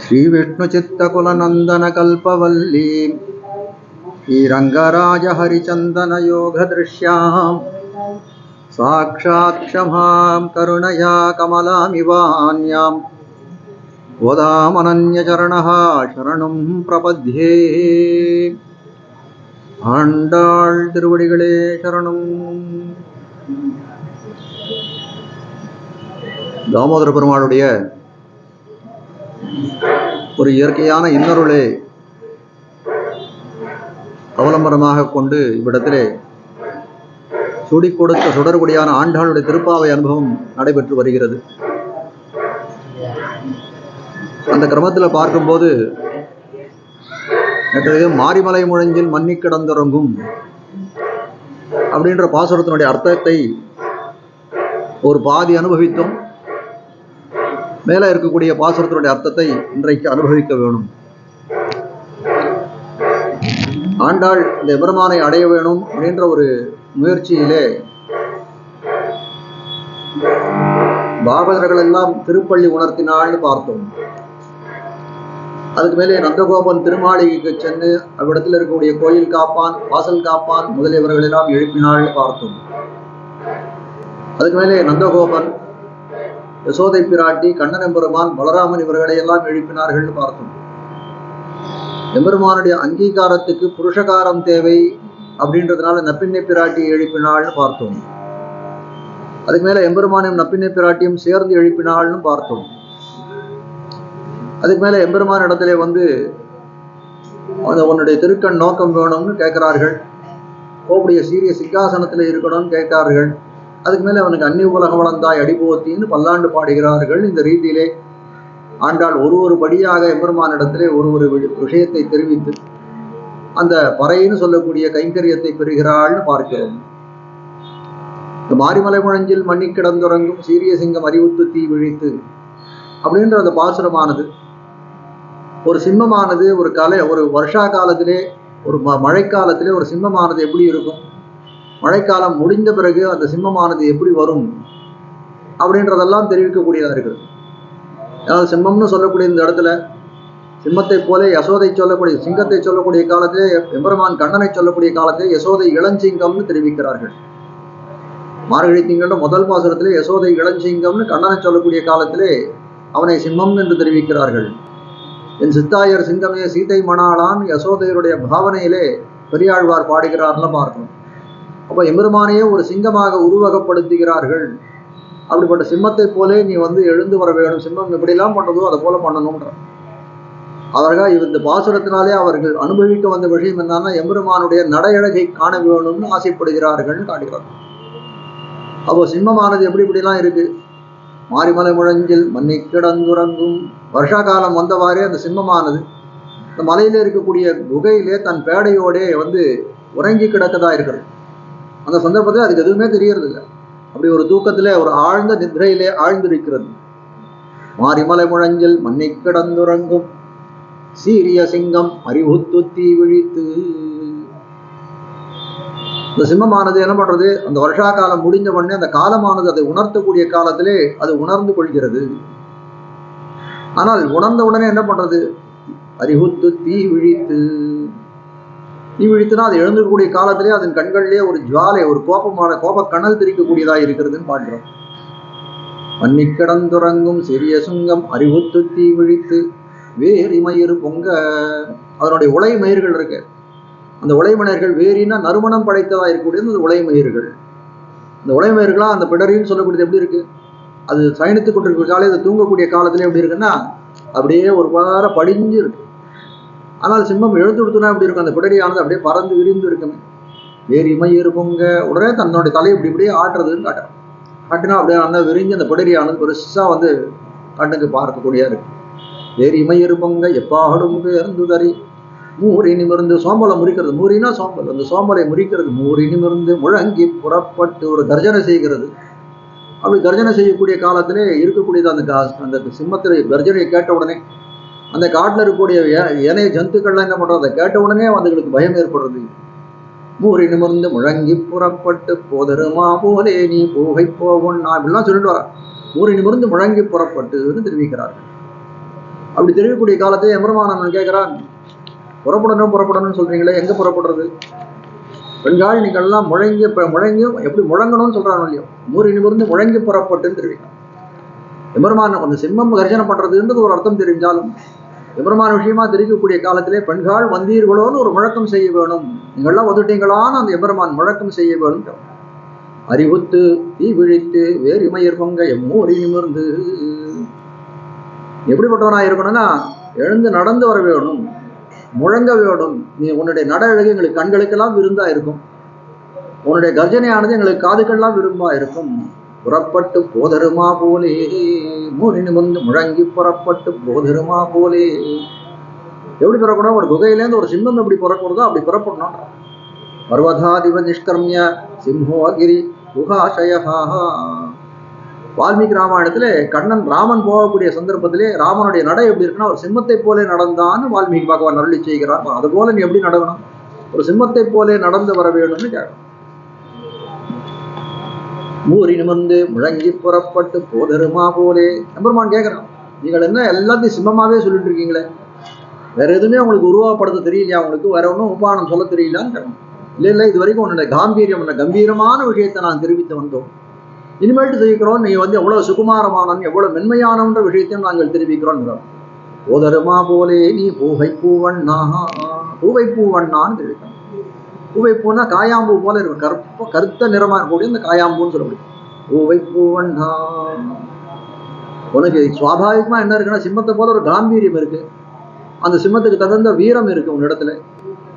ಶ್ರೀ ವಿಷ್ಣು ಚಿತ್ತಕುಲ ನಂದನ ಕಲ್ಪವಲ್ಲಿ ಶ್ರೀರಂಗರಾಜ ಹರಿಚಂದನ ಯೋಗ ದೃಶ್ಯಾಂ ಸಾಕ್ಷಾತ್ ಕ್ಷಮಾಂ ಕರುಣಯಾ ಕಮಲಾಮಿವಾನ್ಯಾಂ ವದಾಮನನ್ಯಚರಣಃ ಶರಣಂ ಪ್ರಪದ್ಯೇ. ஆண்டாள் திருவடிகளே சரணம். தாமோதர பெருமாளுடைய ஒரு இயற்கையான இன்னொருளை அவலம்பரமாக கொண்டு இவ்விடத்திலே சுடி கொடுத்த சுடர்குடியான ஆண்டாளுடைய திருப்பாவை அனுபவம் நடைபெற்று வருகிறது. அந்த கிரமத்தில் பார்க்கும்போது நேற்றைய மாரிமலை முழஞ்சில் மன்னி கிடந்துறங்கும் அப்படின்ற பாசுரத்தினுடைய அர்த்தத்தை ஒரு பாதி அனுபவித்தோம். மேலே இருக்கக்கூடிய பாசுரத்தினுடைய அர்த்தத்தை இன்றைக்கு அனுபவிக்க வேணும். ஆண்டாள் இந்த எபெருமானை அடைய வேணும் அப்படின்ற ஒரு முயற்சியிலே பாகவதர்கள் எல்லாம் திருப்பள்ளி உணர்த்தினாள்னு பார்த்தோம். அதுக்கு மேலே நந்தகோபன் திருமாளிகைக்கு சென்று அவ்விடத்தில் இருக்கக்கூடிய கோயில் காப்பான், வாசல் காப்பான் முதலியவர்கள் எல்லாம் எழுப்பினாள்னு பார்த்தோம். அதுக்கு மேலே நந்தகோபன், யசோதை பிராட்டி, கண்ணன் எம்பெருமான், பலராமன் இவர்களை எல்லாம் எழுப்பினார்கள் பார்த்தோம். எம்பெருமானுடைய அங்கீகாரத்துக்கு புருஷகாரம் தேவை அப்படின்றதுனால நப்பிண்ணை பிராட்டி எழுப்பினாள்னு பார்த்தோம். அதுக்கு மேல எம்பெருமானையும் நப்பிண்ணை பிராட்டியும் சேர்ந்து எழுப்பினாள்னு பார்த்தோம். அதுக்கு மேல எம்பெருமான இடத்துல வந்து உன்னுடைய திருக்கண் நோக்கம் வேணும்னு கேட்கிறார்கள். கோபுடைய சீரிய சிங்காசனத்துல இருக்கணும்னு கேட்கிறார்கள். அதுக்கு மேல அவனுக்கு அந்நிய உலக வளர்ந்தாய் அடிபோத்தின்னு பல்லாண்டு பாடுகிறார்கள். இந்த ரீதியிலே ஆண்டாள் ஒரு படியாக எம்பெருமான இடத்திலே ஒரு விஷயத்தை தெரிவித்து அந்த பறைன்னு சொல்லக்கூடிய கைங்கரியத்தை பெறுகிறாள்னு பார்க்கிறோம். இந்த மாரிமலை முழஞ்சில் மன்னி கிடந்துறங்கும் சீரிய சிங்கம் அறிவுத்து தீ விழித்து அப்படின்ற அந்த பாசுரமானது ஒரு சிம்மமானது ஒரு வருஷா காலத்திலே, ஒரு மழைக்காலத்திலே ஒரு சிம்மமானது எப்படி இருக்கும், மழைக்காலம் முடிந்த பிறகு அந்த சிம்மமானது எப்படி வரும் அப்படின்றதெல்லாம் தெரிவிக்கக்கூடியதாக இருக்குது. அதாவது சிம்மம்னு சொல்லக்கூடிய இந்த இடத்துல சிம்மத்தை போல யசோதை சொல்லக்கூடிய, சிங்கத்தை சொல்லக்கூடிய காலத்திலே எம்பெருமான் கண்ணனை சொல்லக்கூடிய காலத்திலே யசோதை இளஞ்சிங்கம்னு தெரிவிக்கிறார்கள். மார்கழி திங்கள முதல் பாசுரத்திலே யசோதை இளஞ்சிங்கம்னு கண்ணனை சொல்லக்கூடிய காலத்திலே அவனை சிம்மம் என்று தெரிவிக்கிறார்கள். என் சித்தாயர் சிங்கமே சீதை மணாளான் யசோதையருடைய பாவனையிலே பெரியாழ்வார் பாடுகிறார்லாம் பார்க்கணும். அப்போ எம்பெருமானையே ஒரு சிங்கமாக உருவகப்படுத்துகிறார்கள். அப்படிப்பட்ட சிம்மத்தை போலே நீ வந்து எழுந்து வர வேணும், சிம்மம் எப்படிலாம் பண்ணுறதோ அதை போல பண்ணணும்ன்ற அவர்கள் இந்த பாசுரத்தினாலே அவர்கள் அனுபவிக்க வந்த விஷயம் என்னன்னா எம்பெருமானுடைய நடையழகை காண வேணும்னு ஆசைப்படுகிறார்கள் காட்டுகிறார். அப்போ சிம்மமானது இப்படிலாம் இருக்கு. மாரிமலை முழஞ்சில் மன்னி கிடந்துறங்கும் வருஷா காலம் வந்தவாறே அந்த சிம்மமானது இந்த மலையில இருக்கக்கூடிய குகையிலே தன் பேடையோடே வந்து உறங்கி கிடக்கதா இருக்கிறது. அந்த சந்தர்ப்பத்தில் அதுக்கு எதுவுமே தெரியறது இல்லை. அப்படி ஒரு தூக்கத்திலே ஒரு ஆழ்ந்த நித்ரையிலே ஆழ்ந்திருக்கிறது. மாரிமலை முழஞ்சில் மன்னி கிடந்துறங்கும் சீரிய சிங்கம் அறிவுத்து தீ விழித்து. இந்த சிம்மமானது என்ன பண்றது, அந்த வருஷா காலம் முடிஞ்ச உடனே அந்த காலமானது அதை உணர்த்தக்கூடிய காலத்திலே அது உணர்ந்து கொள்கிறது. ஆனால் உணர்ந்த உடனே என்ன பண்றது, அறிவுத்து தீ விழித்து. தீ விழித்துனா அது எழுந்திருக்கக்கூடிய காலத்திலே அதன் கண்களிலே ஒரு ஜுவாலை, ஒரு கோப கணல் திரிக்கக்கூடியதாக இருக்கிறதுன்னு பாடுறோம். மன்னி கிடந்துறங்கும் சிறிய சுங்கம் அறிவுத்து தீ விழித்து வேரிமயிறு பொங்க. அதனுடைய உலை மயிர்கள் இருக்கு. அந்த உலைமயிர்கள் வேறினா நறுமணம் படைத்ததாக இருக்கக்கூடியது அந்த உலைமயிர்கள். இந்த உலைமயிர்களா அந்த பிடரின்னு சொல்லக்கூடியது எப்படி இருக்கு, அது சயனித்து கொண்டிருக்கிற காலையில் அது தூங்கக்கூடிய காலத்துல எப்படி இருக்குன்னா அப்படியே ஒரு வார படிஞ்சு இருக்கு. ஆனால் சிம்மம் எழுந்து கொடுத்தனா எப்படி இருக்கும், அந்த பிடரியானது அப்படியே பறந்து விரிந்து இருக்குமே. வேரிமயிறு பொங்க உடனே தன்னுடைய தலை இப்படியே ஆட்டுறதுன்னு காட்டுறான். காட்டினா அப்படியே அந்த விரிஞ்சு அந்த பிடரியானது பெருசா வந்து கண்ணுக்கு பார்க்கக்கூடியதா இருக்கு. வேரிமயிறு பொங்க எப்பாடும் பேர்ந்துதறி மூறி நிமிர்ந்து சோம்பலை முறிக்கிறது. மூறினா சோம்பல், அந்த சோம்பலை முறிக்கிறது. மூறி நிமிர்ந்து முழங்கி புறப்பட்டு ஒரு கர்ஜனை செய்கிறது. அப்படி கர்ஜனை செய்யக்கூடிய காலத்திலே இருக்கக்கூடியது அந்த சிம்மத்திலே கர்ஜனையை கேட்ட உடனே அந்த காட்டில் இருக்கக்கூடிய ஏனைய ஜந்துக்கள்லாம் என்ன பண்றது, அதை கேட்ட உடனே அதுகளுக்கு பயம் ஏற்படுறது. மூறி நிமிர்ந்து முழங்கி புறப்பட்டு போதருமா போலே நீ போகை போவோம் நான் இப்படிலாம் சொல்லிட்டு வரேன். ஊரினிமிருந்து முழங்கி புறப்பட்டுன்னு தெரிவிக்கிறார்கள். அப்படி தெரிவிக்கக்கூடிய காலத்தை எம்பெருமான் கேட்கிறான், புறப்படணும்னு சொல்றீங்களே, எங்க புறப்படுறது? பெண்கள் நீங்கள் எல்லாம் முழங்கியும் எப்படி முழங்கணும்னு சொல்றாங்க இல்லையோ, ஊரினிமிருந்து முழங்கி புறப்பட்டுன்னு தெரிவிக்கிறான். எம்பெருமான கொஞ்சம் சிம்மம் கர்ஜனை பண்றதுன்றது ஒரு அர்த்தம் தெரிஞ்சாலும் எம்பெருமான விஷயமா தெரிவிக்கக்கூடிய காலத்திலே பெண்கள் வந்தீர்களோன்னு ஒரு முழக்கம் செய்ய வேணும். நீங்கள்லாம் வந்துட்டீங்களான்னு அந்த எம்பெருமான் முழக்கம் செய்ய வேணும். அறிவுத்து தீ விழித்து வேறு இமையர் பொங்க எம்மூரி நிமிர்ந்து. எப்படிப்பட்டவனா இருக்கணும்னா, எழுந்து நடந்து வர வேணும், முழங்க வேணும். நீ உன்னுடைய நட அழகு எங்களுக்கு கண்களுக்கெல்லாம் விருந்தா இருக்கும், உன்னுடைய கர்ஜனையானது எங்களுக்கு காதுக்கெல்லாம் விரும்பா இருக்கும். புறப்பட்டு போதருமா போலே மூறி நிமிர்ந்து முழங்கி புறப்பட்டு போதருமா போலே. எப்படி புறப்படணும்? ஒரு குகையிலேருந்து ஒரு சிம்மம் எப்படி புறப்படுறதோ அப்படி புறப்படணும். பர்வதாதிப நிஷ்கர்மிய சிம்ஹோகிரி குகாசயா. வால்மீகி ராமாயணத்துல கண்ணன் ராமன் போகக்கூடிய சந்தர்ப்பத்திலே ராமனுடைய நடை எப்படி இருக்குன்னா, ஒரு சிம்மத்தை போலே நடந்தான்னு வால்மீகி பகவான் அருளி செய்கிறார். அது போல நீ எப்படி நடக்கணும்? ஒரு சிம்மத்தை போலே நடந்து வர வேணும்னு கேட்கணும். மூறி நிமிர்ந்து முழங்கி புறப்பட்டு போதருமா போலே. எம்பெருமான் கேட்கிறான், நீங்கள் என்ன எல்லாத்தையும் சிம்மமாவே சொல்லிட்டு இருக்கீங்களே, வேற எதுவுமே உங்களுக்கு உருவாக்கப்படுத்த தெரியலையா? உங்களுக்கு வேற ஒன்றும் உபானம் சொல்ல தெரியலான்னு கேட்கணும். இல்லை, இது வரைக்கும் உன்னுடைய காம்பீரியம், உன்னை கம்பீரமான விஷயத்தை நான் தெரிவித்து வந்தோம். இனிமேட்டு தெரிவிக்கிறோம், நீ எவ்வளவு சுகுமாரமான எவ்வளவு மென்மையானன்ற விஷயத்தையும் நாங்கள் தெரிவிக்கிறோம். போதருமா போலே நீ பூவை பூவண்ணா. பூவை பூவண்ணான்னு தெரிவிக்கிறோம். பூவை பூன்னா காயாம்பூ போல இருக்கும், கருத்த நிறமா இருக்கக்கூடிய இந்த காயாம்பூன்னு சொல்ல முடியும். பூவை பூவண்ணா. உனக்கு சுவாபாவிகமா என்ன இருக்குன்னா, சிம்மத்தை போல ஒரு காம்பீரியம் இருக்கு, அந்த சிம்மத்துக்கு தகுந்த வீரம் இருக்கு உன்னிடத்துல.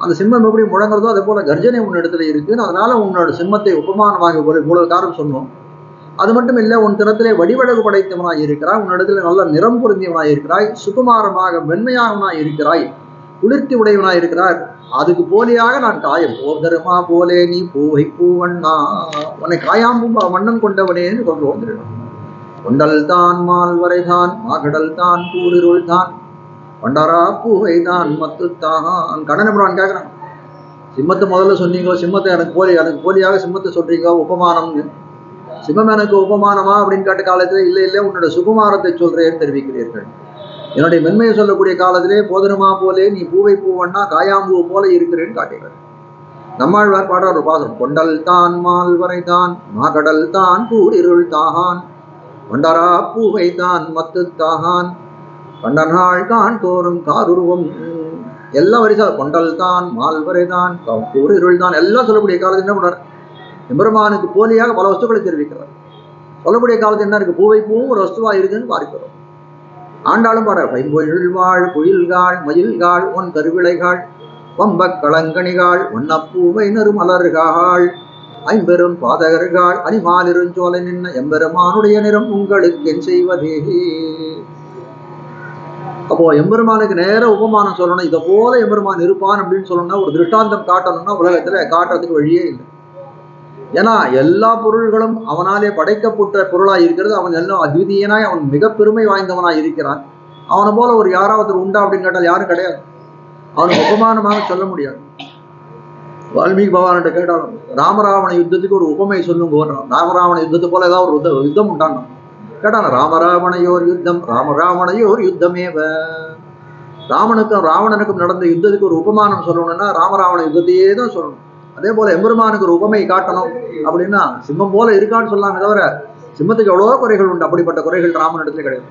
அந்த சிம்மம் எப்படி முழங்குறதோ அதே போல கர்ஜனை உன்னிடத்துல இருக்குன்னு, அதனால உன்னோட சிம்மத்தை உபமானமாக இவ்வளவு காரணம் சொன்னோம். அது மட்டும் இல்லை, உன் திறத்திலே வடிவழகு படைத்தவனாய் இருக்கிறாய், உன்னிடத்துல நல்ல நிறம் பொருந்தியவனாய் இருக்கிறாய், சுகுமாரமாக மென்மையாகவனாய் இருக்கிறாய், குளிர்த்தி உடையவனாய் இருக்கிறார். அதுக்கு போலியாக நான் காயம் போதருமா போலே நீ பூவை பூவண்ணா. உன்னை காயாம்பும் வண்ணம் கொண்டவனேன்னு சொல்றோம். கொண்டல் தான் மால் வரைதான் மாகடல் தான் கூறிருள் தான் பண்டாரா பூவை தான் மத்துத்தான். கண்ணனபுரான் கேட்கிறான், சிம்மத்தை முதல்ல சொன்னீங்க, சிம்மத்தை எனக்கு போலியாக சிம்மத்தை சொல்றீங்க உபமானம்னு. சிம்மம் எனக்கு உபமானமா அப்படின்னு கேட்ட காலத்துல இல்லை உன்னோட சுகுமாரத்தை சொல்றேன்னு தெரிவிக்கிறீர்கள். என்னுடைய மென்மையை சொல்லக்கூடிய காலத்திலே போதனமா போலே நீ பூவை பூவண்ணா காயாம்பூ போல இருக்கிறேன்னு காட்டுகிறார். நம்மாழ்வார் பாடுற பாசம், கொண்டல் தான் மால் வரைதான் மாகடல் தான் கூறிருள் தாகான் பண்டாரா பூவை தான் மத்துத்தான் கண்டனாள் தான் தோறும் காருருவம். எல்லாம் வரிசா கொண்டல் தான் மால் வரைதான் கூறிருள் தான் எல்லாம் சொல்லக்கூடிய காலத்தில் என்ன பண்றார்? எம்பெருமானுக்கு போலியாக பல வஸ்துக்களை தெரிவிக்கிறார். சொல்லக்கூடிய காலத்தில் என்ன இருக்கு? பூவை பூவும் ஒரு வஸ்துவா இருக்குன்னு பார்க்கிறோம். ஆண்டாலும் பாரு, பைம்பொழில்வாழ் குயில்காள் மயில்காள் ஒன் கருவிளைகாள் வம்பக் களங்கணிகாள் ஒன்னப்பூவை நறுமலர்கள் ஐம்பெரும் பாதகர்கள் அனிமாலிருஞ்சோலை நின்ன எம்பெருமானுடைய நிறம் உங்களுக்கு என் செய்வதே. அப்போ எம்பெருமானுக்கு நேர உபமானம் சொல்லணும், இதை போல எம்பெருமான் இருப்பான் அப்படின்னு சொல்லணும்னா, ஒரு திருஷ்டாந்தம் காட்டணும்னா உலகத்துல காட்டுறதுக்கு வழியே இல்லை. ஏன்னா எல்லா பொருள்களும் அவனாலே படைக்கப்பட்ட பொருளாய் இருக்கிறது. அவன் எல்லாம் அத்விதீயனாய், அவன் மிக பெருமை வாய்ந்தவனாய் இருக்கிறான். அவனை போல ஒரு யாராவது உண்டா அப்படின்னு கேட்டால் யாரும் கிடையாது. அவனுக்கு உபமானமாக சொல்ல முடியாது. வால்மீகி பகவான்கிட்ட கேட்டாலும் ராமராவண யுத்தத்துக்கு ஒரு உபமை சொல்லுங்க, ராமராவண யுத்தத்தை போல ஏதாவது ஒரு யுத்தம் உண்டான கேட்டான. ராமராவணையோர் யுத்தம் ராமராவணையோர் யுத்தமேவ. ராமனுக்கும் ராவணனுக்கும் நடந்த யுத்தத்துக்கு ஒரு உபமானம் சொல்லணும்னா ராமராவண யுத்தத்தையே தான் சொல்லணும். அதே போல எம்பெருமானுக்கு ஒரு உபமை காட்டணும் அப்படின்னா சிம்மம் போல இருக்கான்னு சொல்லாமே தவிர, சிம்மத்துக்கு எவ்வளவோ குறைகள் உண்டு, அப்படிப்பட்ட குறைகள் ராமன் இடத்துல கிடையாது.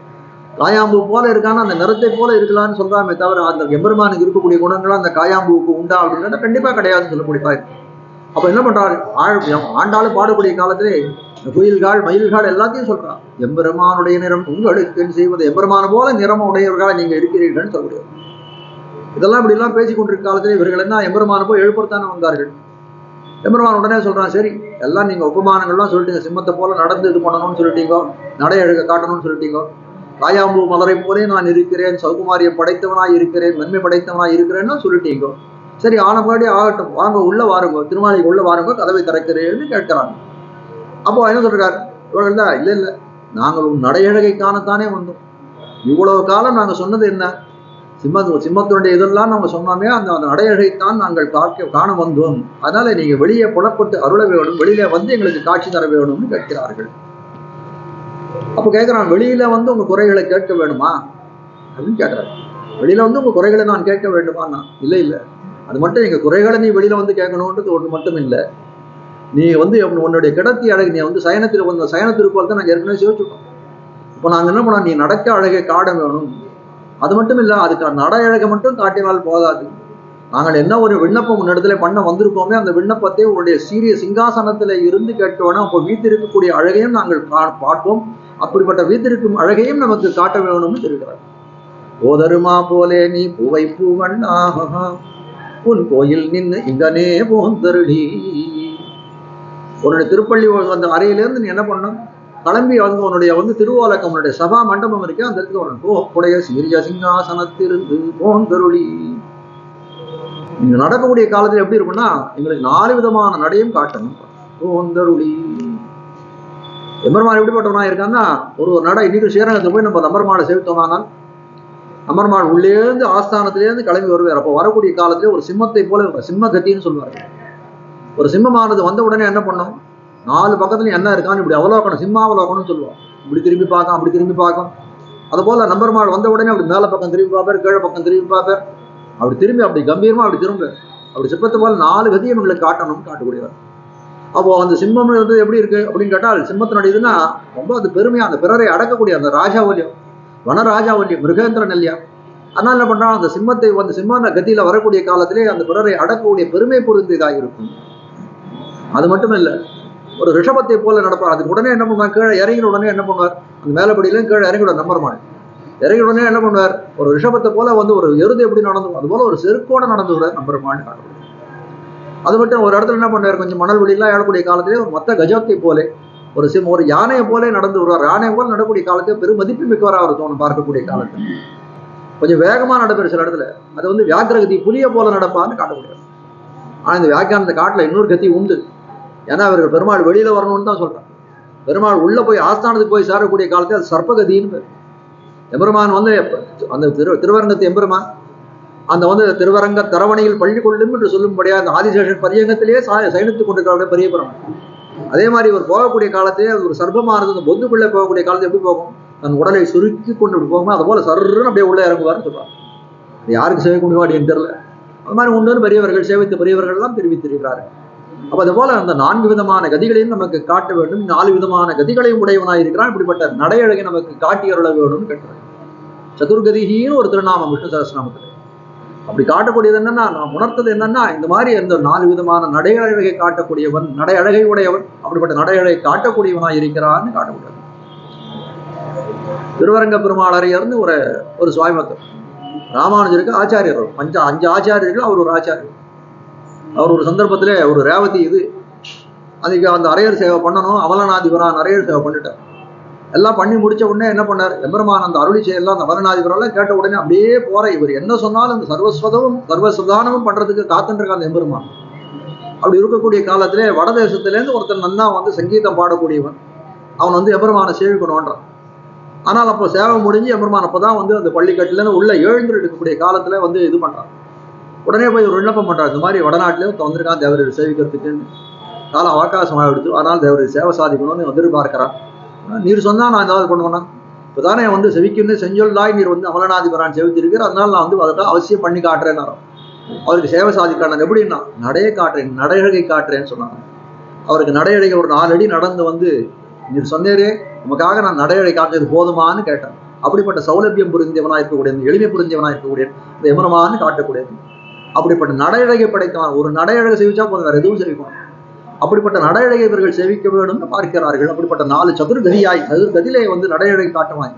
காயாம்பூ போல இருக்கான்னு அந்த நிறத்தை போல இருக்கலான்னு சொல்றாமே தவிர, அந்த எம்பெருமானுக்கு இருக்கக்கூடிய குணங்களும் அந்த காயாம்பூவுக்கு உண்டா அப்படின்னா கண்டிப்பா கிடையாதுன்னு சொல்லக்கூடிய. அப்ப என்ன பண்றாரு? ஆண்டாலும் பாடக்கூடிய காலத்திலே குயில்காள் மயில்காள் எல்லாத்தையும் சொல்றான். எம்பெருமானுடைய நிறம் உங்களுக்கு செய்வது, எம்பெருமான போல நிறம் உடையவர்களாக நீங்க இருக்கிறீர்கள்னு சொல்லக்கூடிய. இதெல்லாம் இப்படி எல்லாம் பேசிக் கொண்டிருக்க காலத்திலே இவர்கள் என்ன எம்பெருமான போய் எழுப்புறத்தானே வந்தார்கள். எம்பெருமான் உடனே சொல்றான், சரி எல்லாம் நீங்க உபமானங்கள்லாம் சொல்லிட்டீங்க, சிம்மத்தை போல நடந்து இது பண்ணணும்னு சொல்லிட்டீங்க, நடை அழக காட்டணும்னு சொல்லிட்டீங்க, காயாம்பூ மலரை போலே நான் இருக்கிறேன், சௌகுமாரியம் படைத்தவனாய் இருக்கிறேன், மென்மை படைத்தவனாய் இருக்கிறேன்னு சொல்லிட்டீங்க. சரி ஆனபடி ஆகட்டும், வாங்க உள்ள வாருங்க, திருமாளிகை உள்ள வாருங்க, கதவை திறக்கிறேன்னு கேட்கிறாங்க. அப்போ என்ன சொல்றாரு? இவர்கள் தான் இல்லை நாங்கள் உன் நடையழகை காணத்தானே வந்தோம். இவ்வளவு காலம் நாங்க சொன்னது என்ன? சிம்மத்தினுடைய இதெல்லாம் நம்ம சொன்னோமே, அந்த நடையழகைத்தான் நாங்கள் காண வந்தோம். அதனால நீங்க வெளியே புலப்பட்டு அருள வேணும், வெளியில வந்து எங்களுக்கு காட்சி தர வேணும்னு கேட்கிறார்கள். அப்போ கேட்குறான், வெளியில வந்து உங்க குறைகளை கேட்க வேணுமா அப்படின்னு கேட்குறாரு. வெளியில வந்து உங்க குறைகளை நான் கேட்க வேண்டுமான்னா, இல்லை இல்லை, அது மட்டும் எங்க குறைகளை நீ வெளியில வந்து கேட்கணுன்றது ஒன்று மட்டும் இல்லை. நீ வந்து உன்னுடைய கிடத்தி அழகு, நீ வந்து சயனத்தில் வந்த சயனத்திருப்போல் தான் நாங்கள் ஏற்கனவே சிவச்சுட்டோம். இப்போ நாங்கள் என்ன பண்ணோம், நீ நடக்க அழகை காட வேணும். அது மட்டும் இல்லை, அதுக்கு நடை அழகை மட்டும் காட்டினால் போதாது. நாங்கள் என்ன ஒரு விண்ணப்பம் உன்னிடத்துல பண்ண வந்திருக்கோமே, அந்த விண்ணப்பத்தை உன்னுடைய சீரிய சிங்காசனத்துல இருந்து கேட்க வேணும். அப்போ வீட்டிருக்கக்கூடிய அழகையும் நாங்கள் பார்ப்போம். அப்படிப்பட்ட வீட்டிற்கும் அழகையும் நமக்கு காட்ட வேணும்னு இருக்கிறார். போதருமா போலே நீ பூவை பூவண்ணாக உன் கோயில் நின்று இங்கனே போந்தருளி. உன்னுடைய திருப்பள்ளி அந்த அறையிலேருந்து நீ என்ன பண்ணும், கிளம்பி வந்து உன்னுடைய வந்து திருவோலக்கம், உன்னுடைய சபா மண்டபம் இருக்கு, அந்த இடத்துக்கு வரணும். உடைய சீரிய சிங்காசனத்திலிருந்து போந்தருளி. நீங்க நடக்கக்கூடிய காலத்துல எப்படி இருக்கும்னா, எங்களுக்கு 4 விதமான நடையும் காட்டணும். போந்தருளி. எம்பெருமான் எப்படிப்பட்டவனா இருக்கான்னா, ஒரு நடை இன்னைக்கு ஸ்ரீரங்கத்துல போய் நம்ம நம்பர்மாடை சேவித்தோம்னால், நம்பர்மாள் உள்ளேருந்து ஆஸ்தானத்திலேருந்து கிளம்பி வருவார். அப்போ வரக்கூடிய காலத்திலே ஒரு சிம்மத்தை போல சிம்ம கத்தின்னு சொல்லுவாரு. ஒரு சிம்மமானது வந்த உடனே என்ன பண்ணும், 4 பக்கத்துலயும் என்ன இருக்கான்னு இப்படி அவலோக்கணும், சிம்மாவலோக்கணும்னு சொல்லுவோம். இப்படி திரும்பி பார்க்கும், அப்படி திரும்பி பார்க்கும். அது போல நம்பர்மாள் வந்த உடனே அப்படி மேல பக்கம் திரும்பி பார்ப்பார், கீழே பக்கம் திரும்பி பார்ப்பார். அப்படி திரும்பி அப்படி கம்பீரமா அப்படி திரும்ப, அப்படி சிற்பத்தை போல 4 கதியும் எங்களுக்கு காட்டணும்னு காட்டக்கூடியவர். அப்போ அந்த சிம்மம் வந்து எப்படி இருக்கு அப்படின்னு கேட்டால், சிம்மத்தினுடைய இதுன்னா ரொம்ப அது பெருமையா, அந்த பிறரை அடக்கக்கூடிய அந்த ராஜாவல்யம், வனராஜாவல்யம், மிருகேந்திரன் இல்லையா. அதனால என்ன பண்றான், அந்த சிம்மத்தை வந்து சிம்ம கதியில வரக்கூடிய காலத்திலே அந்த பிறரை அடக்கக்கூடிய பெருமை பொருந்ததாக இருக்கும். அது மட்டும் இல்லை, ஒரு ரிஷபத்தை போல நடப்பார். அதுக்கு உடனே என்ன பண்ணுவார், கீழே இறங்கின உடனே என்ன பண்ணுவார், அந்த மேலப்படியிலும் கீழே இறங்கிவிட நம்பர்மாள் இறங்கி உடனே என்ன பண்ணுவார், ஒரு ரிஷபத்தை போல வந்து ஒரு எருது எப்படி நடந்து அது போல ஒரு செருக்கோட நடந்து விட நம்பர்மாள் காட்டப்படுது. அது மட்டும் ஒரு இடத்துல என்ன பண்ணுவார், கொஞ்சம் மணல் வெளியெல்லாம் ஏழக்கூடிய காலத்திலே ஒரு மொத்த கஜத்தை போல ஒரு யானையை போல நடந்து வருவார். யானையை போல நடக்கூடிய காலத்தில் பெரும் மதிப்பு மிக்கவராக அவர் தோணும் பார்க்கக்கூடிய காலத்தில். கொஞ்சம் வேகமா நடப்பார் சில இடத்துல. அது வந்து வியாக்கிரகதி புலியை போல நடப்பான்னு காட்டக்கூடியது. ஆனா இந்த வியாக்கியானத்தை காட்டுல இன்னொரு கத்தி உண்டு. ஏன்னா அவர்கள் பெருமாள் வெளியில வரணும்னு தான் சொல்றாங்க. பெருமாள் உள்ள போய் ஆஸ்தானத்துக்கு போய் சேரக்கூடிய காலத்தில் அது சர்ப்பகதின்னு பேர். எம்பெருமான் வந்து அந்த திருவரங்கத்து எம்பெருமான் அந்த வந்து திருவரங்க தரவணையில் பள்ளி கொள்ளும் என்று சொல்லும்படியா அந்த ஆதிசேஷன் பரியங்கத்திலேயே சயனித்துக் கொண்டிருக்கிற பெரிய பெருமான். அதே மாதிரி இவர் போகக்கூடிய காலத்திலே அது ஒரு சர்ப்பமானது அந்த பொந்துக்குள்ளே போகக்கூடிய காலத்தில் எப்படி போகும், தன் உடலை சுருக்கி கொண்டு இப்படி போகும். அது போல சர்ன்னு அப்படியே உள்ள இறங்குவார்னு சொல்றாங்க. அது யாருக்கு சேவை கொண்டு என்று தெரியல. அது மாதிரி உண்டு பெரியவர்கள் சேவித்த பெரியவர்கள் எல்லாம் தெரிவித்திருக்கிறார்கள். அப்ப அது போல அந்த 4 விதமான கதிகளையும் நமக்கு காட்ட வேண்டும். 4 விதமான கதிகளையும் உடையவனாய் இருக்கிறான். இப்படிப்பட்ட நடையழகை நமக்கு காட்டி அருள வேணும்னு கேட்கிறார். சதுர்கதிகின்னு ஒரு திருநாமம் விஷ்ணு சஹஸ்ரநாமத்தில். அப்படி காட்டக்கூடியது என்னன்னா, நான் உணர்த்தது என்னன்னா, இந்த மாதிரி இந்த 4 விதமான நடையழகை காட்டக்கூடியவன், நடை அழகை உடையவன், அப்படிப்பட்ட நடையழகை காட்டக்கூடியவனாய் இருக்கிறான்னு காட்டக்கூடியவன். திருவரங்க பெருமாளரையர்னு ஒரு சுவாமிமத்தர் ராமானுஜருக்கு ஆச்சாரியர். 5 ஆச்சாரியர்கள், அவர் ஒரு ஆச்சாரியர். அவர் ஒரு சந்தர்ப்பத்திலே ஒரு ரேவதி இது அதுக்கு அந்த அரையர் சேவை பண்ணணும், அமலநாதிபுரான் அரையர் சேவை பண்ணிட்டார். எல்லாம் பண்ணி முடிச்ச உடனே என்ன பண்ணார், எம்பெருமான் அந்த அருளி செயலாம் அந்த அமலநாதிபுரெல்லாம் கேட்ட உடனே அப்படியே போற இவர் என்ன சொன்னாலும் அந்த சர்வஸ்வதானமும் பண்றதுக்கு காத்துருக்க அந்த எம்பெருமான். அப்படி இருக்கக்கூடிய காலத்திலே வடதேசத்திலேருந்து ஒருத்தன் நன்னா வந்து சங்கீதம் பாடக்கூடியவன், அவன் வந்து எம்பெருமானை சேவிக்கணும்ன்றான். ஆனால் அப்போ சேவை முடிஞ்சு எம்பெருமான் அப்பதான் வந்து அந்த பள்ளிக்கட்டிலேருந்து உள்ள எழுந்து எடுக்கக்கூடிய காலத்துல வந்து இது பண்றான். உடனே போய் ஒரு விண்ணப்பம் பண்றாரு, இந்த மாதிரி வடநாட்டிலே வந்திருக்கான் தேவரை சேவிக்கிறதுக்கு, காலம் அவகாசமாக எடுத்து, அதனால் தேவரை சேவை சாதிக்கணும்னு எதிர்பார்க்கிறான். நீர் சொன்னா நான் ஏதாவது பண்ணுவேன்னா, இப்போதானே வந்து செவிக்குன்னு செஞ்சொல்லாய் நீர் வந்து அமலநாதிபுரான் செவித்திருக்கிறார், அதனால நான் வந்து அதை அவசியம் பண்ணி காட்டுறேன்னு அவருக்கு சேவை சாதிக்கான எப்படின்னா, நடையை காட்டுறேன், நடையழகை காட்டுறேன்னு சொன்னாங்க. அவருக்கு நடையழகை ஒரு 4 அடி நடந்து வந்து, நீர் சொன்னேரே நமக்காக நான் நடையழகை காட்டுறது போதுமான்னு கேட்டேன். அப்படிப்பட்ட சௌலபியம் புரிஞ்சவனா இருக்கக்கூடியது, எளிமை புரிஞ்சவனா இருக்கக்கூடிய இந்த எமரமானு காட்டக்கூடியது. அப்படிப்பட்ட நடையழகை படைத்தவன். ஒரு நடையழகை சேவிச்சா போதும், வேற எதுவும் சேவிக்கணும். அப்படிப்பட்ட நடையழகை இவர்கள் சேவிக்க வேண்டும் பார்க்கிறார்கள். அப்படிப்பட்ட 4 சதுர்கதியிலே வந்து நடையழகை காட்டுவாங்க.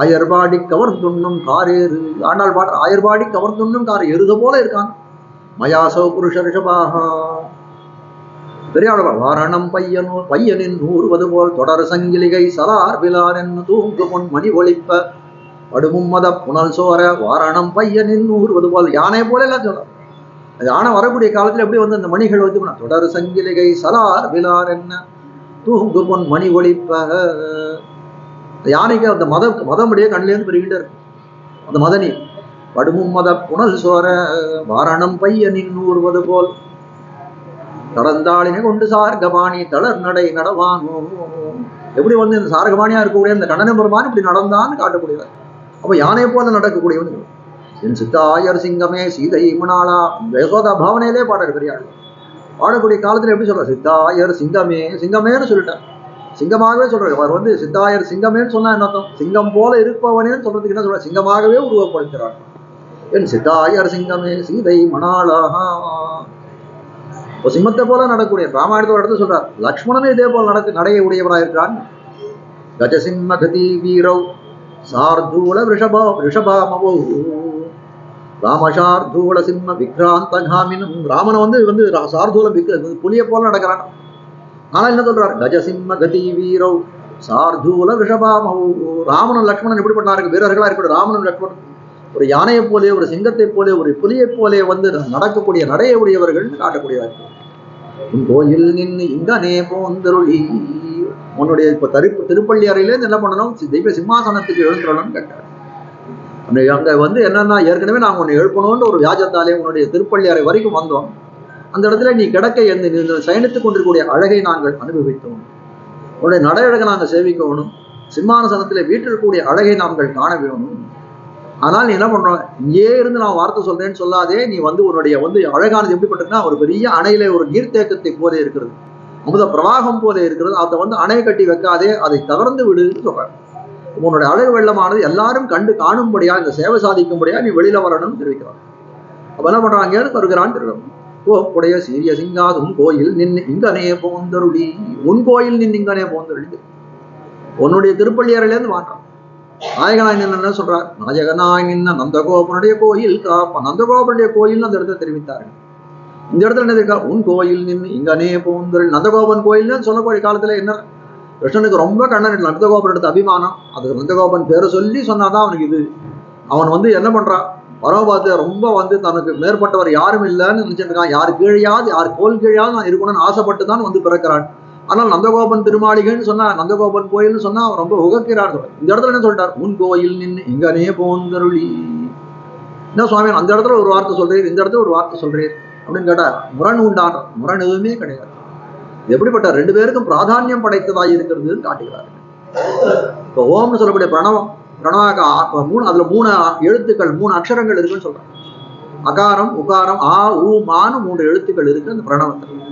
ஆயர்பாடி கவர்ந்துண்ணும் காரேறு, ஆண்டாள் பாடுற ஆயர்பாடி கவர்ந்துண்ணும் கார் எருத போல இருக்கான். மயாசோ புருஷ ரிஷபாக பெரியாளர் வாரணம் பையனின் ஊறுவது போல் தொடர் சங்கிலிகை சலார் பிலார் என்று தூங்கு பொன் மணி ஒழிப்ப படுமும் மத புனல் சோர வாரணம் பையனின் ஊறுவது போல் யானை போல எல்லாம் சொல்றார். யானை வரக்கூடிய காலத்துல எப்படி வந்து அந்த மணிகள் வந்து தொடர் சங்கிலிகை சலார் பிலார் என்ன தூங்கு பொன் மணி ஒழிப்ப. யானைக்கு அந்த மதமுடைய கண்ணிலேருந்து பெருகிட்டே இருக்கும் அந்த மதனி. படுமும் மத புனல் சோர வாரணம் பையனின் ஊறுவது போல் கடந்தாளினை கொண்டு சார் கபாணி தளர் நடை நடவானோ. எப்படி வந்து இந்த சாரகமானியா இருக்கக்கூடிய இந்த கண்ணன பெருமான் இப்படி நடந்தான்னு காட்டக்கூடியவர். அப்ப யானையை போல நடக்கக்கூடியவன் என் சித்தாயர் சிங்கமே சீதை மணாளா யசோதா பாவனையிலே பாடுற பெரியாள். பாடக்கூடிய காலத்துல எப்படி சொல்ற, சித்தாயர் சிங்கமே, சிங்கமேன்னு சொல்லிட்டார், சிங்கமாகவே சொல்றாரு. அவர் வந்து சித்தாயர் சிங்கமேன்னு சொன்னா என்ன அர்த்தம், சிங்கம் போல இருப்பவனேன்னு சொல்றதுக்கு என்ன சொல்ற, சிங்கமாகவே உருவப்படுத்துறார். என் சித்தாயர் சிங்கமே சீதை மணாளா. இப்போ சிம்மத்தை போல நடக்கூடிய ராமாயணத்தோட இடத்துல சொல்றார், லக்ஷ்மணனும் இதே போல நடைய உடையவராக இருக்கிறான். கஜசிம்ம கதி வீரவ் சார்தூல ரிஷபாமவோ ராமசார்தூல சிம்ம விக்ராந்த காமினும். ராமனை வந்து சார்தூல புலியை போல நடக்கிறான். ஆனா என்ன சொல்றாரு, கஜசிம்ம கதி வீரவ் சார்தூல ரிஷபாமவோ. ராமனும் லக்ஷ்மணன் எப்படி பண்ணாரு, வீரர்களா இருக்கக்கூடிய ராமனும் லக்ஷ்மணன் ஒரு யானையை போலே, ஒரு சிங்கத்தை போலே, ஒரு புலியை போலே வந்து நடக்கக்கூடிய நடைய உடையவர்கள் காட்டக்கூடியவர்கள். உன் கோயில் நின்று இங்கனே போந்தருளி. உன்னுடைய இப்ப திருப்பள்ளி அறையிலேருந்து என்ன பண்ணணும், தெய்வ சிம்மாசனத்துக்கு எழுந்துடணும்னு கேட்டார். அங்க வந்து என்னன்னா, ஏற்கனவே நாங்கள் உன்னை எழுப்பணும்னு ஒரு வியாஜத்தாலே உன்னுடைய திருப்பள்ளி அறை வரைக்கும் வந்தோம். அந்த இடத்துல நீ கிடக்க சயனித்துக் கொண்டிருக்கூடிய அழகை நாங்கள் அனுபவித்தோம். உன்னுடைய நடை அழகை நாங்கள் சேவிக்கணும். சிம்மாசனத்திலே வீட்டிற்கூடிய அழகை நாங்கள் காண வேணும். ஆனால் நீ என்ன பண்றோம், இங்கே இருந்து நான் வார்த்தை சொல்றேன்னு சொல்லாதே. நீ வந்து உன்னுடைய வந்து அழகானது எப்படிப்பட்டிருக்குன்னா, ஒரு பெரிய அணையில ஒரு நீர்த்தேக்கத்தை போல இருக்கிறது, அமுத பிரவாகம் போல இருக்கிறது. அதை வந்து அணை கட்டி வைக்காதே, அதை தகர்ந்து விடுன்னு சொல்றாரு. உன்னுடைய அழகு வெள்ளமானது எல்லாரும் கண்டு காணும்படியா, இந்த சேவை சாதிக்கும்படியா நீ வெளியில வரணும்னு தெரிவிக்கிறான். அப்ப என்ன பண்றாங்க, வருகிறான்னு தெரியும். கோப்புடைய சீரிய சிங்காது உன் கோயில் நின்று இங்கனே போந்தருளி. உன் கோயில் நின்று இங்கனே போந்தருளி. உன்னுடைய திருப்பள்ளியறையிலேருந்து வாங்குறான். நாயகனாய் என்ன சொல்றார், நாயகனாய் நின்ன நந்தகோபனுடைய கோயில் காப்ப. நந்தகோபனுடைய கோயில் அந்த இடத்துல தெரிவித்தார்கள். இந்த இடத்துல என்ன இருக்கா, உன் கோயில் நின்று இங்கனே போந்தல். நந்தகோபன் கோயில்னு சொல்லக்கூடிய காலத்துல என்ன, கிருஷ்ணனுக்கு ரொம்ப கண்ணன் நந்தகோபன் எடுத்த அபிமானம். அது நந்தகோபன் பேரை சொல்லி சொன்னாதான் அவனுக்கு இது. அவன் வந்து என்ன பண்றான், பரமபாதத்தை ரொம்ப வந்து தனக்கு மேற்பட்டவர் யாரும் இல்லைன்னு நினைச்சிருக்கான். யார் கீழையாவது, யார் கோல் கீழையாவது நான் இருக்கணும்னு ஆசைப்பட்டு தான் வந்து பிறக்கிறான். ஆனால் நந்தகோபன் திருமாளிகைன்னு சொன்னா, நந்தகோபன் கோயில்னு சொன்னா அவன் ரொம்ப உகக்கிறார். இந்த இடத்துல என்ன சொல்லிட்டார், உன் கோயில் நின்று இங்கனே போந்தருளி. என்ன சுவாமி அந்த இடத்துல ஒரு வார்த்தை சொல்றீர், இந்த இடத்துல ஒரு வார்த்தை சொல்றீர் அப்படின்னு கேட்டா, முரண் உண்டான முரண் எதுவுமே கிடையாது. எப்படிப்பட்ட ரெண்டு பேருக்கும் பிராதானியம் படைத்ததாக இருக்கிறது காட்டுகிறார். இப்போ ஓம்னு சொல்லக்கூடிய பிரணவம், அதுல 3 எழுத்துக்கள் 3 அக்ஷரங்கள் இருக்குன்னு சொல்றாங்க. அகாரம் உகாரம் ஆ ஊ மான்னு 3 எழுத்துக்கள் இருக்கு அந்த பிரணவத்தில்.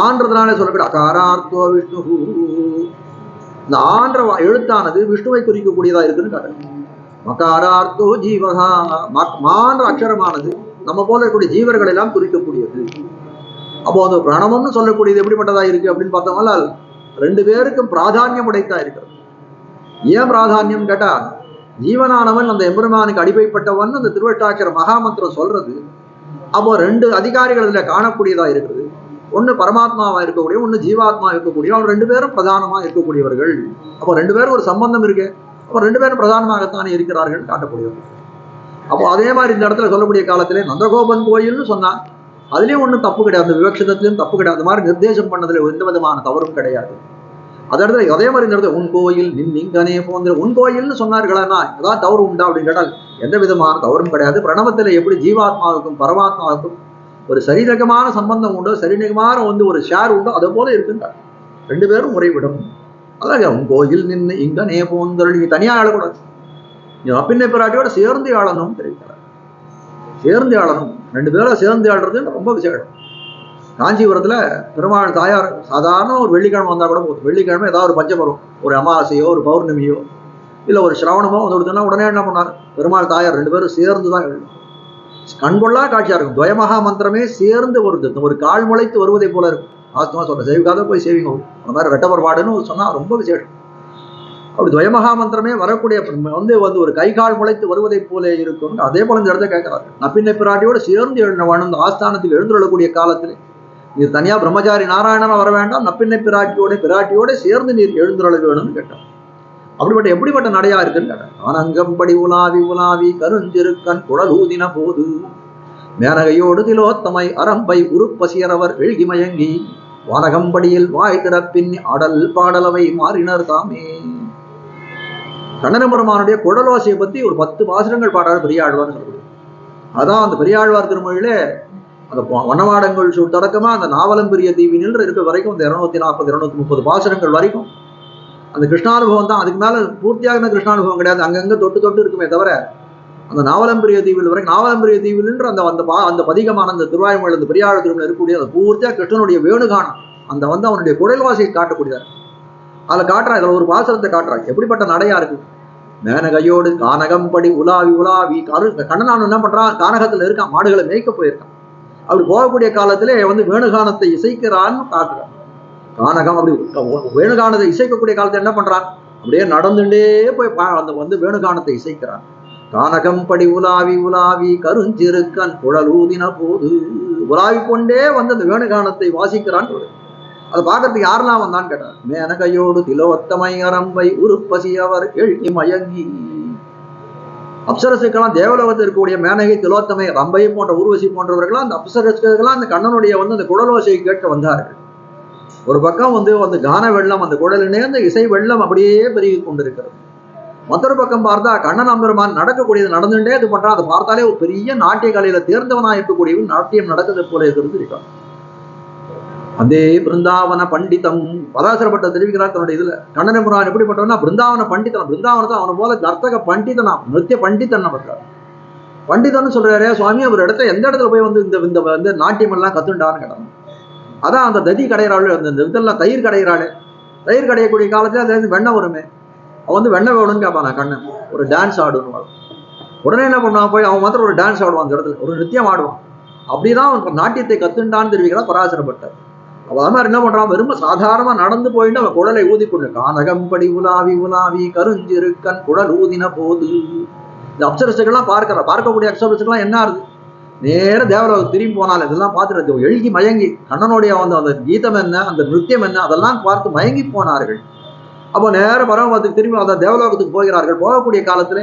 ஆன்றதுனால சொல்லக்கூடிய அகாரார்த்தோ விஷ்ணு. இந்த ஆன்ற எழுத்தானது விஷ்ணுவை குறிக்கக்கூடியதா இருக்குன்னு காட்டுங்க. மகாரார்த்தோ ஜீவகா. மான்ற அக்ஷரமானது நம்ம போல இருக்கக்கூடிய ஜீவர்கள் எல்லாம் குறிக்கக்கூடியது. அப்போ அந்த பிரணவம்னு சொல்லக்கூடியது எப்படிப்பட்டதா இருக்கு அப்படின்னு பார்த்தோம்னா, 2 பேருக்கும் பிராதானியம் உடைத்தா இருக்கிறது. ஏன் பிராதானியம் கேட்டா, ஜீவனானவன் அந்த எம்பெருமானுக்கு அடிமைப்பட்டவன் அந்த திருவட்டாட்சர மகாமந்திரம் சொல்றது. அப்போ 2 அதிகாரிகள் இதுல காணக்கூடியதா இருக்கிறது. ஒண்ணு பரமாத்மாவா இருக்கக்கூடிய, ஒண்ணு ஜீவாத்மா இருக்கக்கூடிய. அவர் 2 பேரும் பிரதானமா இருக்கக்கூடியவர்கள். அப்போ 2 பேரும் ஒரு சம்பந்தம் இருக்கு. அப்போ 2 பேரும் பிரதானமாகத்தானே இருக்கிறார்கள் காட்டக்கூடியவர்கள். அப்போ அதே மாதிரி இந்த இடத்துல சொல்லக்கூடிய காலத்திலே நந்தகோபன் கோயில்னு சொன்னா அதுலயும் ஒன்றும் தப்பு கிடையாது, அந்த விவக்ஷத்திலும் தப்பு கிடையாது. அது மாதிரி நிர்தேசம் பண்ணதுல எந்த விதமான தவறும் கிடையாது. அதே இடத்துல அதே மாதிரி இந்த இடத்துல உன் கோயில் நின்னிங்கனே போன்ற உன் கோயில்னு சொன்னார்களா, ஏதாவது தவறு உண்டா அப்படின்னு கேட்டால் எந்த விதமான தவறும் கிடையாது. பிரணவத்துல எப்படி ஜீவாத்மாவுக்கும் பரமாத்மாவுக்கும் ஒரு சரிநகமான சம்பந்தம் உண்டோ, சரிநகமான வந்து ஒரு ஷேர் உண்டோ, அதை போல இருக்குங்க. 2 பேரும் முறைவிடும். அதான் உன் கோயில் நின்று இங்கனே போந்தருள். நீ தனியா ஆளக்கூடாது, நீ அப்பின்னை பிராட்டியோட சேர்ந்து ஆளணும் தெரிவிக்கிறார். சேர்ந்து ஆளணும், 2 பேரும் சேர்ந்து ஆடுறதுன்னு ரொம்ப விசேஷம். காஞ்சிபுரத்துல பெருமாள் தாயார் சாதாரண ஒரு வெள்ளிக்கிழமை வந்தா கூட போதும். வெள்ளிக்கிழமை ஏதாவது ஒரு பஞ்சபரம், ஒரு அமாவாசையோ ஒரு பௌர்ணமியோ இல்ல ஒரு சிரவணமோ வந்து உடனே என்ன பண்ணார், பெருமாள் தாயார் 2 பேரும் சேர்ந்துதான் எழுதும். கண்கொள்ளா காட்சியா இருக்கும். துவயமகா மந்திரமே சேர்ந்து ஒரு கால் முளைத்து வருவதை போல இருக்கும். வாஸ்தவமா சொல்ற, சேவிக்காத போய் சேவிங்க. அந்த மாதிரி ரெட்டபர்பாடுன்னு சொன்னா ரொம்ப விசேஷம். அப்படி துவயமகா மந்திரமே வரக்கூடிய வந்து ஒரு கை கால் முளைத்து வருவதை போல இருக்கும். அதே போல இந்த இடத்துல கேட்கிறாரு, நப்பின்னை பிராட்டியோட சேர்ந்து எழுந்தவன் அந்த ஆஸ்தானத்தில் எழுந்துள்ளக்கூடிய காலத்திலே நீர் தனியா பிரம்மச்சாரி நாராயணனா வர வேண்டாம், நப்பின்னை பிராட்டியோட சேர்ந்து நீர் எழுந்துள்ள வேணும்னு கேட்டார். எப்படிப்பட்ட நடையா இருக்குன்னு கேட்டார். ஆனங்கம்படி உலாவி கருஞ்சிருக்கன் குழலூதின போது மேனகையோடு திலோத்தமை அரம்பை உருப்பசியரவர் எழுகி மயங்கி வானகம்படியில் வாய் திறப்பின் அடல் பாடலவை மாறினர் தாமே. கண்ணனபெருமானுடைய குழலோசையை பத்தி ஒரு 10 பாசுரங்கள் பாடுறாரு பெரியாழ்வார்னு சொல்லக்கூடிய. அதான் அந்த பெரியாழ்வார் திருமொழியிலே அந்த வனவாடங்கள் தொடக்கமா அந்த நாவலம் பெரிய தீவினில் இருக்க வரைக்கும் இந்த 240 230 பாசுரங்கள் வரைக்கும் அந்த கிருஷ்ணானுபவம் தான். அதுக்கு மேல பூர்த்தியாக கிருஷ்ணானுபவம் கிடையாது. அங்கங்க தொட்டு தொட்டு இருக்குமே தவிர அந்த நாவலம்பிரிய தீவில் வரைக்கும் நாவலம்பிரிய தீவில்ன்ற அந்த அந்த பதிகமான அந்த திருவாயுமொழி அந்த பெரியாழ திருமணம் இருக்கக்கூடிய அந்த பூர்த்தியா கிருஷ்ணனுடைய வேணுகானம் அந்த வந்து அவனுடைய குடல்வாசியை காட்டக்கூடியதார். அதில் காட்டுறான். இதில் ஒரு பாசனத்தை காட்டுறான். எப்படிப்பட்ட நடையா இருக்கு. மேனகையோடு கானகம்படி உலாவி உலாவி கண்ணனான் என்ன பண்றான், கானகத்துல இருக்கான், மாடுகளை மேய்க்க போயிருக்கான். அப்படி போகக்கூடிய காலத்திலே வந்து வேணுகானத்தை இசைக்கிறான்னு காட்டுறான். கானகம் அப்படி வேணுகானத்தை இசைக்கக்கூடிய காலத்தை என்ன பண்றான், அப்படியே நடந்துட்டே போய் அந்த வந்து வேணுகானத்தை இசைக்கிறான். கானகம்படி உலாவி உலாவி கருஞ்சிருக்கன் குழலூதின போது உலாவி கொண்டே வந்து அந்த வேணுகானத்தை வாசிக்கிறான். அதை பார்க்கறதுக்கு யாரெல்லாம் வந்தான்னு கேட்டார். மேனகையோடு திலோத்தமை அரம்பை உருப்பசி அவர் எழுதி மயங்கி. அப்சரசுக்கெல்லாம் தேவலோகத்தில் இருக்கக்கூடிய மேனகை திலோத்தமை ரம்பை போன்ற ஊர்வசி போன்றவர்கள்லாம் அந்த அப்சரசுக்கெல்லாம் அந்த கண்ணனுடைய வந்து அந்த குழலோசையை கேட்க வந்தார்கள். ஒரு பக்கம் வந்து அந்த கான வெள்ளம், அந்த குழலினே அந்த இசை வெள்ளம் அப்படியே பெருகி கொண்டிருக்கிறது. மற்றொரு பக்கம் பார்த்தா கண்ணன் அம்பெருமான் நடக்கக்கூடியது நடந்துட்டே இது பண்றான். அதை பார்த்தாலே ஒரு பெரிய நாட்டிய கலையில தேர்ந்தவனா இருக்கக்கூடியவன் நாட்டியம் நடக்குது போல இருக்கிறது இருக்கான். அதே பிருந்தாவன பண்டிதம் பராசரப்பட்ட தெரிவிக்கிறார் தன்னுடைய இதுல. கண்ணன் புரான் எப்படிப்பட்டவனா பிருந்தாவன பண்டிதன். பிருந்தாவனத்தை அவனை போல கர்த்தக பண்டிதனா நித்திய பண்டிதன் பண்றார். பண்டிதன் சொல்றாரு சுவாமி. ஒரு இடத்துல எந்த இடத்துல போய் வந்து இந்த வந்து நாட்டியம் எல்லாம் கத்துண்டான்னு கேட்டான். அதான் அந்த ததி கடையிறாள், அந்த இதெல்லாம் தயிர் கடையிறாள். தயிர் கடையக்கூடிய காலத்துல அதுல இருந்து வெண்ணெய் வருமே, அவன் வந்து வெண்ணெய் வேணும்னு கேட்பான். கண்ணன் ஒரு டான்ஸ் ஆடுன்னு உடனே என்ன பண்ணுவான், போய் அவன் மாத்திரம் ஒரு டான்ஸ் ஆடுவான், அந்த இடத்துல ஒரு நித்தியம் ஆடுவான். அப்படிதான் அவன் நாட்டியத்தை கத்துண்டான்னு தெரிவிக்கிறான் பராசரப்பட்டார். அவன் மாதிரி என்ன பண்றான், வெறும் சாதாரணமா நடந்து போயிட்டு அவன் குடலை ஊதி கொண்டு கானகம்படி உலாவி உலாவி கருஞ்சிருக்கன் குடல் ஊதின போது. இந்த அப்சரசுகள்லாம் பார்க்கக்கூடிய அப்சரசுகள்லாம் என்ன ஆகுது, நேர தேவலோகம் திரும்பி போனாலும் இதெல்லாம் பார்த்துட்டு எழுகி மயங்கி கண்ணனுடைய அந்த கீதம் என்ன, அந்த நிருத்தியம் என்ன, அதெல்லாம் பார்த்து மயங்கி போனார்கள். அப்போ நேர பரமபதத்துக்கு திரும்பி அந்த தேவலோகத்துக்கு போகிறார்கள். போகக்கூடிய காலத்துல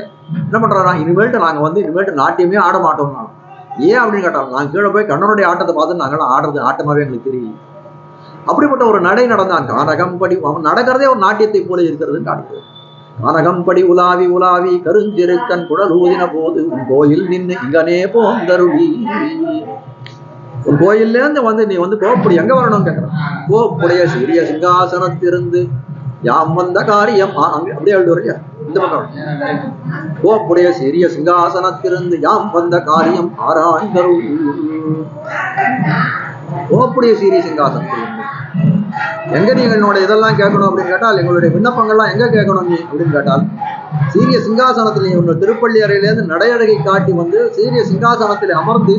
என்ன பண்றாங்க, இனிமேல்ட்டு நாட்டியமே ஆட மாட்டோம். ஏன் அப்படின்னு கேட்டாங்க. நாங்கள் கீழே போய் கண்ணனுடைய ஆட்டத்தை பார்த்து நாங்களாம் ஆடுறது ஆட்டமாவே எங்களுக்கு தெரியும். அப்படிப்பட்ட ஒரு நடை நடந்தான். கானகம்படி அவன் நடக்கிறதே ஒரு நாட்டியத்தை போல இருக்கிறதுன்னு காட்டுகிறது. கானகம்படி உலாவி உலாவி கருஞ்சிருக்கன் குடல் ஊதின போது உன் கோயில் நின்று இங்கனே போந்தருளி. ஒரு கோயில்ல இருந்து வந்து நீ வந்து கோப்புடி எங்க வரணும்னு கேட்கிறான். கோப்புடைய சிறிய சிங்காசனத்திலிருந்து யாம் வந்த காரியம் அப்படியே எழுதுவரையா இந்த பக்கம். கோப்புடைய சிறிய சிங்காசனத்திலிருந்து யாம் வந்த காரியம் ஆராய்ந்தருள். கோப்புடைய சீரிய சிங்காசனத்திலிருந்து எங்க நீங்க என்னோட இதெல்லாம் கேட்கணும் அப்படின்னு கேட்டால், எங்களுடைய விண்ணப்பங்கள்லாம் எங்க கேட்கணும் நீ அப்படின்னு கேட்டால், சீரிய சிங்காசனத்திலே உன்னோட திருப்பள்ளி அறையிலேருந்து நடையழகை காட்டி வந்து சீரிய சிங்காசனத்தில் அமர்ந்து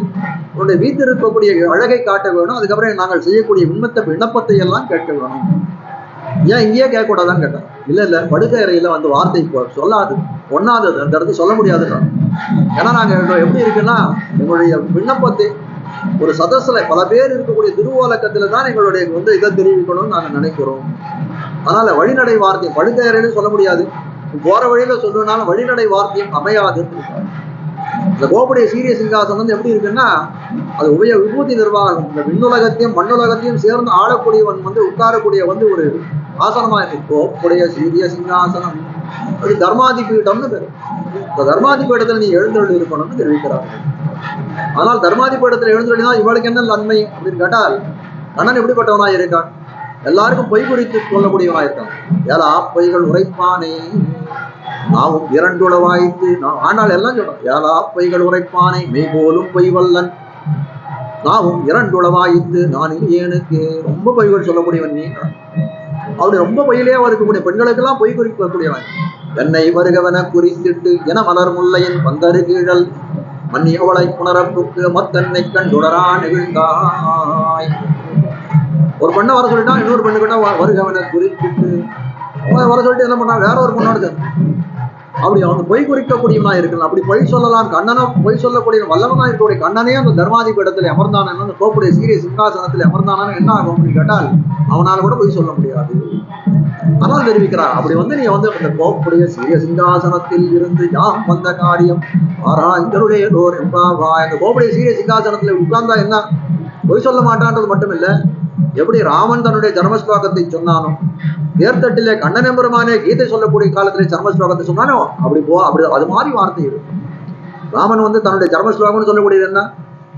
உன்னுடைய வீட்டில் இருக்கக்கூடிய அழகை காட்ட வேணும். அதுக்கப்புறம் நாங்கள் செய்யக்கூடிய விண்ணப்பத்தை எல்லாம் கேட்க வேணும். ஏன் இங்கேயே கேட்கக்கூடாதான்னு கேட்டேன். இல்ல படுக்கை அறையில வந்து வார்த்தை சொல்லாது, ஒன்னாது, அந்த இடத்துல சொல்ல முடியாதுன்றான். ஏன்னா நாங்க எப்படி இருக்குன்னா, எங்களுடைய விண்ணப்பத்தை ஒரு சதஸ்ல பல பேர் இருக்கக்கூடிய திருவோலக்கத்துல தான் எங்களுடைய வந்து இதை தெரிவிக்கணும்னு நாங்க நினைக்கிறோம். அதனால வழிநடை வார்த்தையும் படுக்கை அறையிலும் சொல்ல முடியாது, போற வழியில சொல்லணும்னாலும் வழிநடை வார்த்தையும் அமையாதுன்னு. இந்த கோபுடைய சீரிய சிங்காசனம் வந்து எப்படி இருக்குன்னா, அது உபய விபூதி நிர்வாகம். இந்த விண்ணுலகத்தையும் மண்ணுலகத்தையும் சேர்ந்து ஆளக்கூடியவன் வந்து உட்காரக்கூடிய வந்து ஒரு ஆசனமா இருக்கு. கோபுடைய சீரிய சிங்காசனம் அது தர்மாதிபீடம்னு பேரு. இந்த தர்மாதிபீடத்துல நீ எழுந்தருள் இருக்கணும்னு தெரிவிக்கிறார்கள். ஆனால் தர்மாதிபீடத்துல எழுந்தருளினா இவளுக்கு என்ன நன்மை அப்படின்னு கேட்டால், கண்ணன் எப்படிப்பட்டவனா இருக்கான், எல்லாருக்கும் பொய் குறித்து சொல்லக்கூடியவனா இருக்கான். ஏலா பொய்கள் உரைப்பானே நாவும் இரண்டுளவாய்த்து. ஆனால் எல்லாம் சொல்றோம், ஏலா பொய்கள் உரைப்பானே மெய் போலும் பொய் வல்லன் நாவும் இரண்டுளவாய்த்து நான் ஏனுக்கு. ரொம்ப பொய்கள் சொல்லக்கூடியவன் நீ. அப்படி ரொம்ப பொய்யிலே இருக்கக்கூடிய பெண்களுக்கெல்லாம் பொய் குறிக்கக்கூடியவன். என்னை வருகவன குறித்திட்டு என மலர் முல்லையின் பந்தரு கீழல் மன்னியவளை புனரப்புக்கு மத்தன்னை கண்டுடரா நெகிழ்ந்தாய். ஒரு பெண்ணை வர சொல்லிட்டான், இன்னொரு பெண்ணு கிட்ட வருகவன குறிப்பிட்டு வர சொல்லிட்டு என்ன பண்ணா, வேற ஒரு பொண்ணோடு அப்படி அவன் பொய் குறிக்கக்கூடியவனா இருக்கலாம். அப்படி பொய் சொல்லலாம். கண்ணனை பொய் சொல்லக்கூடிய வல்லவனா இருக்கக்கூடிய கண்ணனே அந்த தர்மாதிபீடத்தில் அமர்ந்தான, அந்த கோப்புடைய சீரிய சிங்காசனத்தில் அமர்ந்தானு என்ன ஆகும் அப்படின்னு கேட்டால், அவனால் கூட பொய் சொல்ல முடியாது. ஆனால் தெரிவிக்கிறார், அப்படி வந்து நீ வந்து அந்த கோப்புடைய சீரிய சிங்காசனத்தில் இருந்து யாம் வந்த காரியம் ஆராய்ந்தருடைய தோர் எம்பாவா. அந்த கோப்புடைய சீரிய சிங்காசனத்துல உட்கார்ந்தா என்ன, பொய் சொல்ல மாட்டான்றது மட்டும் இல்ல, எப்படி ராமன் தன்னுடைய ஜன்மஸ்லோகத்தை சொன்னானோ, தேர்தட்டிலே கண்ணன் எம்பெருமானே கீதை சொல்லக்கூடிய காலத்திலே ஜன்மஸ்லோகத்தை சொன்னானோ, அப்படி அது மாதிரி வார்த்தை இருக்கு. ராமன் வந்து தன்னுடைய ஜன்மஸ்லோகம்னு சொல்லக்கூடியது என்ன,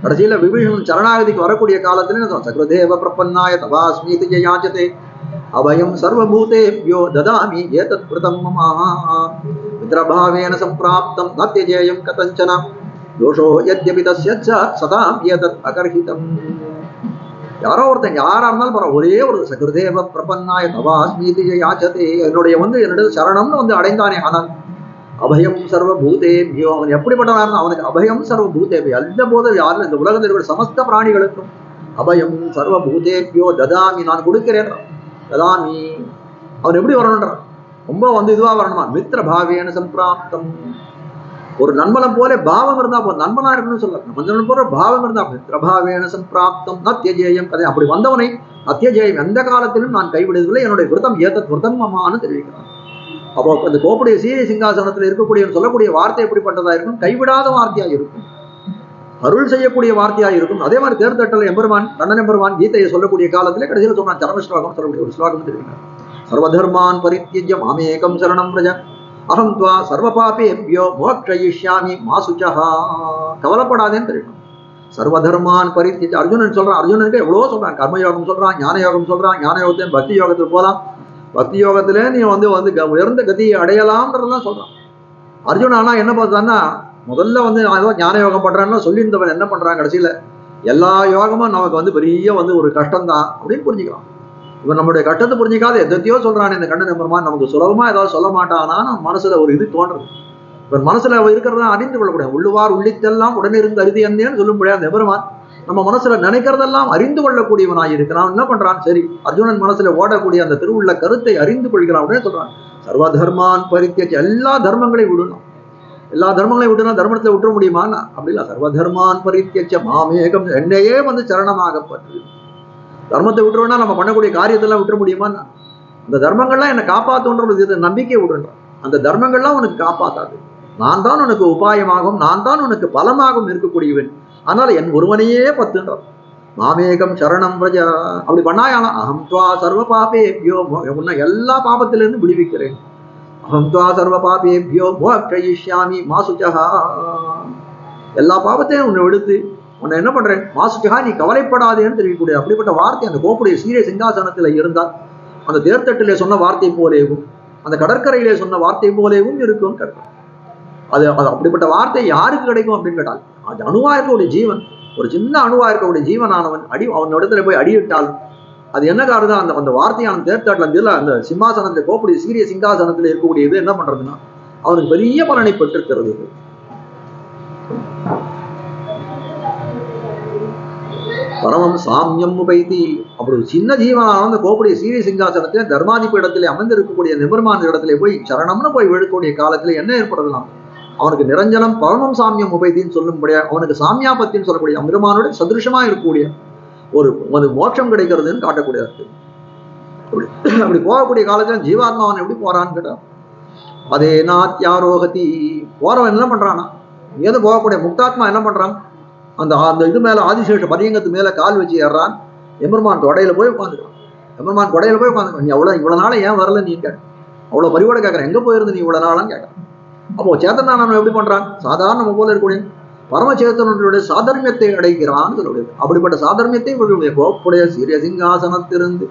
கடைசியில விபீஷணன் சரணாகதிக்கு வரக்கூடிய காலத்துல சக்ரதேவ பிரபன்னாய தவாஸ்மீதி யாச்சதே அபயம் சர்வபூதேப்யோ ததாமி ஏதத் கிருதம் மமா மித்ரபாவேன சம்பிராப்தம் நத்யஜேயம் கதஞ்சன தோஷோ யத்யபி தஸ்ய சதாம் ஏதத் அகர்ஹிதம். யாரோ ஒருத்தன் யாரா இருந்தாலும் பரவாயில்ல, ஒரே ஒரு சகிருதேவ பிரபன்னாய தவாஸ்மீதி யாச்சதே, என்னுடைய என்னுடைய சரணம்னு அடைந்தானே. ஆனால் அபயம் சர்வபூதேபியோ, அவன் எப்படிப்பட்டவன்? அவனுக்கு அபயம் சர்வபூதேபியோ, அந்த போது யாரும் இந்த உலகத்தில் இருக்கிற சமஸ்த பிராணிகளுக்கும் அபயம் சர்வபூதேபியோ ததாமி, நான் கொடுக்கிறேன். ததாமி அவன் எப்படி வரணுன்றான்? ரொம்ப இதுவா வரணுமா? மித்திர பாவேன சம்பிராப்தம், ஒரு நண்பனம் போல பாவம் இருந்தா போதும், நண்பனா இருக்கணும்னு சொல்லலாம். மஞ்சள் போல பாவம் இருந்தா மித்திரபாவேன சம்பிராப்தம் நத்யஜேயம் கதை, அப்படி வந்தவனை நத்யஜேயம் எந்த காலத்திலும் நான் கைவிடுவதில்லை, என்னுடைய விரதம் ஏதத் விரதம் மமான்னு தெரிவிக்கிறான். அப்போ அந்த கோப்புடைய சீரிய சிங்காசனத்தில் இருக்கக்கூடிய சொல்லக்கூடிய வார்த்தை எப்படிப்பட்டதா இருக்கும்? கைவிடாத வார்த்தையா இருக்கும், அருள் செய்யக்கூடிய வார்த்தையா இருக்கும். அதே மாதிரி தேர்தட்டல் எம்பெருமான் கண்ணன் எம்பெருமான் கீதையை சொல்லக்கூடிய காலத்திலே கடைசியில் சொன்னான், சரம ஸ்லோகம் சொல்லக்கூடிய ஒரு ஸ்லோகம் தெரிவிக்கிறார். சர்வதர்மான் பரித்யஜ்ய மாமேகம் சரணம் பிரஜ அகம் துவா சர்வ பாபேபியோ மோக்ஷயிஷ்யாமி மா சுச்சஹா, கவலைப்படாதேன்னு தெரியும். சர்வதர்மான் பரித்யஜ்ய, அர்ஜுனன் சொல்றான். அர்ஜுனனுக்கு எவ்வளோ சொல்றான், கர்மயோகம் சொல்றான், ஞான யோகம் சொல்றான். ஞான யோகத்தையும் பக்தி யோகத்துக்கு போகலாம், பக்தி யோகத்திலே நீ உயர்ந்த கதியை அடையலாம்ன்றதான் சொல்றான் அர்ஜுன். ஆனா என்ன பார்த்தான்னா, முதல்ல நான் ஏதோ ஞான யோகம் பண்றான்னு சொல்லியிருந்தவன் என்ன பண்றான், கடைசியில எல்லா யோகமும் நமக்கு பெரிய ஒரு கஷ்டம் தான் அப்படின்னு புரிஞ்சுக்கலாம். இவன் நம்மளுடைய கஷ்டத்தை புரிஞ்சிக்காத எதையோ சொல்றான் இந்த கண்ணன் எம்பெருமான். நமக்கு சுலபமா ஏதாவது சொல்ல மாட்டானா நம்ம மனசுல ஒரு இது தோன்றது. இவன் மனசுல இருக்கிறதா அறிந்து கொள்ளக்கூடாது. உள்ளுவார் உள்ளித்தெல்லாம் உடனிருந்து அறுதி என்னன்னு சொல்லும் முடியாது. அந்த எம்பெருமான் நம்ம மனசுல நினைக்கிறதெல்லாம் அறிந்து கொள்ளக்கூடியவனாக இருக்கிறான். என்ன பண்றான்? சரி, அர்ஜுனன் மனசுல ஓடக்கூடிய அந்த திருவுள்ள கருத்தை அறிந்து கொள்கிறான். உடனே சொல்றான், சர்வ தர்மான் பரித்யஜ்ய, எல்லா தர்மங்களையும் விடணும். எல்லா தர்மங்களையும் விட்டுனா தர்மத்தை விட்டுற முடியுமான்னா அப்படி இல்லை. சர்வ தர்மான் பரித்யஜ்ய மாமேகம், என்னையே சரணமாகப்பட்டு. தர்மத்தை விட்டுருவோம்னா நம்ம பண்ணக்கூடிய காரியத்தெல்லாம் விட்டுற முடியுமா? அந்த தர்மங்கள்லாம் என்னை காப்பாற்றுன்ற நம்பிக்கை விடுறான். அந்த தர்மங்கள்லாம் உனக்கு காப்பாத்தாது. நான் தான் உனக்கு உபாயமாகவும் நான் தான் உனக்கு பலமாகவும் இருக்கக்கூடியவன். ஆனால் என் ஒருவனையே பத்துன்றான். மாமேகம் சரணம் பிரஜ, அப்படி பண்ணாயானா அகம் துவா சர்வ பாபேபியோ, உன்னை எல்லா பாபத்திலிருந்து விடுவிக்கிறேன். அகம் துவா சர்வ பாபேபியோ மோக்ஷயிஷ்யாமி மா சுச்சஹா, எல்லா பாபத்தையும் உன்னை விடுத்து உன்னை என்ன பண்றேன் மாசுக்கா, நீ கவலைப்படாதேன்னு தெரிவிக்கக்கூடிய அப்படிப்பட்ட வார்த்தை அந்த கோப்புடைய சீரிய சிங்காசனத்துல இருந்தால் அந்த தேர்தட்டிலே சொன்ன வார்த்தை போலேவும் அந்த கடற்கரையிலே சொன்ன வார்த்தை போலேவும் இருக்கும் கேட்கும். அது அப்படிப்பட்ட வார்த்தை யாருக்கு கிடைக்கும் அப்படின்னு கேட்டால், அது அணுவா இருக்கக்கூடிய ஜீவன், ஒரு சின்ன அணுவா இருக்கக்கூடிய ஜீவனானவன் அவன் இடத்துல போய் அடியிட்டால் அது என்ன காரணம்? அந்த வார்த்தையான தேர்தட்டில் அந்த சிம்மாசனத்துல கோப்புடைய சீரிய சிங்காசனத்துல இருக்கக்கூடிய இது என்ன பண்றதுன்னா அவனுக்கு பெரிய பலனை பெற்றிருக்கிறது. பரமம் சாமியம் உபைத்தி, அப்படி ஒரு சின்ன ஜீவனான அந்த கோப்புடைய சீரிய சிங்காசனத்திலே தர்மாதிப இடத்திலே அமர்ந்திருக்கக்கூடிய நிபர்மான இடத்திலே போய் சரணம்னு போய் விழுக்கக்கூடிய காலத்துல என்ன ஏற்படுத்தலாம்? அவனுக்கு நிரஞ்சனம் பரமம் சாமியம் உபைத்தின்னு சொல்லும்படியா அவனுக்கு சாமியாபத்தின்னு சொல்லக்கூடிய அமிர்மானோட சதிருஷமா இருக்கக்கூடிய ஒரு மோட்சம் கிடைக்கிறதுன்னு காட்டக்கூடியது. அப்படி போகக்கூடிய காலத்துல ஜீவாத்மா அவன் எப்படி போறான்னு கேட்டா, அதே நாத்யாரோகதி, போறவன் என்ன பண்றானா, ஏதோ போகக்கூடிய முக்தாத்மா என்ன பண்றான், அந்த இது மேல ஆதிசேஷ பரியங்கத்து மேல கால் வச்சு ஏறான். எம்பெருமான் கொடையில போய் உட்காந்துக்கிறான். எம்பெருமான் கொடையில போய் உட்காந்துக்கிறான். நீ இவ்வளவு நாள ஏன் வரல நீ கேட்க, அவ்வளவு பரிவோட கேட்கறேன், எங்க போயிருந்து நீ இவ்வளவு நாளான்னு கேட்கறான். அப்போ சேத்தனானவன் எப்படி பண்றான்? சாதாரண நம்ம போல இருக்கக்கூடிய பரமச்சேத்தனுடைய சாதர்மியத்தை அடைக்கிறான்னு சொல்லக்கூடியது. அப்படிப்பட்ட சாதர்மியத்தை கோப்புடைய சீரிய சிங்காசனத்திலிருந்து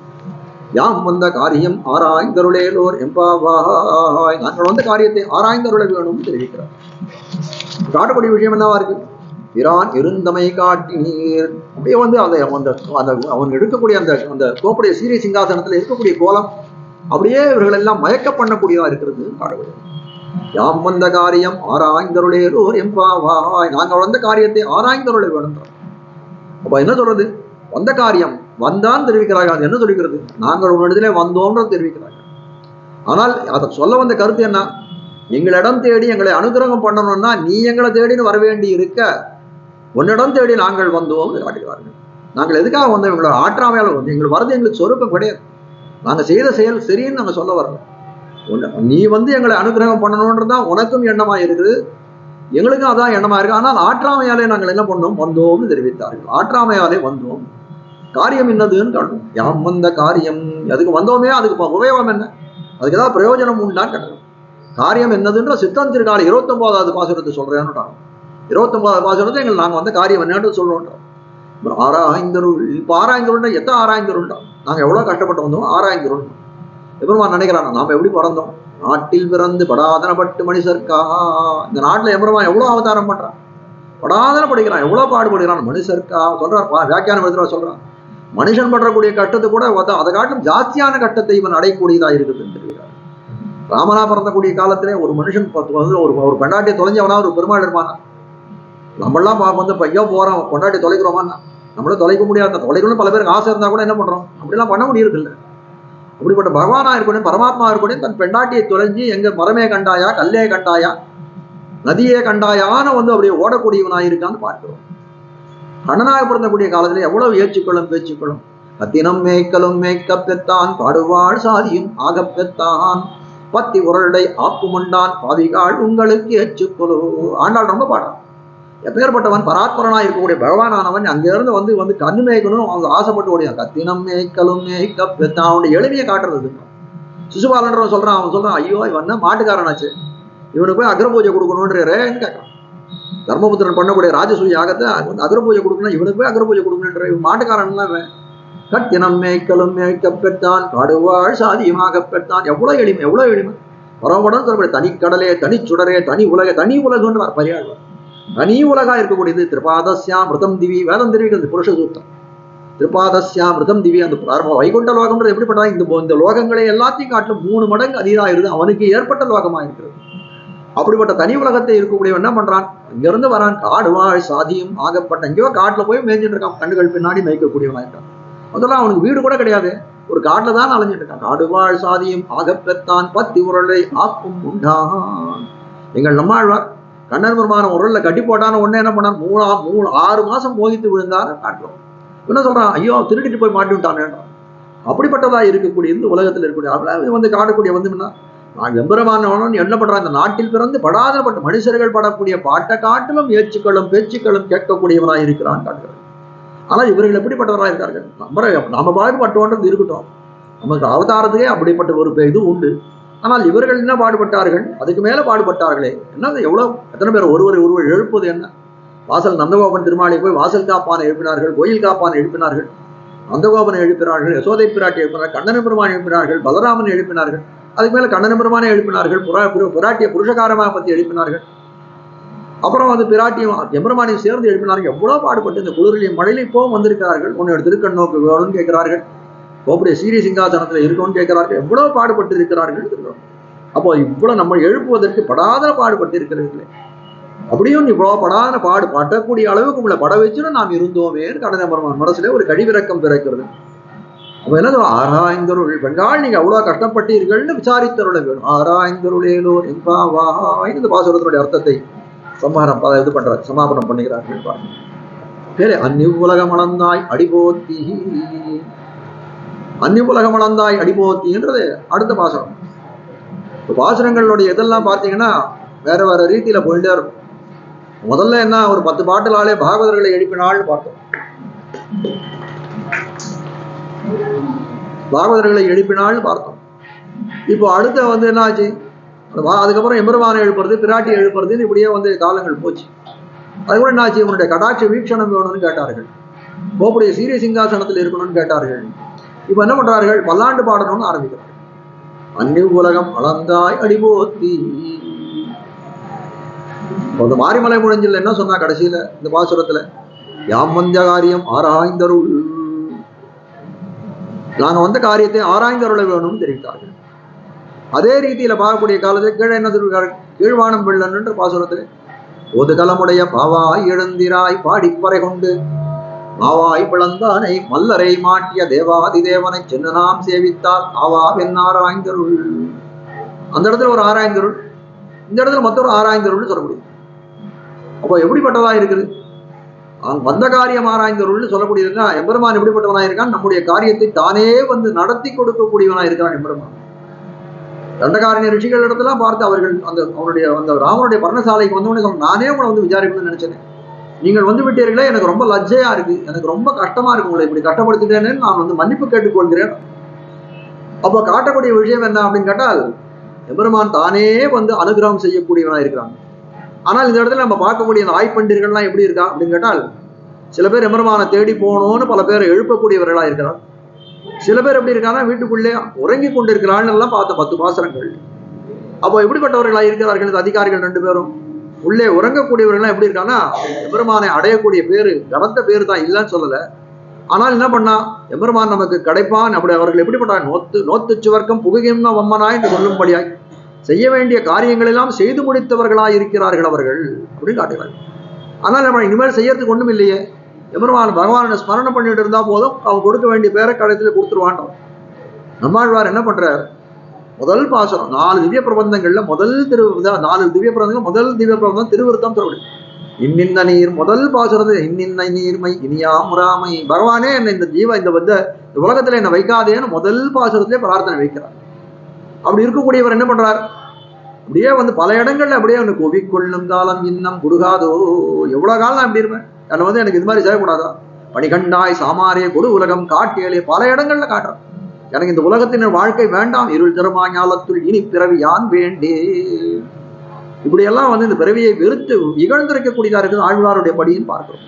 யாம் வந்த காரியம் ஆராய்ந்தருளேலோர் எம்பாவாய், நாங்கள் வந்த காரியத்தை ஆராய்ந்தருள வேணும்னு தெரிவிக்கிறார். காட்டக்கூடிய விஷயம் என்னவா இருக்கு? பிரான் இருந்தமை காட்டி நீர், அப்படியே அவன் எடுக்கக்கூடிய அந்த கோப்புடைய சீரிய சிங்காசனத்துல இருக்கக்கூடிய கோலம் அப்படியே இவர்கள் எல்லாம் மயக்க பண்ணக்கூடியதா இருக்கிறது காட்டக்கூடிய. யாம் வந்த காரியம் ஆராய்ந்தருளேலோர் எம்பாவாய், நாங்கள் வந்த காரியத்தை ஆராய்ந்தருள வேணும். அப்ப என்ன சொல்றது? வந்த காரியம் வந்தான் தெரிவிக்கிறார்கள். அது என்ன சொல்லிக்கிறது? நாங்கள் உன்னிடத்திலே வந்தோம்னு தெரிவிக்கிறார்கள். ஆனால் அதை சொல்ல வந்த கருத்து என்ன? எங்களிடம் தேடி எங்களை அனுகிரகம் பண்ணணும்னா நீ எங்களை தேடின்னு வர வேண்டி இருக்க, உன்னிடம் தேடி நாங்கள் வந்தோம் காட்டுகிறார்கள். நாங்கள் எதுக்காக வந்தோம்? எங்களோட ஆற்றாமையால் வந்து எங்களுக்கு வரது எங்களுக்கு சொரூபம் கிடையாது. நாங்கள் செய்த செயல் சரின்னு நாங்கள் சொல்ல வரல. நீ எங்களை அனுகிரகம் பண்ணணும்ன்றதுதான் உனக்கும் எண்ணமா இருக்குது, எங்களுக்கும் அதான் எண்ணமா இருக்கு. ஆனால் ஆற்றாமையாலே நாங்கள் என்ன பண்ணோம்? வந்தோம்னு தெரிவித்தார்கள். ஆற்றாமையாலே வந்தோம். காரியம் என்னதுன்னு காட்டணும். யாம் வந்த காரியம், அதுக்கு வந்தோமே, அதுக்கு உபயோகம் என்ன, அதுக்கு ஏதாவது பிரயோஜனம் உண்டான்னு கேட்டோம். காரியம் என்னதுன்ற சித்தம் திருக்கால 29வது பாசுரத்தை சொல்றேன்னு 29வது பாசுரத்தை நாங்கள் வந்த காரியம் என்னன்னு சொல்றோம். ஆராய்ந்தருள். இப்ப ஆராய்ந்தருள்னா எத்தனை ஆராய்ந்தருள்டா? நாங்க எவ்வளவு கஷ்டப்பட்டு வந்தோம், ஆராய்ந்தருள். எபெருமான் நினைக்கிறான் நாம எப்படி பிறந்தோம், நாட்டில் பிறந்து படாதனப்பட்டு மனுஷர்க்கா. இந்த நாட்டுல எபெருமான் எவ்வளவு அவதாரம் பண்றான், படாதன படிக்கிறான், எவ்வளவு பாடுபடுகிறான் மனுஷர்க்கா சொல்றார். வியாக்கியானம் எழுதுறா சொல்றான், மனுஷன் படுறக்கூடிய கட்டத்தை கூட அதை காட்டிலும் ஜாஸ்தியான கட்டத்தை இவன் அடையக்கூடியதா இருக்குதுன்னு தெரிகிறார். ராமனா பிறந்தக்கூடிய காலத்திலே ஒரு மனுஷன் ஒரு பெண்டாட்டியை தொலைஞ்சவனா ஒரு பெருமாள் இருப்பானா? நம்மளாம் வந்து பையோ போறோம் கொண்டாட்டி தொலைக்கிறோமான்னா நம்மள தொலைக்க முடியாது. தொலைக்கணும்னு பல பேருக்கு ஆசை இருந்தா கூட என்ன பண்றோம், அப்படிலாம் பண்ண முடியறது இல்லை. அப்படிப்பட்ட பகவானா இருக்கணும், பரமாத்மா இருக்கணும், தன் பெண்டாட்டியை தொலைஞ்சி எங்க மரமே கண்டாயா, கல்லே கண்டாயா, நதியே கண்டாயான்னு வந்து அப்படியே ஓடக்கூடியவனாயிருக்கான்னு பார்க்கிறோம். கண்ணனாக பிறந்தக்கூடிய காலத்துல எவ்வளவு ஏச்சுக்களும் பேச்சுக்களும். கத்தினம் மேய்க்கலும் மேய்க்க பெத்தான், பாடுவாள் சாதியும் ஆக பெத்தான், பத்தி உரடை ஆப்புமண்டான், பாவிகாள் உங்களுக்கு ஏச்சுக்கொலு. ஆண்டாள் ரொம்ப பாடான். எப்பேற்பட்டவன் பராத்பரனா இருக்கக்கூடிய பகவானானவன் அங்கிருந்து வந்து வந்து கண்ணு மேய்க்கணும் அவங்க ஆசைப்பட்டு ஓடியான். கத்தினம் மேய்க்கலும் மேய்க்க பெத்தான், அவனுடைய எளிமையை காட்டுறது. சிசுபாலன்றவன் சொல்றான், அவன் சொல்றான், ஐயோ இவன் மாட்டுக்காரனாச்சு, இவனுக்கு போய் அக்ரபூஜை கொடுக்கணும்ன்றேன்னு கேட்கறான். தர்மபுத்திரன் பண்ணக்கூடிய ராஜசூய யாகத்தை அக்ரபூஜை கொடுக்கணும், இவனுக்கு போய் அக்ரபூஜை கொடுக்கணுன்ற இவன் மாட்டுக்காரன்லாம். கத்தினம் மேய்க்கலும் மேய்க்க பெற்றான், காடுவாள் சாதியமாக பெற்றான். எவ்வளவு எளிமை, எவ்வளவு எளிமை. பரவடன் சொல்லக்கூடிய தனிக்கடலே, தனிச்சுடரே, தனி உலக, தனி உலகம்னு பரியாழ்வார். தனி உலகா இருக்கக்கூடியது. திரிபாதஸ்யா மிருதம் திவி, வேதம் தெரிவிக்கிறது புருஷ சூத்தம். திரிபாதஸ்யா மிருதம் திவி, அந்த வைகுண்ட லோகம்ன்றது எப்படிப்பட்டா, இந்த லோகங்களை எல்லாத்தையும் காட்டிலும் 3 மடங்கு அதிகமாயிருது அவனுக்கு ஏற்பட்ட லோகமா இருக்கிறது. அப்படிப்பட்ட தனி உலகத்தை இருக்கக்கூடியவன் என்ன பண்றான், இங்கிருந்து வரான், காடுவாள் சாதியும் ஆகப்பட்ட, எங்கேயோ காட்டுல போய் மேய்ஞ்சிட்டு இருக்கான், கண்ணுகள் பின்னாடி மேய்க்கக்கூடியவனா இருக்கான். முதல்ல அவனுக்கு வீடு கூட கிடையாது, ஒரு காட்டுல தான் அலைஞ்சிட்டு இருக்கான். காடுவாள் சாதியும் ஆகப்பெத்தான், பத்தி உரலை ஆக்கும் உண்டான். எங்கள் நம்மாழ்வார் கண்ணன் பெருமான உரல்ல கட்டி போட்டான உடனே என்ன பண்ணார், 6 மாசம் மோகித்து விழுந்தான்னு காட்டுறோம். என்ன சொல்றான், ஐயோ திருடிட்டு போய் மாட்டி விட்டான். அப்படிப்பட்டதா இருக்கக்கூடிய இந்த உலகத்தில் இருக்கக்கூடிய வந்து காடக்கூடிய வந்து நான் எம்பெருமானவன் என்ன பண்றான், இந்த நாட்டில் பிறந்து படாதப்பட்ட மனுஷர்கள் படக்கூடிய பாட்டை காட்டிலும் ஏச்சுக்களும் பேச்சுக்களும் கேட்கக்கூடியவனாய் இருக்கிறான் காட்டுகிறார். ஆனால் இவர்கள் எப்படிப்பட்டவராக இருக்கார்கள், நம்ம பாடுபட்டோன்றது இருக்கட்டும், நமக்கு அவதாரத்துக்கே அப்படிப்பட்ட ஒரு இது உண்டு. ஆனால் இவர்கள் என்ன பாடுபட்டார்கள், அதுக்கு மேல பாடுபட்டார்களே. என்ன எவ்வளவு, எத்தனை பேர் ஒருவர் எழுப்புவது என்ன. வாசல் நந்தகோபன் திருமாலை போய் வாசல் காப்பானை எழுப்பினார்கள், கோயில் காப்பானை எழுப்பினார்கள், நந்தகோபனை எழுப்பினார்கள், யசோதை பிராட்டி எழுப்பினார்கள், கண்ணன பெருமானை எழுப்பினார்கள், பலராமனை எழுப்பினார்கள், அதுக்கு மேல கண்ணன பெருமானை எழுப்பினார்கள், பிராட்டிய புருஷகாரமா பத்தி எழுப்பினார்கள், அப்புறம் வந்து பிராட்டியும் எம்பெருமானையும் சேர்ந்து எழுப்பினார்கள். எவ்வளவு பாடுபட்டு இந்த குளிரிலையும் மழையில இப்பவும் வந்திருக்கிறார்கள். உன்னோட திருக்கண் நோக்கு வேணும்னு கேட்கிறார்கள், கோபுடைய சீரிய சிங்காசனத்துல இருக்கணும்னு கேட்கிறார்கள். எவ்வளவு பாடுபட்டு இருக்கிறார்கள். அப்போ இவ்வளவு நம்ம எழுப்புவதற்கு படாத பாடுபட்டு இருக்கிறீர்களே, அப்படியும் இவ்வளவு படாத பாடுபடக்கூடிய அளவுக்கு உங்களை பட வச்சுன்னு நாம் இருந்தோமே கடந்த மனசுல ஒரு கழிவிறக்கம் பிறக்கிறது. அப்ப என்ன சொல்றோம், ஆராய்ந்தருள் பெண்கள் நீங்க அவ்வளவு கஷ்டப்பட்டீர்கள்னு விசாரித்தருள வேணும். ஆராய்ந்தருளேலோ என்பாவாய், இந்த பாசுரத்தினுடைய அர்த்தத்தை இது பண்றாரு, சமாபனம் பண்ணுகிறார்கள். அந்நிவுலகம் அளந்தாய் அடிபோத்தி, அந்நிவுலகம் அளந்தாய் அடிபோத்தின்றது அடுத்த பாசுரம். பாசுரங்களுடைய இதெல்லாம் பார்த்தீங்கன்னா வேற வேற ரீதியில போயிட்டே இருக்கும். முதல்ல என்ன, ஒரு 10 பாட்டுலாலே பாகவதர்களை எழுப்பினாள்னு பார்த்தோம். பாகவதர்களை எழுப்பினாள்னு பார்த்தோம். இப்போ அடுத்த வந்து என்ன ஆச்சு, அதுக்கப்புறம் எம்பெருமானை எழுப்புறது, பிராட்டியை எழுப்புறதுன்னு இப்படியே வந்து காலங்கள் போச்சு. அதுக்கப்புறம் என்ன ஆச்சு, இவனுடைய கடாட்சி வீக்ஷணம் வேணும்னு கேட்டார்கள், கோபுடைய சீரிய சிங்காசனத்தில் இருக்கணும்னு கேட்டார்கள். இப்ப என்ன பண்றார்கள், பல்லாண்டு பாடணும்னு ஆரம்பிக்கிறார்கள். அந்நி உலகம் அளந்தாய் அடிபோத்தி. அந்த மாரிமலை முழஞ்சில் என்ன சொன்னா கடைசியில இந்த பாசுரத்துல, யாம் வந்த காரியம் ஆராய்ந்தருள், நாங்க வந்த காரியத்தை ஆராய்ந்தருள வேணும்னு தெரிவித்தார்கள். அதே ரீதியில பார்க்கக்கூடிய காலத்தில் கீழே என்ன சொல்றார்கள், கீழ்வானம் வெள்ளன் என்ற பாசுரத்திலே, ஒரு கலமுடைய பாவாய் எழுந்திராய் பாடிப்பறை கொண்டு மாவாய் பிளந்தானை மல்லரை மாட்டிய தேவாதி தேவனை சென்று நாம் சேவித்தால் ஆவா வெண் ஆராய்ந்தருள். அந்த இடத்துல ஒரு ஆராய்ந்தருள், இந்த இடத்துல மற்றொரு ஆராய்ந்தருள்னு சொல்ல முடியும். அப்போ எப்படிப்பட்டதா இருக்குது, வந்த காரியம் ஆராய்ந்தருள்னு சொல்லக்கூடியதுன்னா எம்பெருமான் எப்படிப்பட்டவனா இருக்கான், நம்முடைய காரியத்தை தானே வந்து நடத்தி கொடுக்கக்கூடியவனா இருக்கிறான் எம்பெருமான். தண்டகாரண்ய ரிஷிகள் இடத்துல பார்த்து அவர்கள் அவருடைய அந்த ராமனுடைய பர்ணசாலைக்கு வந்தவொடனே சொல்ல, நானே உங்களை வந்து விசாரிக்கணும்னு நினைச்சேன், நீங்கள் வந்து விட்டீர்களே, எனக்கு ரொம்ப லஜ்ஜையா இருக்கு, எனக்கு ரொம்ப கஷ்டமா இருக்கு, உங்களை இப்படி கஷ்டப்படுத்திட்டேன்னு நான் வந்து மன்னிப்பு கேட்டுக்கொள்கிறேன். அப்போ காட்டக்கூடிய விஷயம் என்ன அப்படின்னு கேட்டால், எம்பெருமான் தானே வந்து அனுகிரகம் செய்யக்கூடியவனா இருக்கிறாங்க. ஆனால் இந்த இடத்துல நம்ம பார்க்கக்கூடிய அந்த ஆய்ப்பண்டிர்கள்லாம் எப்படி இருக்கா அப்படின்னு கேட்டால், சில பேர் எம்பெருமானை தேடி போகணும்னு பல பேர் எழுப்பக்கூடியவர்களா இருக்கிறார். சில பேர் எப்படி இருக்காங்கன்னா வீட்டுக்குள்ளே உறங்கி கொண்டிருக்கிறான்னு எல்லாம் பார்த்த 10 பாசுரங்கள். அப்போ எப்படிப்பட்டவர்களா இருக்கிறார்கள் இந்த அதிகாரிகள் 2 பேரும்? உள்ளே உறங்கக்கூடியவர்கள்லாம் எப்படி இருக்காங்கன்னா எம்பெருமானை அடையக்கூடிய பேரு கடந்த பேரு தான், இல்லைன்னு சொல்லல. ஆனால் என்ன பண்ணா, எம்பெருமான் நமக்கு கிடைப்பான். அப்படி அவர்கள் எப்படிப்பட்டார்? நோத்து சுவர்க்கம் புகுகின்ற வம்மனாய் என்று சொல்லும்படியாய் செய்ய வேண்டிய காரியங்கள் எல்லாம் செய்து முடித்தவர்களாய் இருக்கிறார்கள் அவர்கள் அப்படின்னு காட்டுகிறார்கள். ஆனால் நம்ம இனிமேல் செய்யறதுக்கு ஒண்ணும் இல்லையே, எம்பெருமான் பகவானை ஸ்மரணம் பண்ணிட்டு இருந்தா போதும், அவன் கொடுக்க வேண்டிய பேரை கடைசியில் கொடுத்துருவான். நம்மாழ்வார் என்ன பண்றார்? முதல் பாசுரம் 4 திவ்ய பிரபந்தங்கள்ல முதல் 4 திவ்ய பிரபந்தங்கள் முதல் திவ்ய பிரபந்தம் திருவிருத்தம் சொல்லுது. இன்னின்ன நீர் முதல் பாசுறது இன்னின்ன நீர்மை இனியா முறாமை. பகவானே என்ன இந்த உலகத்துல என்ன வைக்காதேன்னு முதல் பாசுரத்திலே பிரார்த்தனை வைக்கிறார். அப்படி இருக்கக்கூடியவர் என்ன பண்றார்? அப்படியே பல இடங்கள்ல அப்படியே கொவிக்கொள்ளும் காலம் இன்னம் குடுகாதோ. எவ்வளவு காலம் நான் இப்படி இருப்பேன், அதில் எனக்கு இது மாதிரி செய்யக்கூடாதா? பணிகண்டாய் சாமாரிய கொடு உலகம் காட்டியலே பல இடங்கள்ல காட்டுறேன். எனக்கு இந்த உலகத்தின் வாழ்க்கை வேண்டாம், இருள் தருமா ஞாலத்துள் இனி பிறவி யான் வேண்டே. இப்படியெல்லாம் இந்த பிறவியை வெறுத்து இகழ்ந்திருக்கக்கூடியதா இருக்குது ஆழ்வாருடைய படின்னு பார்க்கிறோம்.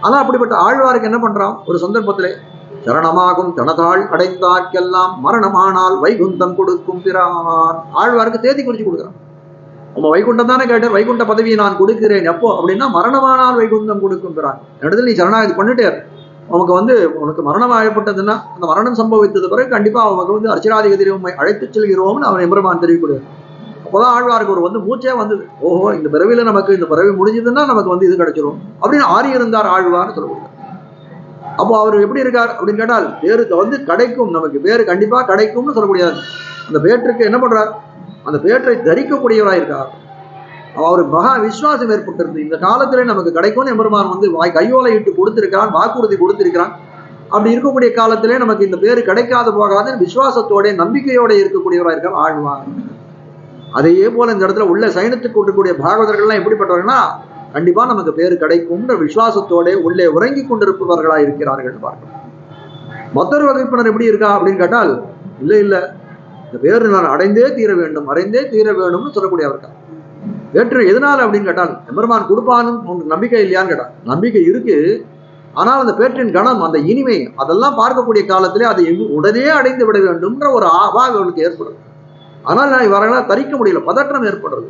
ஆனா அப்படிப்பட்ட ஆழ்வாருக்கு என்ன பண்றான்? ஒரு சந்தர்ப்பத்திலே சரணமாகும் தனதாள் அடைந்தார்க்கெல்லாம் மரணமானால் வைகுந்தம் கொடுக்கும் பிரான். ஆழ்வாருக்கு தேதி குறிச்சு கொடுக்குறான். நம்ம வைகுண்டம் தானே கேட்டார், வைகுண்ட பதவியை நான் கொடுக்கிறேன் எப்போ அப்படின்னா மரணமானால் வைகுந்தம் கொடுக்கும் பிரான். இடத்துல நீ சரணாகதி பண்ணிட்டே உனக்கு உனக்கு மரணம் ஆயப்பட்டதுன்னா அந்த மரணம் சம்பவித்தது பிறகு கண்டிப்பா அவங்க அர்ச்சராதிகதிரை உண்மை அழைத்து செல்கிறோம்னு அவன் எம்பெருமான் தெரிவிக்கூடாது. அப்போதான் ஆழ்வாருக்கு ஒரு மூச்சே வந்தது. ஓஹோ, இந்த பிறவில நமக்கு இந்த பிறவி முடிஞ்சதுன்னா நமக்கு இது கிடைச்சிரும் அப்படின்னு ஆறி இருந்தார் ஆழ்வார்னு சொல்லப்படுது. அப்போ அவர் எப்படி இருக்கார் அப்படின்னு கேட்டால் பேரு கிடைக்கும், நமக்கு பேரு கண்டிப்பா கிடைக்கும்னு சொல்லக்கூடியது. அந்த பேற்றுக்கு என்ன பண்றார்? அந்த பேற்றை தரிக்கக்கூடியவராக இருக்கார். அவருக்கு மகா விசுவாசம் ஏற்பட்டிருந்து இந்த காலத்திலே நமக்கு கிடைக்கும்னு எம்பெருமான் கையோலை இட்டு கொடுத்திருக்கிறான், வாக்குறுதி கொடுத்திருக்கிறான். அப்படி இருக்கக்கூடிய காலத்திலே நமக்கு இந்த பேரு கிடைக்காது போகாது விசுவாசத்தோட நம்பிக்கையோட இருக்கக்கூடியவராக இருக்கார் ஆழ்வார். அதையே போல இந்த இடத்துல உள்ள சைனத்துக்கு கொண்டிருக்கூடிய பாகவதர்கள்லாம் எப்படிப்பட்டவர்கள்னா கண்டிப்பா நமக்கு பேரு கிடைக்கும்ன்ற விசுவாசத்தோட உள்ளே உறங்கி கொண்டிருப்பவர்களா இருக்கிறார்கள் பார்க்கணும். மற்றொரு வகைப்பினர் எப்படி இருக்கா அப்படின்னு கேட்டால், இல்ல இந்த பேரு நான் அடைந்தே தீர வேண்டும், அடைந்தே தீர வேண்டும்னு சொல்லக்கூடியவர்களா. வேற்று எதனால அப்படின்னு கேட்டால் எம்பெருமான் கொடுப்பான்னு உங்களுக்கு நம்பிக்கை இல்லையான்னு கேட்டால் நம்பிக்கை இருக்கு. ஆனால் அந்த பேற்றின் கணம், அந்த இனிமை அதெல்லாம் பார்க்கக்கூடிய காலத்திலே அதை உடனே அடைந்து விட வேண்டும்ன்ற ஒரு ஆவா அவர்களுக்கு ஏற்படுது. ஆனால் இவர்களால் தரிக்க முடியல, பதற்றம் ஏற்படுறது.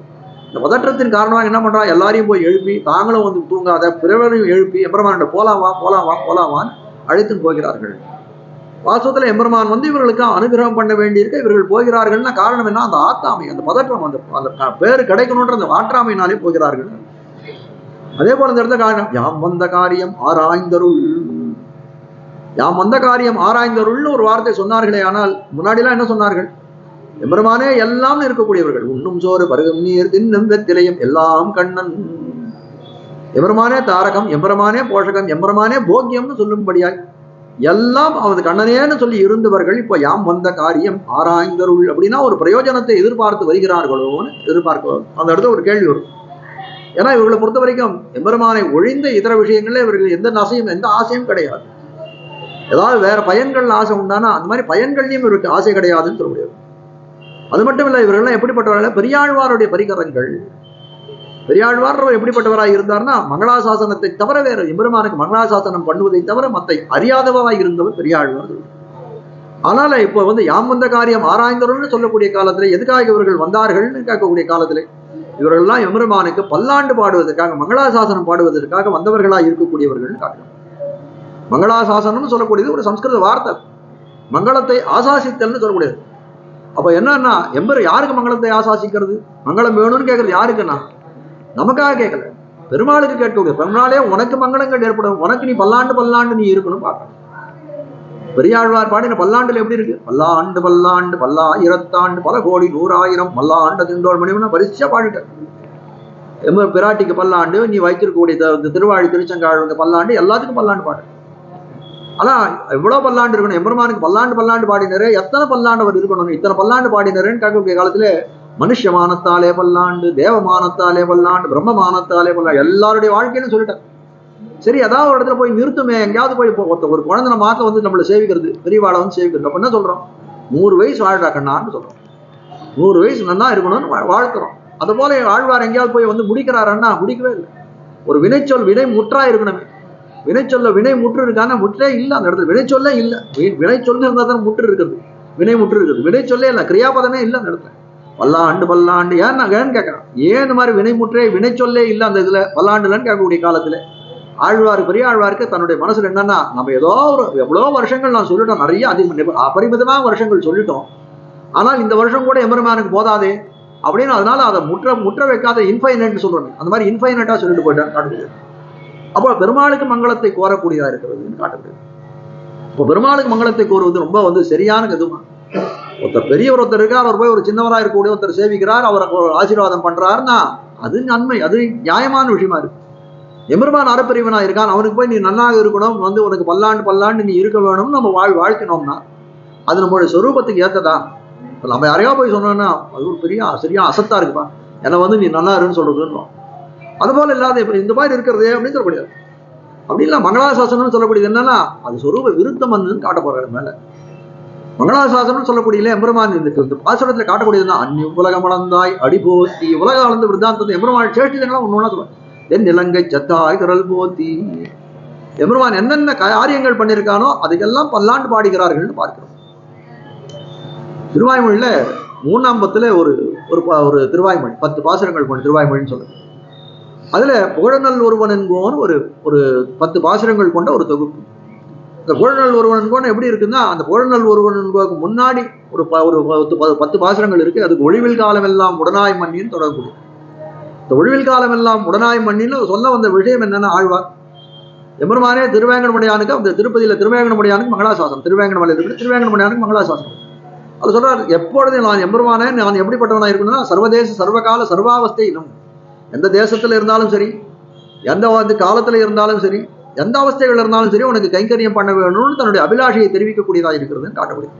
இந்த பதற்றத்தின் காரணமாக என்ன பண்றா? எல்லாரையும் போய் எழுப்பி தாங்களும் தூங்காத பிறவரையும் எழுப்பி எம்பெருமான் போலாவான்னு அழைத்துன்னு போகிறார்கள். வாசத்துல எம்பெருமான் இவர்களுக்கு அனுகிரகம் பண்ண வேண்டியிருக்க இவர்கள் போகிறார்கள்னா காரணம் என்ன? அந்த ஆத்தாமை, அந்த பதற்றம், அந்த பேரு கிடைக்கணும்ன்ற அந்த ஆற்றாமையினாலே போகிறார்கள். அதே போல இந்த இடத்துல காரணம் யாம் வந்த காரியம் ஆராய்ந்தருள். யாம் வந்த காரியம் ஆராய்ந்தருள்னு ஒரு வார்த்தை சொன்னார்களே. ஆனால் முன்னாடிலாம் என்ன சொன்னார்கள்? எம்பெருமானே எல்லாம் இருக்கக்கூடியவர்கள். உண்ணும் சோறு பருகும் நீர் தின்னும் வெத்திலையும் எல்லாம் கண்ணன். எம்பெருமானே தாரகம், எம்பெருமானே போஷகம், எம்பெருமானே போக்கியம்னு சொல்லும்படியாய் எல்லாம் அவனது கண்ணனேன்னு சொல்லி இருந்தவர்கள் இப்ப யாம் வந்த காரியம் ஆராய்ந்தருள் அப்படின்னா ஒரு பிரயோஜனத்தை எதிர்பார்த்து வருகிறார்களோன்னு எதிர்பார்க்க அந்த இடத்துல ஒரு கேள்வி வரும். ஏன்னா இவர்களை பொறுத்த வரைக்கும் எம்பெருமானை ஒழிந்த இதர விஷயங்கள்ல இவர்கள் எந்த ஆசையும் கிடையாது. ஏதாவது வேற பயன்கள் ஆசை உண்டானா அந்த மாதிரி பயன்கள்லையும் இவருக்கு ஆசை கிடையாதுன்னு சொல்ல முடியாது. அது மட்டும் இல்ல, இவர்கள்லாம் எப்படிப்பட்டவர்கள்? பெரியாழ்வாருடைய பரிகரங்கள். பெரியாழ்வார் எப்படிப்பட்டவராக இருந்தார்னா மங்களாசாசனத்தை தவிர வேற எம்பெருமானுக்கு மங்களாசாசனம் பண்ணுவதை தவிர மத்தை அறியாதவராக இருந்தவர் பெரியாழ்வார். ஆனால் இப்போ யாம் வந்த காரியம் ஆராய்ந்தவர்கள் சொல்லக்கூடிய காலத்துல எதுக்காக இவர்கள் வந்தார்கள்னு கேட்கக்கூடிய காலத்துல இவர்கள்லாம் எம்பெருமானுக்கு பல்லாண்டு பாடுவதற்காக மங்களாசாசனம் பாடுவதற்காக வந்தவர்களாக இருக்கக்கூடியவர்கள் காட்டுறாங்க. மங்களாசாசனம் சொல்லக்கூடியது ஒரு சம்ஸ்கிருத வார்த்தை. மங்களத்தை ஆசாசித்தல்னு சொல்லக்கூடியது. அப்ப என்னன்னா யாருக்கு மங்களத்தை ஆசாசிக்கிறது? மங்களம் வேணும்னு கேட்கறது யாருக்குன்னா நமக்காக கேட்கல, பெருமாளுக்கு கேட்கக்கூடிய. பெருமாளே உனக்கு மங்களங்கள் ஏற்படும், உனக்கு நீ பல்லாண்டு நீ இருக்கணும் பார்க்கணும். பெரியாழ்வார் பாடின பல்லாண்டுல எப்படி இருக்கு? பல்லாண்டு பல்லாண்டு பல்லாயிரத்தாண்டு பல கோடி 100,000 பல்லாண்டு திண்டோள் மணிவன பரிசா பாடிட்டார். பிராட்டிக்கு பல்லாண்டு, நீ வைத்திருக்கக்கூடிய திருவாழி திருச்செங்காழ்வுக்கு பல்லாண்டு, எல்லாத்துக்கும் பல்லாண்டு பாடு. ஆனா எவ்வளவு பல்லாண்டு இருக்கணும்? எம்பெருமானுக்கு பல்லாண்டு பாடினரே, எத்தனை பல்லாண்டு அவர் இருக்கணும்? இத்தனை பல்லாண்டு பாடினரேன்னு கேட்கக்கூடிய காலத்துல மனுஷமானத்தாலே பல்லாண்டு, தேவமானத்தாலே பல்லாண்டு, பிரம்மமானத்தாலே பல்லாண்டு, எல்லாருடைய வாழ்க்கைன்னு சொல்லிட்டார். சரி, ஏதாவது ஒரு இடத்துல போய் நிறுத்துமே, எங்கேயாவது போய் ஒரு குழந்தை மாத்த நம்மளை சேவிக்கிறது, பெரியவாளை சேவிக்கிறது. அப்ப என்ன சொல்றோம்? 100 வயசு வாழ்டா கண்ணான்னு சொல்றோம். 100 வயசு நல்லா இருக்கணும்னு வாழ்த்துறோம். அது போல ஆழ்வார் எங்கேயாவது போய் முடிக்கிறாருன்னா முடிக்கவே இல்லை. ஒரு வினைச்சொல் வினை முற்றா இருக்கணுமே. வினை சொல்ல வினை முற்று இருக்கான முற்றே இல்லை அந்த இடத்துல. வினை சொல்ல இல்லை. வினை சொல்லு இருந்தால் தான் முற்று இருக்கிறது. வினை முற்று இருக்குது. வினை சொல்லே இல்லை, கிரியாபதமே இல்லை அந்த இடத்துல. பல்லாண்டு பல்லாண்டு ஏன்னு கேட்கறான். ஏன் இந்த மாதிரி வினை முற்றே வினை சொல்லே இல்லை அந்த இதுல பல்லாண்டுலன்னு கேட்கக்கூடிய காலத்துல ஆழ்வார் பெரிய ஆழ்வாருக்கு தன்னுடைய மனசுல என்னன்னா, நம்ம ஏதோ ஒரு எவ்வளோ வருஷங்கள் நான் சொல்லிட்டோம், நிறைய அபரிமிதமான வருஷங்கள் சொல்லிட்டோம், ஆனால் இந்த வருஷம் கூட எம்பெருமானுக்கு போதாதே அப்படின்னு அதனால அதை முற்ற வைக்காத இன்ஃபைனட் சொல்றாங்க. அந்த மாதிரி இன்ஃபைனட்டா சொல்லிட்டு போயிட்டான்னு காட்டுகிறது. அப்போ பெருமாளுக்கு மங்களத்தை கோரக்கூடியதா இருக்கிறதுன்னு காட்டுகிறது. இப்போ பெருமாளுக்கு மங்களத்தை கோருவது ரொம்ப சரியான எதுமா. ஒருத்தர் பெரியவர் ஒருத்தர் இருக்கார், அவர் போய் ஒரு சின்னவராக இருக்கக்கூடிய ஒருத்தர் சேவிக்கிறார், அவருக்கு ஒரு ஆசீர்வாதம் பண்றாருன்னா அது நன்மை, அது நியாயமான விஷயமா இருக்கு. எம்பெருமான் அறப்பிரிவனா இருக்கான், அவனுக்கு போய் நீ நன்னாக இருக்கணும், உனக்கு பல்லாண்டு நீ இருக்க வேணும்னு நம்ம வாழ்த்தினோம்னா அது நம்மளுடைய சொரூபத்துக்கு ஏத்ததா. நம்ம யாரையா போய் சொன்னோம்னா அது ஒரு பெரிய சரியா அசத்தா இருக்குப்பா, என்னை நீ நல்லா இருன்னு சொல்றதுன்னு. அதுபோல இல்லாத இந்த மாதிரி இருக்கிறதே அப்படின்னு சொல்லக்கூடியது. அப்படி இல்லை மங்களாசாசனம்னு சொல்லக்கூடியது என்னன்னா அது சொரூப விருத்தம் காட்ட போறாரு மேல. மங்களாசாசனம் சொல்லக்கூடிய எம்பெருமான் இந்த பாசுரத்துல காட்டக்கூடியதுன்னா அந்நிய உலகம் வளர்ந்தாய் அடிபோத்தி உலக வளர்ந்து விருத்தாந்தத்தை எம்பெருமான் சேஷ்டிதங்களாம் ஒண்ணு சொல்லுவாங்க. என் இலங்கை சத்தாய் குரல் போத்தி எம்பெருமான் என்னென்ன காரியங்கள் பண்ணியிருக்கானோ அதுக்கெல்லாம் பல்லாண்டு பாடுகிறார்கள் பார்க்கிறோம். திருவாய்மொழியில 3ஆம் பத்துல ஒரு திருவாய்மொழி 10 பாசுரங்கள் கொண்டு திருவாய்மொழின்னு சொல்லுது. அதுல புகழநல் ஒருவன் என்கோன்னு ஒரு 10 பாசுரங்கள் கொண்ட ஒரு தொகுப்பு. இந்த புகழநல் ஒருவன் என்கோன்னு எப்படி இருக்குன்னா, அந்த புகழநல் ஒருவன் என்பதற்கு முன்னாடி ஒரு 10 பாசுரங்கள் இருக்கு. அதுக்கு ஒழிவில் காலம் எல்லாம் உடனாய் மண்ணின்னு தொடரக்கூடிய இந்த ஒழிவில் காலம் எல்லாம் உடனாய் மண்ணின்னு சொல்ல வந்த விஷயம் என்னன்னா, ஆழ்வார் எம்பெருமானே திருவேங்கடமுடையானுக்கு அந்த திருப்பதியில திருவேங்கடமுடையானுக்கு மங்களாசாசனம், திருவேங்கடமலை இருக்கு, திருவேங்கடமுடையானுக்கு மங்களாசாசனம். அது சொல்றாரு, எப்பொழுதும் நான் எம்பெருமானே நான் எப்படிப்பட்டவனா இருக்கணும்னா சர்வதேச சர்வகால சர்வாவஸ்தையிலும், எந்த தேசத்துல இருந்தாலும் சரி, எந்த காலத்துல இருந்தாலும் சரி, எந்த அவஸ்தைகள் இருந்தாலும் சரி உனக்கு கைங்கரியம் பண்ண வேணும்னு தன்னுடைய அபிலாஷையை தெரிவிக்கக்கூடியதாக இருக்கிறதுன்னு காட்டக்கூடியது.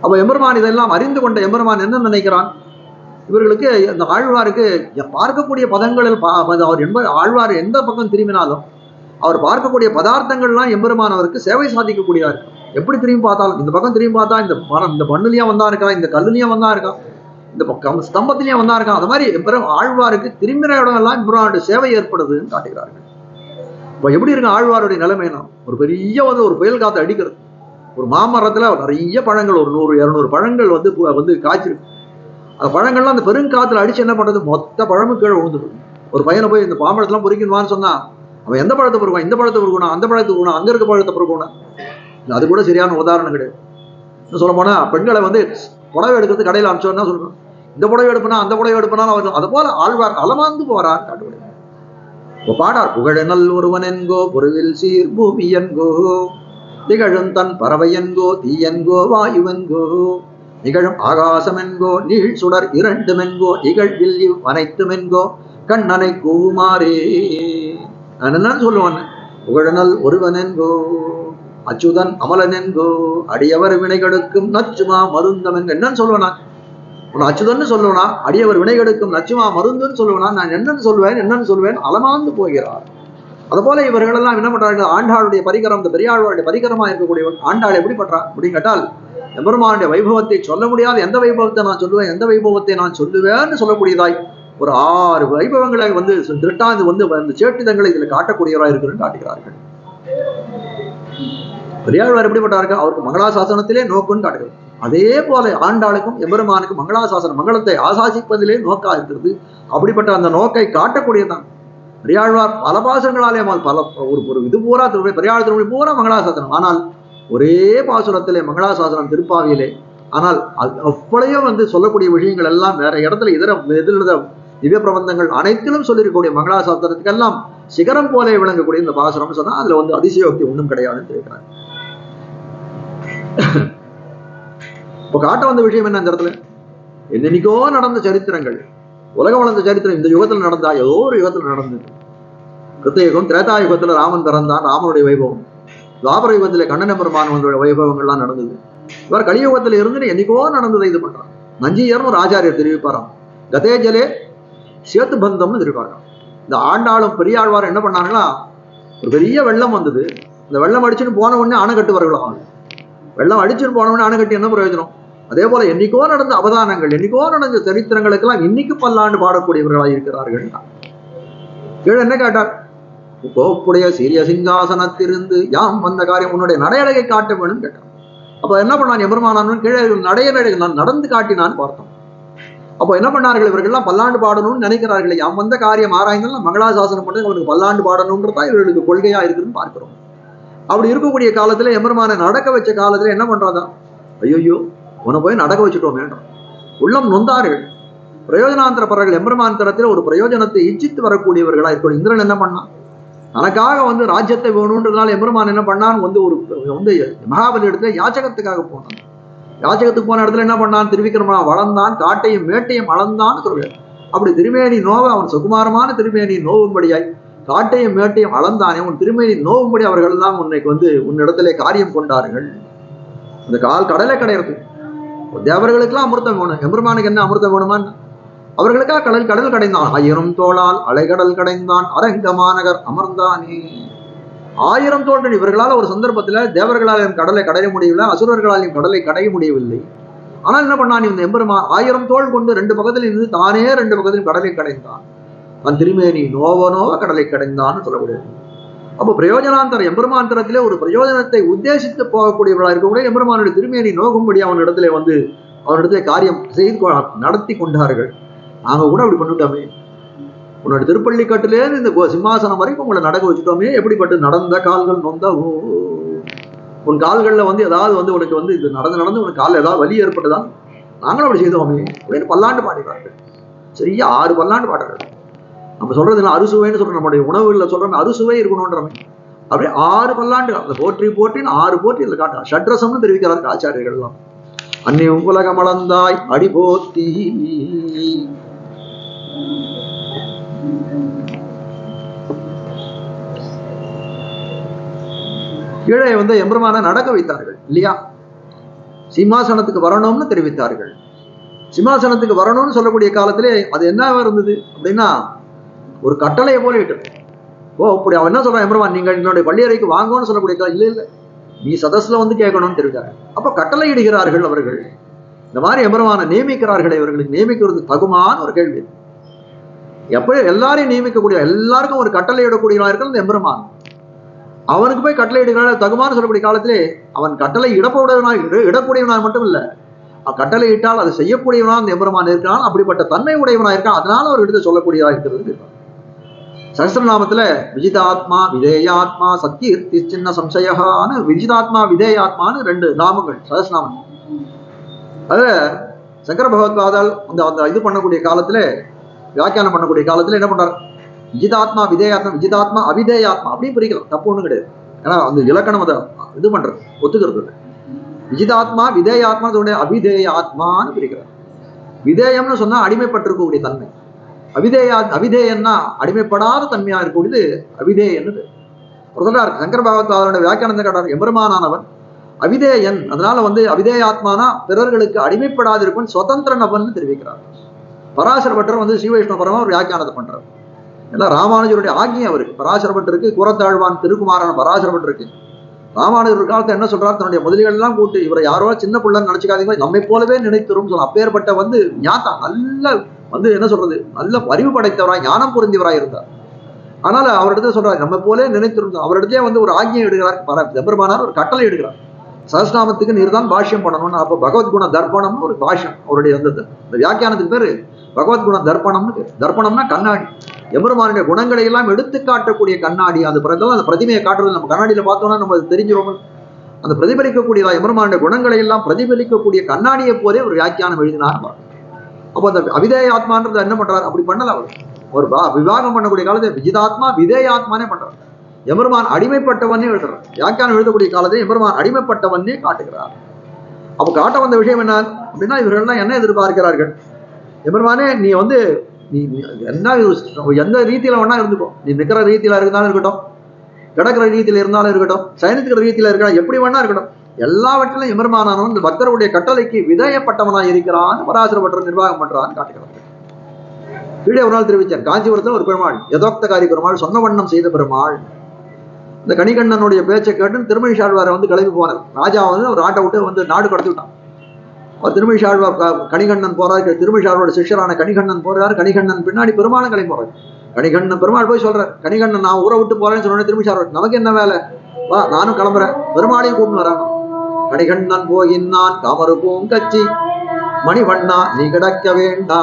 அப்ப எம்பெருமான் இதெல்லாம் அறிந்து கொண்ட எம்பெருமான் என்ன நினைக்கிறான், இவர்களுக்கு இந்த ஆழ்வாருக்கு பார்க்கக்கூடிய பதங்களில் அவர் ஆழ்வார் எந்த பக்கம் திரும்பினாலும் அவர் பார்க்கக்கூடிய பதார்த்தங்கள்லாம் எம்பெருமான் அவருக்கு சேவை சாதிக்கக்கூடியதா இருக்கும். எப்படி திரும்பி பார்த்தாலும், இந்த பக்கம் திரும்பி பார்த்தா இந்த மரம் இந்த மண்ணுலயும் வந்தா இருக்கா, இந்த கல்லுலயும் வந்தா இருக்கா, இந்த பக்கம் ஸ்தம்பத்திலையும் வந்தா இருக்கா, அது மாதிரி ஆழ்வாருக்கு திரும்பின இடம் எல்லாம் எம்பெருமானுடைய சேவை ஏற்படுதுன்னு காட்டுகிறார்கள். இப்ப எப்படி இருக்கு ஆழ்வாருடைய நிலைமைனா, ஒரு பெரிய ஒரு புயல் காத்து அடிக்கிறது, ஒரு மாமரத்துல நிறைய பழங்கள், ஒரு 100-200 பழங்கள் காய்ச்சிருக்கு. அந்த பழங்கள்லாம் அந்த பெருங்காத்துல அடிச்சு என்ன பண்றது, மொத்த பழமும் கீழே விழுந்துடும். ஒரு பையனை போய் இந்த பாம்பழத்தெல்லாம் பொறிக்கணுமான்னு சொன்னா அவன் எந்த பழத்தை பொறுப்பான், இந்த பழத்தை பொறுக்கணும், அந்த பழத்தை பொறுக்கணும், அங்க இருக்க பழத்தை பொறுக்கணும். அது கூட சரியான உதாரணம் கிடையாது. சொல்ல போனா பெண்களை புடவை எடுக்கிறது கடையில் அனுப்பிச்சோன்னா சொல்லணும், இந்த புடவை எடுப்பனா அந்த புடவை எடுப்பனாலும் அவர் அது போல ஆழ்வார் அலமாந்து போறார் காட்டுவிட. பாடார் புகழனல் ஒருவன் என்கோ பொருவில் சீர் பூமி என்கோ திகழும் தன் பறவை என்கோ தீயன்கோ வாயுவென்கோ நிகழும் ஆகாசம் என்கோ நீள் சுடர் இரண்டும் என்கோ இகழ்வில் அனைத்தும் என்கோ கண்ணனை கூமாரே. நான் என்னன்னு சொல்லுவான், புகழனல் ஒருவன் என்கோ அச்சுதன் அமலன் என்கோ அடியவர் வினைகெடுக்கும் நச்சுமா மருந்தம் என்க. என்னன்னு சொல்லுவேனா, உன் அச்சுதன்னு சொல்லுவனா, அடியவர் வினைகெடுக்கும் நச்சுமா மருந்துன்னு சொல்லுவனா, நான் என்னன்னு சொல்லுவேன் அலமாந்து போகிறார். அதுபோல இவர்கள் எல்லாம் என்ன பண்றார்கள், ஆண்டாளுடைய பரிகரம், இந்த பெரியாழ்வாருடைய பரிகரமா இருக்கக்கூடியவன் ஆண்டாள் எப்படி பண்றான் அப்படின்னு கேட்டால், எம்பெருமானுடைய வைபவத்தை சொல்ல முடியாத எந்த வைபவத்தை நான் சொல்லுவேன், எந்த வைபவத்தை நான் சொல்லுவேன்னு சொல்லக்கூடியதாய் ஒரு 6 வைபவங்களை திருட்டாந்து சேட்டிதங்களை இதுல காட்டக்கூடியவராக இருக்கிறன்னு காட்டுகிறார்கள். பெரியாழ்வார் எப்படிப்பட்டார்கள், அவருக்கு மங்களாசாசனத்திலே நோக்குன்னு காட்டுகிறது. அதே போல ஆண்டாளுக்கும் எம்பெருமானுக்கும் மங்களாசாசனம் மங்களத்தை ஆசாசிப்பதிலே நோக்கா இருக்கிறது. அப்படிப்பட்ட அந்த நோக்கை காட்டக்கூடியதான் பெரியாழ்வார் பல பாசுரங்களாலே பல ஒரு இது பூரா பெரியாழ் திருமொழி பூரா மங்களாசாசனம். ஆனால் ஒரே பாசுரத்திலே மங்களாசாசனம் திருப்பாவியிலே. ஆனால் அப்படியே சொல்லக்கூடிய விஷயங்கள் எல்லாம் வேற இடத்துல எதிர திவ்ய பிரபந்தங்கள் அனைத்திலும் சொல்லியிருக்கக்கூடிய மங்களாசாசனத்துக்கெல்லாம் சிகரம் போலே விளங்கக்கூடிய இந்த பாசுரம் சொன்னா அதுல அதிசயோக்தி ஒன்றும் கிடையாதுன்னு தெரிவிக்கிறாங்க. இப்ப காட்ட வந்த விஷயம் என்ன, இந்த இடத்துல என்னைக்கோ நடந்த சரித்திரங்கள், உலகம் வளர்ந்த சரித்திரம் இந்த யுகத்துல நடந்தா, ஏதோ ஒரு யுகத்துல நடந்தது. கிருத்தயுகம் திரேதா யுகத்துல ராமன் பிறந்தான், ராமனுடைய வைபவம். துவாபர யுகத்துல கண்ணன் பெருமானுடைய வைபவங்கள்லாம் நடந்தது. இவர் கலியுகத்துல இருந்து என்னைக்கோ நடந்ததை இது பண்றான். நஞ்சியர்னு ஒரு ஆச்சாரியர் தெரிவிப்பாராம், கதேஜலே சேத்து பந்தம்னு தெரிவிப்பாராம். இந்த ஆண்டாளும் பெரியாழ்வார் என்ன பண்ணாங்கன்னா, ஒரு பெரிய வெள்ளம் வந்தது. இந்த வெள்ளம் அடிச்சுட்டு போன உடனே அணை கட்டுவார்களாம். வெள்ளம் அடிச்சுட்டு போன உடனே அணை கட்டி என்ன பிரயோஜனம்? அதே போல என்னைக்கோ நடந்த அவதானங்கள், என்னைக்கோ நடந்த சரித்திரங்களுக்கெல்லாம் இன்னைக்கு பல்லாண்டு பாடக்கூடியவர்களாக இருக்கிறார்கள். கீழே என்ன கேட்டார், கோப்புடைய சீரிய சிங்காசனத்திலிருந்து யாம் வந்த காரியம் உன்னுடைய நடையழகை காட்ட வேணும்னு கேட்டான். அப்ப என்ன பண்ணான் எம்பெருமானான்? கீழே நடையழகை நான் நடந்து காட்டினான்னு பார்த்தோம். அப்போ என்ன பண்ணார்கள் இவர்கள்லாம் பல்லாண்டு பாடணும்னு நினைக்கிறார்களே, யாம் வந்த காரியம் ஆராய்ந்தாலும் மங்களாசாசனம் பண்ணி அவருக்கு பல்லாண்டு பாடணும்ன்றதா இவர்களுக்கு கொள்கையா இருக்குன்னு பார்க்கிறோம். அப்படி இருக்கக்கூடிய காலத்துல எம்பெருமானை நடக்க வச்ச காலத்துல என்ன பண்றதா, ஐயோ உன்னை போய் நடக்க வச்சுட்டோம் வேண்டாம் உள்ளம் நொந்தார்கள். பிரயோஜனாந்தரப்பவர்கள் எம்பெருமான் தரத்தில் ஒரு பிரயோஜனத்தை இச்சித்து வரக்கூடியவர்களா இருக்கணும். இந்திரன் என்ன பண்ணான்? தனக்காக ராஜ்யத்தை வேணும்ன்றதுனால எம்பெருமான் என்ன பண்ணான்? ஒரு மகாபலி இடத்துல யாச்சகத்துக்காக போனான். யாச்சகத்துக்கு போன இடத்துல என்ன பண்ணான்? திருவிக்கிரமனா வளர்ந்தான், காட்டையும் மேட்டையும் அளந்தான்னு சொல்றாரு. அப்படி திருமேனி நோவ அவன் சுகுமாரமான திருமேனி நோவும்படியாய் காட்டையும் மேட்டையும் அளந்தானே, உன் திருமேனி நோவும்படி அவர்கள் எல்லாம் உன்னைக்கு உன்னிடத்திலே காரியம் கொண்டார்கள். அந்த கடலை கிடையாது. தேவர்களுக்கெல்லாம் அமிர்தம் வேணும், எம்பெருமானுக்கு என்ன அமிர்தம் வேணுமான்னு அவர்களுக்காக கடல் கடைந்தான். 1000 தோளால் அலைகடல் கடைந்தான் அரங்கமாநகர் அமர்ந்தானே. 1000 தோள்கள். இவர்களால் ஒரு சந்தர்ப்பத்துல தேவர்களால் கடலை கடைய முடியவில்லை, அசுரர்களாலையும் கடலை கடைய முடியவில்லை. ஆனால் என்ன பண்ணான் இந்த எம்பெருமான்? 1000 தோள் கொண்டு 2 பக்கத்தில் இருந்து தானே 2 பக்கத்திலும் கடலை கடைந்தான். தன் திருமேனி நோவ கடலை கடைந்தான்னு சொல்லக்கூடியது. அப்போ பிரயோஜனாந்தர எம்பெருமாந்தரத்திலே ஒரு பிரயோஜனத்தை உத்தேசித்து போகக்கூடியவர்களாக இருக்கக்கூடிய எம்பெருமானுடைய திருமேனி நோகும்படி அவனிடத்திலே காரியம் செய்து நடத்தி கொண்டார்கள். நாங்க கூட அப்படி பண்ணிட்டோமே, உன்னோட திருப்பள்ளிக்கட்டிலேருந்து இந்த சிம்மாசனம் வரைக்கும் உங்களை நடக்க வச்சுட்டோமே, எப்படிப்பட்டு நடந்த கால்கள் நொந்த உன் கால்கள்ல ஏதாவது உனக்கு இது நடந்து உனக்கு காலில் ஏதாவது வலி ஏற்பட்டதா? நாங்களும் அப்படி செய்தோமே அப்படின்னு பல்லாண்டு பாடுகிறார்கள். சரியா 6 பல்லாண்டு பாடுறார்கள். நம்ம சொல்றது இல்லை அறுசுவைன்னு சொல்றோம், நம்முடைய உணவுகள்ல சொல்றோம் அறுசுவை இருக்கணும்ன்றமே. அப்படியே 6 பல்லாண்டு அந்த போற்றின்னு 6 போற்றி இதுல காட்டுறார். ஷட்ரசம்னு தெரிவிக்கிறார்கள் ஆச்சாரியர்கள் எல்லாம். அன்னி உலகம் அளந்தாய் அடிபோத்தி. கீழே எம்பெருமான நடக்க வைத்தார்கள் இல்லையா? சிம்மாசனத்துக்கு வரணும்னு தெரிவித்தார்கள். சிம்மாசனத்துக்கு வரணும்னு சொல்லக்கூடிய காலத்திலே அது என்ன இருந்தது அப்படின்னா ஒரு கட்டளையை போல இட்டு. அப்படி அவன் என்ன சொல்றான்? எம்பெருமான் நீங்கள் என்னுடைய பள்ளியறைக்கு வாங்கன்னு சொல்லக்கூடிய இல்ல இல்ல நீ சதஸ்ல கேட்கணும்னு தெரிவித்தார்கள். அப்ப கட்டளை இடுகிறார்கள் அவர்கள். இந்த மாதிரி எம்பெருமான நியமிக்கிறார்கள். இவர்களுக்கு நியமிக்கிறது தகுமான்னு ஒரு கேள்வி. எப்படி எல்லாரையும் நியமிக்கக்கூடிய எல்லாருக்கும் ஒரு கட்டளை இடக்கூடியவனா இருக்கிற இந்த எம்பெருமான் அவனுக்கு போய் கட்டளை இடுகிறார்கள் தகுமான்னு சொல்லக்கூடிய காலத்திலே அவன் கட்டளை இடக்கூடியவனாக மட்டும் இல்ல, கட்டளை இட்டால் அதை செய்யக்கூடியவனா அந்த எம்பெருமான் இருக்கிறான். அப்படிப்பட்ட தன்மை உடையவனா இருக்கான். அதனால அவர் எடுத்து சொல்லக்கூடியதா இருக்கிறது. சஹஸ்ரநாமத்துல விஜிதாத்மா விதேயாத்மா சத்கீர்த்தி சின்ன சம்சயான்னு விஜிதாத்மா விதேயாத்மான்னு 2 நாமங்கள் சஹஸ்ரநாமம். அதுல சங்கர பகவத்பாதால் அந்த இது பண்ணக்கூடிய காலத்துல வியாக்கியானம் பண்ணக்கூடிய காலத்துல என்ன பண்றாரு? விஜிதாத்மா விதேயாத்மா விஜிதாத்மா அவிதேயாத்மா அப்படின்னு பிரிக்கலாம், தப்பு ஒண்ணும் கிடையாது. ஏன்னா அந்த இலக்கணம் அதை இது பண்றது ஒத்துக்கிறது. விஜிதாத்மா விதேயாத்மா அபிதேயாத்மான்னு பிரிக்கிறார். விதேயம்னு சொன்னா அடிமைப்பட்டிருக்கக்கூடிய தன்மை, அவிதேயன்னா அடிமைப்படாத தன்மையா இருக்கக்கூடியது அவிதேயன்னு சொல்றாரு. சங்கர பகவத்பாதனுடைய வியாக்கியானத்தை கேட்டார். எம்பெருமானானவன் அவிதேயன், அதனால அவிதேயாத்மானா பிறர்களுக்கு அடிமைப்படாது இருக்கும் சுதந்திர நபன் தெரிவிக்கிறார். பராசர பட்டர் ஸ்ரீ வைஷ்ணவ பரமா ஒரு வியாக்கியானத்தை பண்றார். ஏன்னா ராமானுஜருடைய ஆக்ஞை அவருக்கு. பராசர பட்டருக்கு கூறத்தாழ்வான் திருக்குமாரான பராசர பட்டருக்கு ராமானுஜர் காலத்தை என்ன சொல்றாரு? தன்னுடைய முதலிகள் எல்லாம் கூட்டு இவரை யாரோ சின்ன பிள்ளைன்னு நினைச்சுக்காதீங்க, நம்மை போலவே நினைத்தரும் சொல்ல. அப்பேற்பட்ட ஞாத்தா நல்ல என்ன சொல்றது நல்ல அறிவு படைத்தவராய் ஞானம் பொருந்தியவராய் இருந்தார். அதனால அவரிடத்துல சொல்றாரு நம்ம போலே நினைத்திருந்தோம். அவரிடத்தே ஒரு ஆக்ஞை எடுக்கிறார். எம்பெருமானார் ஒரு கட்டளை எடுக்கிறார். சஹஸ்ரநாமத்துக்கு நீர் தான் பாஷ்யம் பண்ணணும்னு. அப்ப பகவத்குண தர்ப்பணம்னு ஒரு பாஷ்யம் அவருடைய இந்த வியாக்கியானத்துக்கு பேரு பகவத்குண தர்ப்பணம்னு பேரு. தர்ப்பணம்னா கண்ணாடி, எம்பெருமானுடைய குணங்களை எல்லாம் எடுத்து காட்டக்கூடிய கண்ணாடி. அந்த பிரதிமையை காட்டுறது நம்ம கண்ணாடியில பார்த்தோம்னா நம்ம தெரிஞ்சிடும். அந்த பிரதிபலிக்கக்கூடியதா எம்பெருமானுடைய குணங்களை எல்லாம் பிரதிபலிக்கக்கூடிய கண்ணாடியை போலே ஒரு வியாக்கியானம் எழுதினார். அப்போ அந்த அவிதேயாத்மான்றது என்ன பண்றாரு? அப்படி பண்ணல. அவர் ஒரு விவாகம் பண்ணக்கூடிய காலத்தை விஜிதாத்மா விதேயாத்மானே பண்றார். எம்பெருமான் அடிமைப்பட்டவனே எழுதுறார். வியாக்கியானம் எழுதக்கூடிய காலத்தை எம்பெருமான் அடிமைப்பட்டவனே காட்டுகிறார். அப்ப காட்ட வந்த விஷயம் என்ன அப்படின்னா இவர்கள்லாம் என்ன எதிர்பார்க்கிறார்கள்? எம்பெருமானே நீ நீ என்ன எந்த ரீதியில வேணா இருந்துக்கோ, நீ நிக்கிற ரீதியில இருந்தாலும் இருக்கட்டும், கிடக்கிற ரீதியில இருந்தாலும் இருக்கட்டும், சயனிக்கிற ரீதியில இருக்கட்டும், எப்படி வேணா இருக்கட்டும், எல்லாவற்றிலும் எம்பெருமானவன் இந்த பக்தருடைய கட்டளைக்கு விதயப்பட்டவனாய் இருக்கிறான். பராசர பட்டர் நிர்வாகம் பண்றான்னு காட்டுகிறார். கீழே ஒரு நாள் தெரிவிச்சார். காஞ்சிபுரத்துல ஒரு பெருமாள், யதோக்தகாரி பெருமாள், சொன்ன வண்ணம் செய்த பெருமாள். இந்த கணிகண்ணனுடைய பேச்சை கேட்டு திருமணிஷாழ்வாரை கிளம்பி போனார். ராஜா ஒரு ஆட்டை விட்டு நாடு கடத்தி விட்டான். திருமணிஷாழ்வார் கணிகண்ணன் போறாரு, திருமணிஷாழ்வாரோட சிஷ்யரான கணிகண்ணன் போறாரு. கணிகண்ணன் பின்னாடி பெருமாளும் கிளம்பி போறாரு. கணிகண்ணன் பெருமாள் போய் சொல்றார், கணிகண்ணன் நான் ஊரை விட்டு போறேன்னு சொன்னோன்னே திரும்பி சொல்றார், நமக்கு என்ன வேலை, வா நானும் கிளம்புறேன். பெருமாளையும் கூப்பிட்டு வராங்க. கணிகண்ணன் போயின்னான் காமரு பூங்கச்சி மணிவண்ணா நீ கிடக்க வேண்டா,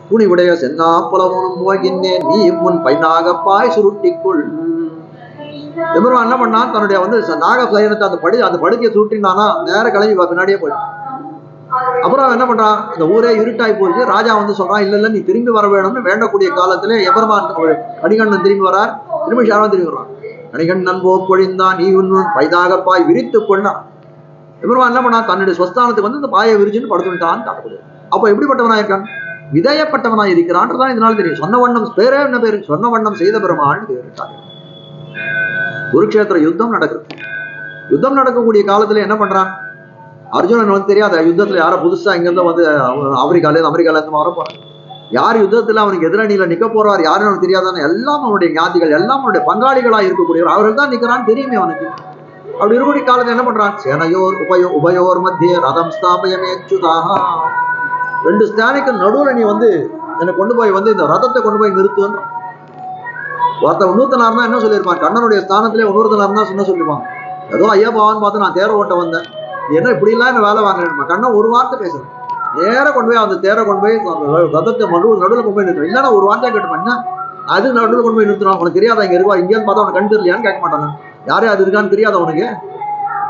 துணி உடைய சென்னா புலவனும் போகின்றேன் நீ முன் பைனாகப்பாய் சுருட்டிக்குள். எம்பெருமான் என்ன பண்ணான், தன்னுடைய நாக சயனத்தை அந்த படுக்கையை சுருட்டினானா நேர கிளம்பி பின்னாடியே போயிட்டான். அப்புறம் என்ன பண்றான், இந்த ஊரே இருட்டாய் போச்சு. ராஜா சொல்றான், இல்ல நீ திரும்பி வர வேணும்னு வேண்டக்கூடிய காலத்துல எம்பெருமான் கணிகண்ணன் திரும்பி வரார். திரும்பி சாரம் திரும்பி வர்றான். கணிகண்ணன் போக்கொழிந்தான் நீ உன் பைதாகப்பாய் விரித்து கொண்டான். எம்பெருமான் என்ன பண்ணா, தன்னுடைய ஸ்வஸ்தானத்துக்கு இந்த பாயை விரிச்சுன்னு படுத்துட்டான்னு காட்டக்கூடிய. அப்ப எப்படிப்பட்டவனா இருக்கான், விதயப்பட்டவனா இருக்கிறான்றதான் இதனால தெரியும். சொன்ன வண்ணம் பேரே என்ன பேரு, சொன்ன வண்ணம் செய்த பெருமாள் பேருட்டாங்க. குருக்ஷேத்திர யுத்தம் நடக்குது. யுத்தம் நடக்கக்கூடிய காலத்துல என்ன பண்றான், அர்ஜுனன் தெரியாத யுத்தத்துல யார புதுசா இங்கிருந்து அமெரிக்கால இருந்து வர போறான், யார் யுத்தத்துல அவனுக்கு எதிரணியில நிக்க போறார் யாருன்னு அவனுக்கு தெரியாதானே. எல்லாம் அவனுடைய ஞாதிகள், எல்லாம் அவனுடைய பங்காளிகளா இருக்கக்கூடியவர், அவர்கள் தான் நிக்கிறான்னு தெரியுமே அவனுக்கு. அப்படி இருக்கக்கூடிய காலத்துல என்ன பண்றான், சேனையோர் உபயோர் மத்திய ரதம் ஸ்தாபயமேச்சுதாக, 2 ஸ்தானிக்கு நடுவுல நீ என்னை கொண்டு போய் இந்த ரதத்தை கொண்டு போய் நிறுத்துன்னு. ஒருத்த இன்னொருத்தனார்னா என்ன சொல்லியிருப்பான், கண்ணனுடைய ஸ்தானத்திலே இன்னொருத்தனார்னா சொன்ன சொல்லிருப்பான், ஏதோ ஐயா பாவான்னு பார்த்து நான் தேர ஓட்ட வந்தேன், என்ன இப்படி எல்லாம் என்ன வேலை வாங்கினேன். கண்ணன் ஒரு வார்த்தை பேசுறேன், நேர கொண்டு போய் அந்த தேரை கொண்டு போய் ரதத்தை நடுவில் கொண்டு போய் நிறுத்துறேன். இல்லைன்னா ஒரு வார்த்தை கேட்டுப்பேன், அது நடுவில் கொண்டு போய் நிறுத்துறான். அவனுக்கு தெரியாதா இங்க இருக்கா, இங்கேன்னு பார்த்தா அவனுக்கு கண் தெரியலையான்னு கேட்க மாட்டாங்க. யாரே அது இருக்கான்னு தெரியாத அவனுக்கு,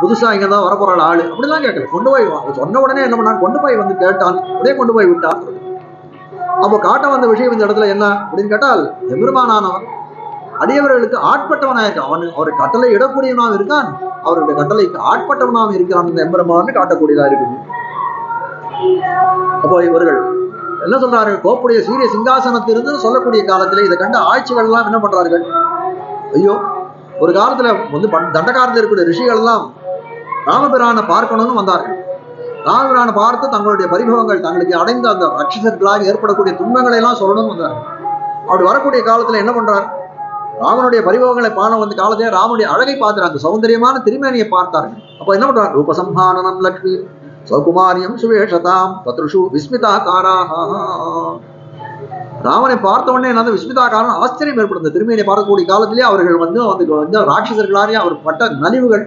புதுசா இங்க தான் வரப்போறாள் ஆளு அப்படிலாம் கேட்கல. கொண்டு போய் சொன்ன உடனே என்ன பண்ணான், கொண்டு போய் கேட்டான், உடனே கொண்டு போய் விட்டான். அப்போ காட்ட வந்த விஷயம் இந்த இடத்துல என்ன அப்படின்னு கேட்டால், எம்பெருமானானவன் அடியவர்களுக்கு ஆட்பட்டவனாயிருக்கான். அவர் கட்டளை இடக்கூடியவனாக இருக்கான், அவருடைய கட்டளைக்கு ஆட்பட்டவனாக இருக்கிறான் இந்த எம்பெருமான்னு காட்டக்கூடியதா இருக்குது. அப்போ இவர்கள் என்ன சொல்றாரு, கோப்புடைய சீரிய சிங்காசனத்திலிருந்து சொல்லக்கூடிய காலத்துல இதை கண்ட ஆட்சிகள் எல்லாம் என்ன பண்றார்கள், ஐயோ ஒரு காலத்துல தண்டகாரத்தில் இருக்கக்கூடிய ரிஷிகள் எல்லாம் ராமபிரானை பார்க்கணும்னு வந்தார்கள். ராமபிரானை பார்த்து தங்களுடைய பரிபவங்கள், தங்களுக்கு அடைந்த அந்த ராட்சசர்களாக ஏற்படக்கூடிய துன்பங்களை எல்லாம் சொல்லணும்னு வந்தார்கள். அப்படி வரக்கூடிய காலத்துல என்ன பண்றார், ராமனுடைய பரிபவங்களை பான காலத்திலே ராமனுடைய அழகை பார்த்தார், அந்த சௌந்தரியமான திருமேனியை பார்த்தார்கள். அப்ப என்ன பண்றார், ரூபசம்ஹானனம் லக்ஷ்மி சௌகுமாரியம் சுவேஷதாம் பத்ருஷு விஸ்மிதாகாராக. ராமனை பார்த்த உடனே என்ன விஸ்மிதாகாரம் ஆச்சரியம் ஏற்படும். திருமேனியை பார்க்கக்கூடிய காலத்திலேயே அவர்கள் ராட்சசர்களாரே அவர் பட்ட நலிவுகள்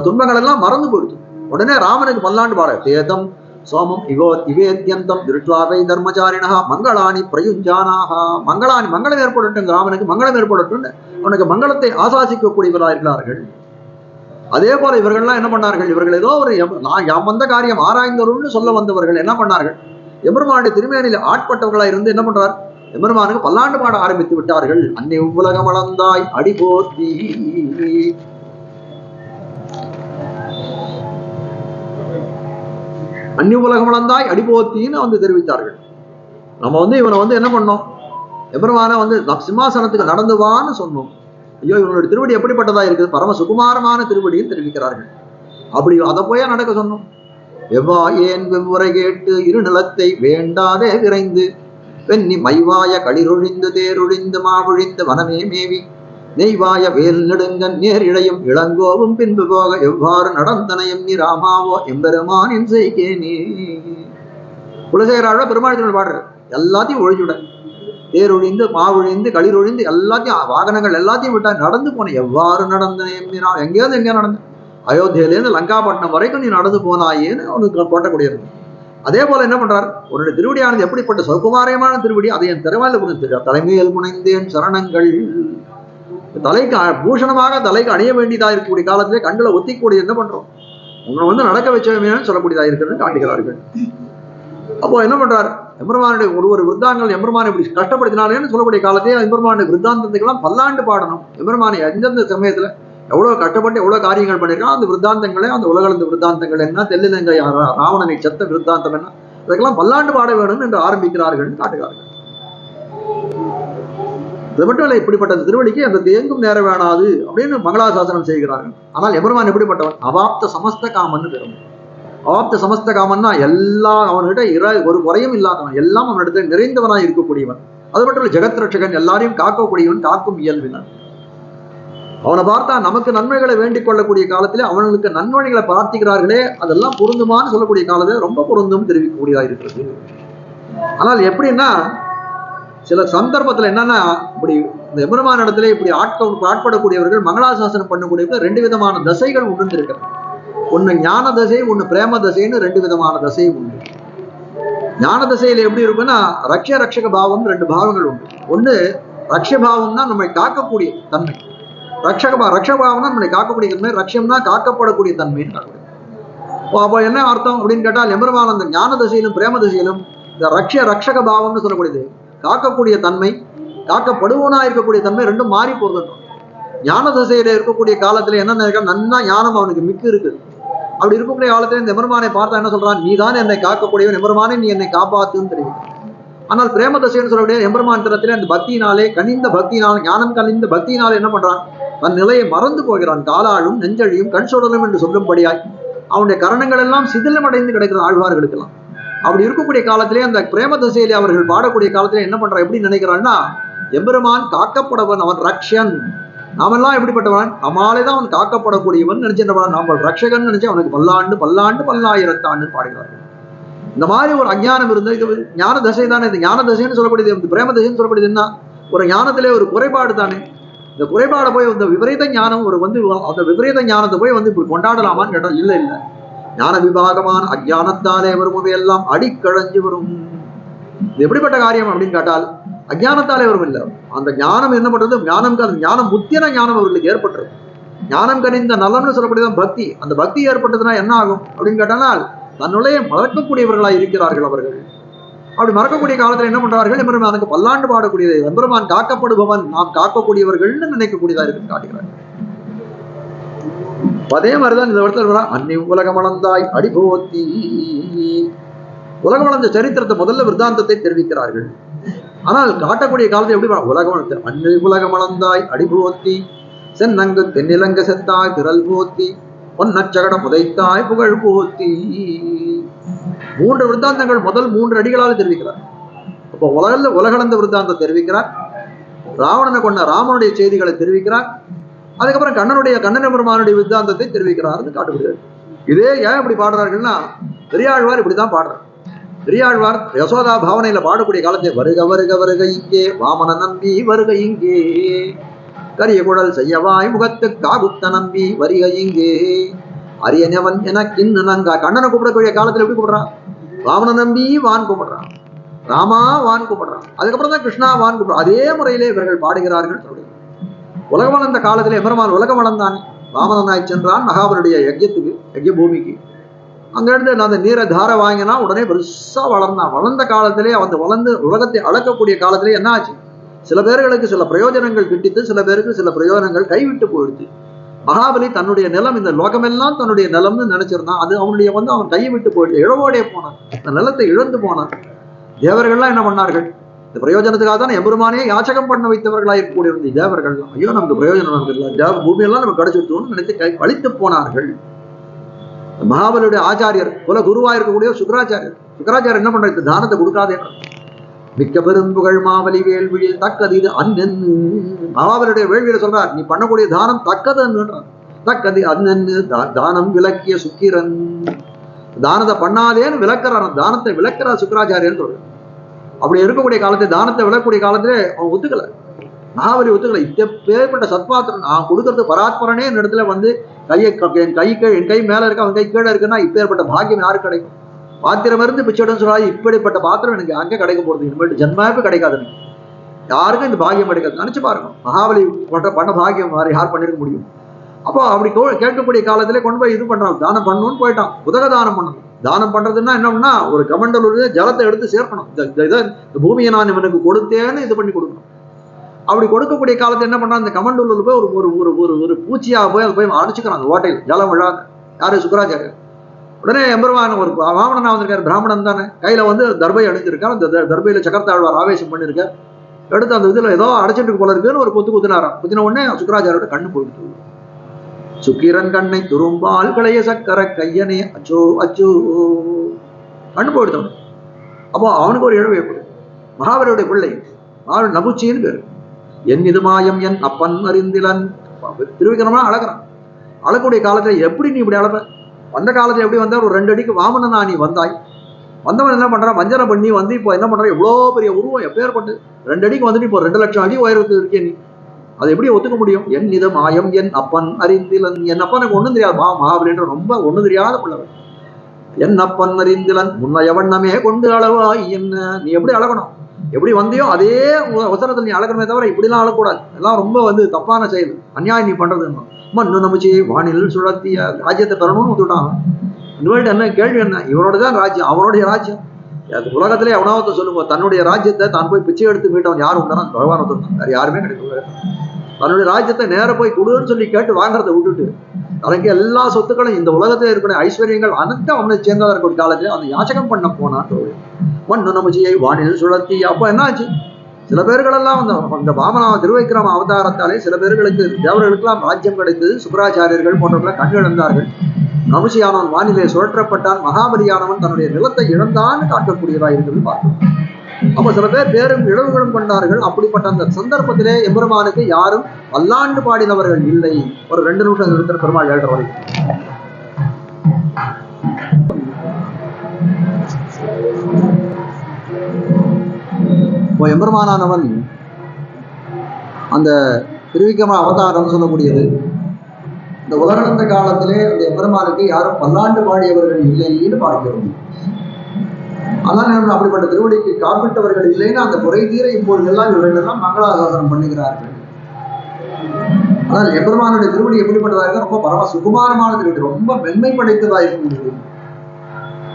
துன்பங்கள் எல்லாம் மறந்து போயிடுது. உடனே ராமனுக்கு மல்லாண்டு பாரு, தேதம் சோமம் இவேத்யந்தம் திருட்வாவை தர்மச்சாரிணா மங்களானி பிரயுஞ்சானாக. மங்களம் ஏற்படட்டும், ராமனுக்கு மங்களம் ஏற்படட்டும், அவனுக்கு மங்களத்தை ஆசாசிக்கக்கூடியவர்களாக இருக்கிறார்கள். அதே போல இவர்கள்லாம் என்ன பண்ணார்கள், இவர்கள் ஏதோ ஒரு நான் வந்த காரியம் ஆராய்ந்தவர்கள்னு சொல்ல வந்தவர்கள் என்ன பண்ணார்கள், எம்பெருமானுடைய திருமேனியில் ஆட்பட்டவர்களா இருந்து என்ன பண்றார், எம்பெருமானுக்கு பல்லாண்டு பாட ஆரம்பித்து விட்டார்கள். அன்னை உலகம் அளந்தாய் அடிபோத்தி, அந்நிய உலகம் வளர்ந்தாய் அடிபோத்தின்னு தெரிவித்தார்கள். நம்ம இவனை என்ன பண்ணோம், எம்பெருமான சிம்மாசனத்துக்கு நடந்துவான்னு சொன்னோம். ஐயோ இவனுடைய திருவடி எப்படிப்பட்டதா இருக்குது, பரம சுகுமாரமான திருவடின்னு தெரிவிக்கிறார்கள். அப்படி அதை போய் நடக்க சொன்னோம். எவ்வாயேன் வெவ்வுரை கேட்டு இரு நிலத்தை வேண்டாதே விரைந்து வெண்ணி மைவாய களிரொழிந்து தேரொழிந்து மாவொழிந்து வனமே மேவி நெய்வாய வேல் நெடுங்கன் நேர் இழையும் இளங்கோவும் பின்பு போக எவ்வாறு நடந்தனையும் நீ ராமாவோ எம்பெருமானின் செய்கேனே. குலசேகராக பெருமாள் பாடுற எல்லாத்தையும் ஒழிஞ்சுட, தேரொழிந்து மாவொழிந்து களிரொழிந்து எல்லாத்தையும் வாகனங்கள் எல்லாத்தையும் விட்டா நடந்து போன. எவ்வாறு நடந்தனையும் நீ ராம், எங்கேயாவது எங்கேயா நடந்த, அயோத்தியிலேருந்து லங்காபட்டினம் வரைக்கும் நீ நடந்து போனாயேன்னு அவனுக்கு போட்டக்கூடியது. அதே போல என்ன பண்றார், உன்னுடைய திருவடியானது எப்படிப்பட்ட சௌகுமாரியமான திருவடி, அதை என் திறமையில புரிஞ்சு தலைமையில் முனைந்தேன் சரணங்கள். தலைக்கு பூஷணமாக தலைக்கு அணிய வேண்டியதா இருக்கக்கூடிய காலத்திலே கண்களை ஒத்திக்கூடிய என்ன பண்றோம், உங்களை நடக்க வச்சவன்னு சொல்லக்கூடியதா இருக்கிறது காட்டுகிறார்கள். அப்போ என்ன பண்றார், எம்பெருமானுடைய ஒரு விருத்தாங்கள் எம்பெருமானை இப்படி கஷ்டப்படுத்தினாலேன்னு சொல்லக்கூடிய காலத்தையே எம்பெருமானுடைய விருத்தாந்தத்துக்கெல்லாம் பல்லாண்டு பாடணும். எம்பெருமானை எந்தெந்த சமயத்துல எவ்வளவு கஷ்டப்பட்டு எவ்வளவு காரியங்கள் பண்ணிருக்கான், அந்த விருத்தாந்தங்களே, அந்த உலகளந்த விருத்தாந்தங்கள் என்ன, தெல்லிலங்கை ராவணனை செத்த விருத்தாந்தம் என்ன, இதற்கெல்லாம் பல்லாண்டு பாட வேண்டும் என்று ஆரம்பிக்கிறார்கள் காட்டுகிறார்கள். இது மட்டும் இல்லை, இப்படிப்பட்ட திருவடிக்கு அந்த தேங்கும் நேர வேணாது அப்படின்னு மங்களாசாசனம் செய்கிறார்கள். ஆனால் எம்பெருமான் எப்படிப்பட்டவன், அவாப்த சமஸ்த காமன் பெறும். அவாப்த சமஸ்த காமன்னா எல்லாம் அவன்கிட்ட ஒரு குறையும் இல்லாதவன், எல்லாம் அவனிடத்தில் நிறைந்தவனாய் இருக்கக்கூடியவன். அது மட்டும் இல்லை, ஜெகத் ரட்சகன், எல்லாரையும் காக்கக்கூடியவன், காக்கும் இயல்பினன். அவனை பார்த்தா நமக்கு நன்மைகளை வேண்டிக் கொள்ளக்கூடிய காலத்திலே அவனுக்கு நன்மைகளை பிரார்த்திக்கிறார்களே, அதெல்லாம் பொருந்துமான்னு சொல்லக்கூடிய காலத்தில் ரொம்ப பொருந்தும் தெரிவிக்கக்கூடியதா இருக்கிறது. ஆனால் எப்படின்னா சில சந்தர்ப்பத்துல என்னன்னா, இப்படி இந்த எம்பெருமான் இடத்துல இப்படி ஆட்படக்கூடியவர்கள் மங்களாசாசனம் பண்ணக்கூடியவர்கள் 2 விதமான தசைகள் உண்டு இருக்கிறது. ஒண்ணு ஞான தசை, ஒண்ணு பிரேம தசைன்னு 2 விதமான தசை உண்டு. ஞான தசையில எப்படி இருக்குன்னா ரக்ஷக பாவம் 2 பாவங்கள் உண்டு. ஒண்ணு ரக்ஷபாவம்னா நம்மை காக்கக்கூடிய தன்மை, ரக்ஷபாவம்னா நம்மளை காக்கக்கூடிய தன்மை, ரக்ஷம்னா காக்கப்படக்கூடிய தன்மைன்னு காக்கக்கூடிய. அப்போ என்ன அர்த்தம் அப்படின்னு கேட்டால், எம்பெருமான் அந்த ஞான தசையிலும் பிரேம தசையிலும் இந்த ரக்ஷக பாவம்னு சொல்லக்கூடியது காக்கக்கூடிய தன்மை, காக்கப்படுவனா இருக்கக்கூடிய தன்மை ரெண்டும் மாறி போறதுன்றோம். ஞான தசையில இருக்கக்கூடிய காலத்துல என்ன நன்னா ஞானம் அவனுக்கு மிக்க இருக்குது. அப்படி இருக்கக்கூடிய காலத்துல இந்த எம்பெருமானை பார்த்தா என்ன சொல்றான், நீ தான் என்னை காக்கக்கூடியவன், எம்பெருமானே நீ என்னை காப்பாத்துன்னு தெரியும். ஆனால் பிரேம தசைன்னு சொல்லக்கூடிய எம்பெருமான் தரத்திலே அந்த பக்தியினாலே, கனிந்த பக்தியினால், ஞானம் கனிந்த பக்தியினாலே என்ன பண்றான், தன் நிலையை மறந்து போகிறான். காலாளும் நெஞ்சழியும் கண் சுடலும் என்று சொல்லும்படியாய் அவனுடைய கரணங்கள் எல்லாம் சிதிலம் அடைந்து கிடக்கிறது ஆழ்வார்களுக்கெல்லாம். அப்படி இருக்கக்கூடிய காலத்திலே அந்த பிரேம தசையிலே அவர்கள் பாடக்கூடிய காலத்திலே என்ன பண்றான், எப்படி நினைக்கிறான்னா, எம்பெருமான் காக்கப்படவன், அவன் ரக்ஷன், நாமெல்லாம் எப்படிப்பட்டவன், நம்மாலேதான் அவன் காக்கப்படக்கூடியவன் நினைச்சிருந்தவன், நாம ரக்ஷகன் நினைச்சு அவனுக்கு பல்லாண்டு பல்லாண்டு பல்லாயிரத்தாண்டு பாடுகிறார்கள். இந்த மாதிரி ஒரு அஞ்ஞானம் இருந்தது. இது ஞான தசை தானே. இது ஞான தசைன்னு சொல்லக்கூடியது, பிரேம தசைன்னு சொல்லக்கூடியது என்ன, ஒரு ஞானத்திலே ஒரு குறைபாடு தானே. இந்த குறைபாடை போய் இந்த விபரீத ஞானம் ஒரு அந்த விபரீத ஞானத்தை போய் இப்படி கொண்டாடலாமான்னு கேட்டால் இல்லை இல்லை. ஞான விபாகமான அஜானத்தாலே வரும் எல்லாம் அடிக்கழஞ்சு வரும். இது எப்படிப்பட்ட காரியம் அப்படின்னு கேட்டால், அஜானத்தாலே வரும் இல்லை. அந்த ஞானம் என்ன பண்றது, ஞானம் முத்தின ஞானம் அவர்களுக்கு ஏற்பட்டுறது. ஞானம் கனிந்த நலம்னு சொல்லக்கூடியதான் பக்தி. அந்த பக்தி ஏற்பட்டதுன்னா என்ன ஆகும் அப்படின்னு கேட்டால், தன்னுடைய மறக்கக்கூடியவர்களாய் இருக்கிறார்கள் அவர்கள். அப்படி மறக்கக்கூடிய காலத்துல என்ன பண்றார்கள், எம்பெருமானுக்கு பல்லாண்டு பாடக்கூடியது, எம்பெருமான் காக்கப்படுபவன், நாம் காக்கக்கூடியவர்கள் நினைக்கக்கூடியதா இருக்குன்னு காட்டுகிறார்கள். அதே மாதிரிதான் இந்த இடத்துல அன்னை உலகம் வளர்ந்தாய் அடிபோத்தி. உலகம் வளர்ந்த சரித்திரத்தை முதல்ல விருத்தாந்தத்தை தெரிவிக்கிறார்கள். ஆனால் காட்டக்கூடிய காலத்தை எப்படி உலகம் அன்னை உலகம் வளர்ந்தாய் அடிபோத்தி, சென்னங்கு தென்னிலங்க செத்தாய் திரள் போத்தி, பொன்னச்சகடம் உதைத்தாய் புகழ் போத்தி. 3 விருத்தாந்தங்கள் முதல் 3 அடிகளால் தெரிவிக்கிறார். அப்போ உலகளந்த விருத்தாந்தம் தெரிவிக்கிறார், ராவணனை கொண்ட ராமனுடைய செய்திகளை தெரிவிக்கிறார், அதுக்கப்புறம் கண்ணன் பெருமானுடைய விருத்தாந்தத்தை தெரிவிக்கிறார் காட்டுகிறார். இதே ஏன் இப்படி பாடுறார்கள்னா, பெரியாழ்வார் இப்படிதான் பாடுறார். பெரியாழ்வார் யசோதா பாவனையில பாடக்கூடிய காலத்தை வருக வருக வருக இங்கே வாமன நம்பி வருக இங்கே, கரிய குழல் செய்யவாய் முகத்து காகுத்த நம்பி வருக இங்கே, அரியனவன் எனக்கு இன்னங்க. கண்ணனை கூப்பிடக்கூடிய காலத்துல எப்படி கூப்பிடுறான், வாமன நம்பி வான் கூப்பிடுறான், ராமா வான் கூப்பிடுறான், அதுக்கப்புறம் தான் கிருஷ்ணா வான் கூப்பிடுறான். அதே முறையிலே இவர்கள் பாடுகிறார்கள். உலகம் வளர்ந்த காலத்திலே எம்பெருமான் உலகம் வளர்ந்தான், வாமனாய் சென்றான் மகாபலியுடைய யஜ்ய பூமிக்கு. அங்கிருந்து அந்த நீரை தார வாங்கினா உடனே பெருசா வளர்ந்தான். வளர்ந்த காலத்திலே அவன் வளர்ந்து உலகத்தை அளக்கக்கூடிய காலத்திலே என்ன ஆச்சு, சில பேர்களுக்கு சில பிரயோஜனங்கள் கிட்டித்து, சில பேருக்கு சில பிரயோஜனங்கள் கைவிட்டு போயிடுச்சு. மகாபலி தன்னுடைய நிலம், இந்த லோகமெல்லாம் தன்னுடைய நிலம்னு நினைச்சிருந்தான். அது அவனுடைய அவன் கையை விட்டு போயிடுச்சு, இழவோடைய போனான், அந்த நிலத்தை இழந்து போனான். தேவர்கள்லாம் என்ன பண்ணார்கள், இந்த பிரயோஜனத்துக்காக தான் எம்பெருமானே யாச்சகம் பண்ண வைத்தவர்களாக இருக்கக்கூடிய தேவர்கள்லாம், ஐயோ நமக்கு பிரயோஜனம் நமக்கு பூமியெல்லாம் நமக்கு கிடைச்சிருத்தோம்னு நினைத்து அழித்து போனார்கள். மகாபலியுடைய ஆச்சாரியர் குல குருவா இருக்கக்கூடிய சுக்கராச்சாரியர் என்ன பண்ற, தானத்தை கொடுக்காதே, மிக்க பெரும்புகள் மாவலி வேள்வியில் தக்கது இது அன்னென்னு. மகாபலியுடைய வேள்வியில சொல்றார், நீ பண்ணக்கூடிய தானம் தக்கதுன்றார். தக்கது அன்னென்னு தானம் விளக்கிய சுக்கிரன். தானத்தை பண்ணாதேன்னு விளக்குறான், தானத்தை விளக்குறார் சுக்கராச்சாரியன் சொல்றார். அப்படி இருக்கக்கூடிய காலத்தை, தானத்தை விளக்கக்கூடிய காலத்திலே அவன் ஒத்துக்கல, மகாபலி ஒத்துக்கல. இப்பேற்பட்ட சத்பாத்திரன் நான் கொடுக்கறது பராத்பரனே என் இடத்துல என் கை மேல இருக்க, அவன் கை கீழே இருக்குன்னா இப்பேற்பட்ட பாக்கியம் யாருக்கு கிடைக்கும்? பாத்திரம் இருந்து பிச்சைன்னு சொல்லாது, இப்படிப்பட்ட பாத்திரம் எனக்கு அங்கே கிடைக்க போறது, இனிமேட்டு ஜன்மாவுக்கு கிடைக்காது, யாருக்கும் இந்த பாக்கியம் கிடைக்காது. நினைச்சு பாருங்க, மகாபலி பண்ண பாக்கியம் யார் பண்ணிருக்க முடியும்? அப்போ அப்படி கேட்கக்கூடிய காலத்திலே கொண்டு போய் இது பண்றான், தானம் பண்ணணும்னு போயிட்டான். உதக தானம் பண்ணணும். தானம் பண்றதுன்னா என்னன்னா, ஒரு கமண்டல் ஜலத்தை எடுத்து சேர்க்கணும். இந்த பூமியை நான் இவனுக்கு கொடுத்தேன்னு இது பண்ணி கொடுக்கணும். அப்படி கொடுக்கக்கூடிய காலத்தை என்ன பண்றான், இந்த கமண்டூர்ல போய் ஒரு பூச்சியா போய் அதை போய் அடிச்சுக்கிறான், அந்த ஓட்டையில் ஜலம் விழாது. யாரு, சுக்கராச்சாரியர். உடனே எம்பெருமான் ஒரு வாமனனா வந்திருக்காரு, பிராமணன் தானே, கையில தர்பை அணிஞ்சிருக்காரு. அந்த தர்பையில சக்கரத்தாழ்வார் ஆவேசம் பண்ணிருக்கார். எடுத்து அந்த இதுல ஏதோ அடைச்சிட்டு போல இருக்குன்னு ஒரு குத்துனாராம். குத்தின உடனே சுக்கராச்சாரியோட கண்ணு போயிட்டு, சுக்கிரன் கண்ணை துரும்பால் களைய சக்கர கையனே அச்சோ அச்சோ, கண்ணு போயிடுத்தவன். அப்போ அவனுக்கு ஒரு இழவு ஏற்படும். மகாபலியுடைய பிள்ளை நபுச்சின்னு பேரு. என் இது மாயம் என் அப்பன் அறிந்திலன். திருவிக்கிரமா அழகிறான். அழக்கூடிய காலத்துல எப்படி நீ இப்படி அழப்ப, வந்த காலத்துல எப்படி வந்தார், ஒரு 2 அடிக்கு வாமனனா நீ வந்தாய், வந்தவன் என்ன பண்றான், வஞ்சனை பண்ணி வந்து இப்போ என்ன பண்றான், எவ்வளோ பெரிய உருவம் எப்பேற்பட்டு 2 அடிக்கு வந்துட்டு இப்போ 2 லட்சம் அடி உயரத்து இருக்கே நீ, அதை எப்படி ஒத்துக்க முடியும்? என் இது மாயம் என் அப்பன் அறிந்திலன், என் அப்பனுக்கு ஒண்ணும் தெரியாது அப்படின்ற ரொம்ப ஒண்ணு தெரியாத பிள்ளவன். என் அப்பன் அறிந்திலன் முன்னைய வண்ணமே கொண்டு அளவாய் என்ன, நீ எப்படி அழகணும், எப்படி வந்தியோ அதே அவசரத்தில் நீ அழகணுமே தவிர இப்படிலாம் அழக்கூடாது, எல்லாம் ரொம்ப வந்து தப்பான செயல், அநியாயம் நீ பண்றது. மண்ணு நம்பிச்சு வானில் சுழத்திய ராஜ்யத்தை பெறணும்னு வந்துட்டான். இனிமேல்ட்டு என்ன கேள்வி என்ன, இவனோடதான் ராஜ்யம், அவனுடைய ராஜ்யம். உலகத்திலே எவனாவது சொல்லுங்க தன்னுடைய ராஜ்யத்தை தான் போய் பிச்சை எடுத்து மீட்டவன் யாரும் உண்டானா பகவான் ஒருத்தன், வேற யாருமே கிடைக்கல. தன்னுடைய ராஜ்யத்தை நேர போய் கொடுன்னு சொல்லி கேட்டு வாங்குறத விட்டுட்டு தனக்கு எல்லா சொத்துக்களும் இந்த உலகத்தில் இருக்கிற ஐஸ்வர்யங்கள் அனைத்தும் அவனை சேர்ந்ததா இருக்கிற காலத்தில் அந்த யாச்சகம் பண்ண போனான். மண்ணு நம்பிச்சியை வானில் சுழத்தி. அப்போ என்னாச்சு, சில பேர்களெல்லாம் அந்த வாமனா திருவைக்கிரம அவதாரத்தாலே சில பேர்களுக்கு தேவர்களுக்கெல்லாம் ராஜ்யம் கிடைத்தது. சுக்கராச்சாரியர்கள் போன்றவர்கள் கண் இழந்தார்கள். நமுசியானவன் வானிலை சுழற்றப்பட்டான். மகாபலியானவன் தன்னுடைய நிலத்தை இழந்தான்னு காட்டக்கூடியதாக இருக்கிறது பார்க்கணும். அப்ப சில பேர் பேரும் இழவுகளும் கொண்டார்கள். அப்படிப்பட்ட அந்த சந்தர்ப்பத்திலே எம்பெருமானுக்கு யாரும் பல்லாண்டு பாடினவர்கள் இல்லை. ஒரு 2 நிமிஷம் இருக்கிற பெருமாள் 7:30 வரைக்கும். இப்போ எம்பெருமானவன் அந்த திருவிக்கிரம அவதாரம் சொல்லக்கூடியது, இந்த உலகளந்த காலத்திலே அந்த எம்பெருமானுக்கு யாரும் பல்லாண்டு பாடியவர்கள் இல்லைன்னு பார்க்கிறோம். ஆனால் அப்படிப்பட்ட திருவடிக்கு காப்பிட்டவர்கள் இல்லைன்னு அந்த குறை தீர இப்பொழுதெல்லாம் இவர்களெல்லாம் மங்களாசாசனம் பண்ணுகிறார்கள். ஆனால் எம்பெருமானுடைய திருவடி எப்படிப்பட்டதா இருக்க, ரொம்ப பரம சுகுமாரமான திருவடி, ரொம்ப மென்மை படைத்ததா இருக்கின்றது.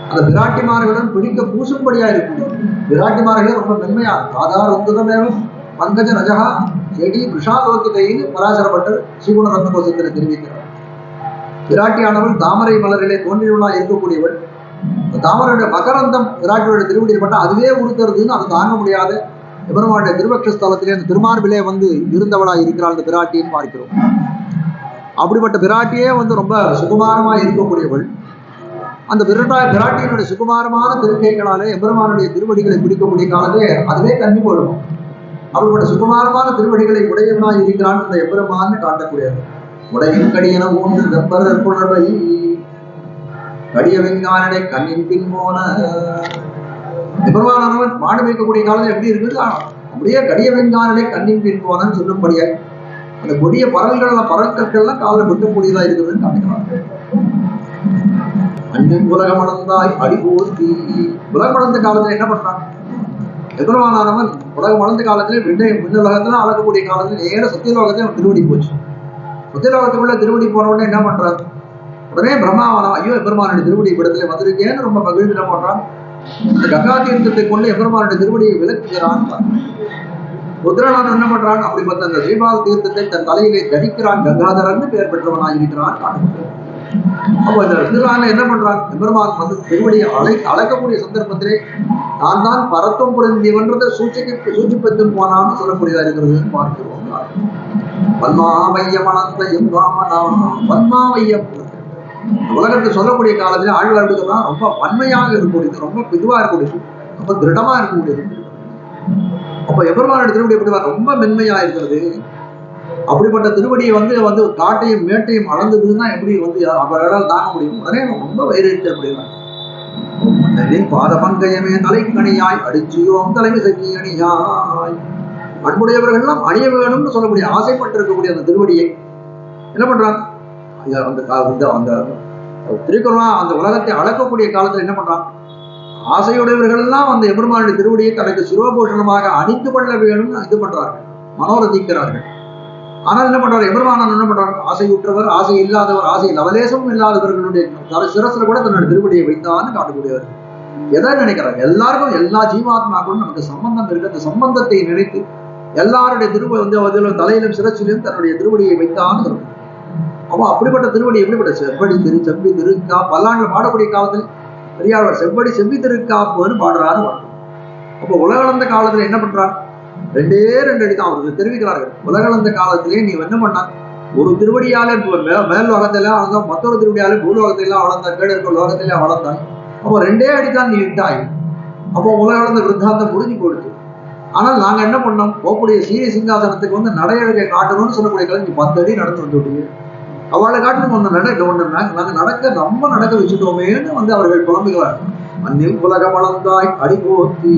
அந்த விராட்டிமார்களுடன் பிடிக்க பூசும்படியா இருக்கின்றது. விராட்டிமார்களே ரொம்ப மென்மையா, சாதாரண உந்ததமேவும் பங்கஜ ரஜகா செடி விஷாலோக்கிதைன்னு பராசரப்பட்டர் ஸ்ரீகுண ரத்ன கோஷத்தில் தெரிவிக்கிறார். விராட்டியானவள் தாமரை மலரிலே தோன்றியுள்ளா இருக்கக்கூடியவள். தாமரையுடைய மகரந்தம் விராட்டியோட திருவடியில் பட்ட அதுவே உறுத்துறதுன்னு அதை தாங்க முடியாத எம்பெருமானுடைய திருவக்ஷஸ்தலத்திலே அந்த திருமார்பிலே வந்து இருந்தவளா இருக்கிறாள் அந்த பிராட்டின்னு பார்க்கிறோம். அப்படிப்பட்ட பிராட்டியே வந்து ரொம்ப சுகுமாரமா இருக்கக்கூடியவள். அந்த பிராட்டியினுடைய சுகுமாரமான திருக்கைகளாலே எம்பெருமானுடைய திருவடிகளை பிடிக்கக்கூடிய காலத்திலே அதுவே கண்ணி போடும். அப்படிப்பட்ட சுகுமாரமான திருவடிகளை உடையவனாய் இருக்கிறான் அந்த எம்பெருமான்னு காட்டக்கூடியது. உடையின் கடியன ஊன்று வெப்பரர் புணர்வை கடிய வெங்காரனை கண்ணின் பின் போன எம்பெருமானவன் மாடு வைக்கக்கூடிய காலத்தில் எப்படி இருக்குது, அப்படியே கடிய வெங்காரனை கண்ணின் பின் போனன்னு சொல்லும்படியா அந்த கொடிய பரல்கற்கள்லாம் காலில் வெட்டக்கூடியதா இருக்குதுன்னு காமிக்கிறாங்க. அன்பின் உலகம் அளந்தாய் அடிபோர்த்தி. உலகம் அளந்த காலத்துல என்ன பண்றான் எம்பெருமானவன், உலகம் அளந்த காலத்திலே விண்ணுலகத்துல அளக்கக்கூடிய காலத்துல நேர சத்தியலோகத்தை அவன் திருவடி போச்சு. சத்தியலோகத்துக்குள்ள திருவடி போன உடனே என்ன பண்றான், உடனே பிரம்மாவனம் ஐயோ எம்பெருமானுடைய திருவடி இடத்துல வந்திருக்கேன்னு ரொம்ப மகிழ்ந்து என்ன பண்றான், இந்த கங்கா தீர்த்தத்தை கொண்டு எம்பெருமானுடைய திருவடியை விளக்குகிறான். ருத்ரனான் என்ன பண்றான், அப்படிப்பட்ட அந்த ஸ்ரீபால் தீர்த்தத்தை தன் தலையிலே தடிக்கிறான். கங்காதரன் பெயர் பெற்றவனாக இருக்கிறான். அப்போ இந்த ருத்ரான என்ன பண்றான், எம்பெருமான் வந்து திருவடியை அழைக்கக்கூடிய சந்தர்ப்பத்திலே நான் தான் பரத்துவம் புரிந்தவன்றதை சூச்சிப்பத்தும் போனான்னு சொல்லக்கூடியதா இருக்கிறதுன்னு பார்க்கிறோம். பன்மாவையம் அனந்தையும் பன்மாவையம் உலகத்தை சொல்லக்கூடிய காலத்துல ஆழ்வார்கள் ரொம்ப வன்மையாக இருக்கக்கூடியது, ரொம்ப இதுவா இருக்கக்கூடியது, ரொம்ப திருடமா இருக்கக்கூடியது. அப்ப எம்பெருமானுடைய திருவடி எப்படி ரொம்ப மென்மையா இருக்கிறது. அப்படிப்பட்ட திருவடியை வந்து காட்டையும் மேட்டையும் அளந்ததுன்னா எப்படி வந்து அவர்களால் தாங்க முடியும். உடனே ரொம்ப வயிறு அப்படின்னா பாத பங்கையமே தலைக்கணியாய் அடிச்சியோம் தலைமை சக்தி அணியாய். அன்புடையவர்கள்லாம் அணிய வேணும்னு சொல்லக்கூடிய ஆசைப்பட்டு இருக்கக்கூடிய அந்த திருவடியை என்ன பண்றான், அந்த திருக்குறளா அந்த உலகத்தை அளக்கக்கூடிய காலத்துல என்ன பண்றான், ஆசையுடையவர்கள் எல்லாம் அந்த எம்பெருமானுடைய திருவடியை தனக்கு சிரோபூஷணமாக அணிந்து கொள்ள வேணும்னு இது பண்றார்கள், மனோரதிக்கிறார்கள். ஆனால் என்ன பண்றாரு எம்பெருமானான், என்ன பண்றாரு, ஆசையுற்றவர் ஆசை இல்லாதவர் ஆசை லவலேசமும் இல்லாதவர்களுடைய சிரசுல கூட தன்னுடைய திருவடியை வைத்தான்னு காட்டக்கூடியவர். எதை நினைக்கிறார், எல்லாருக்கும் எல்லா ஜீவாத்மாக்களும் நமக்கு சம்பந்தம் இருக்கு. அந்த சம்பந்தத்தை நினைத்து எல்லாருடைய திருவடி தலையிலும் சிரச்சிலும் தன்னுடைய திருவடியை வைத்தான்னு சொல்றாங்க. அப்போ அப்படிப்பட்ட திருவடி எப்படிப்பட்ட செவ்வடி செவ்வி திருக்கா பல்லாண்டுல பாடக்கூடிய காலத்துல பெரியார் செவ்வடி செவ்வி திருக்காப்புன்னு பாடுறாரு. அப்போ உலகளந்த காலத்துல என்ன பண்றார், 2 அடி தான் அவர்கள் தெரிவிக்கிறார்கள். உலகளந்த காலத்திலே நீ என்ன பண்ணான், ஒரு திருவடியாலே மேல் லோகத்திலாம் வளர்ந்தான், மற்றொரு திருவடியாலே பூலோகத்திலாம் வளர்ந்தான், கீழே இருக்கிற லோகத்திலே வளர்ந்தான். அப்போ 2 அடிதான் நீ விட்டாய். அப்போ உலகளந்த விருத்தாந்தம் முடிஞ்சு கொடுத்து. ஆனால் நாங்க என்ன பண்ணோம், போகக்கூடிய சீரிய சிங்காசனத்துக்கு வந்து நடையழகை காட்டணும்னு சொல்லக்கூடிய காலம் நீ 10 அடி நடந்து வந்து விட்டீங்க. அவளை காட்டணும் ஒன்று நாங்க நடக்க நம்ம நடக்க வச்சுட்டோமேன்னு வந்து அவர்கள் புலம்புகிறார்கள். அந்நில் உலக வளர்ந்தாய் அடிபோத்தி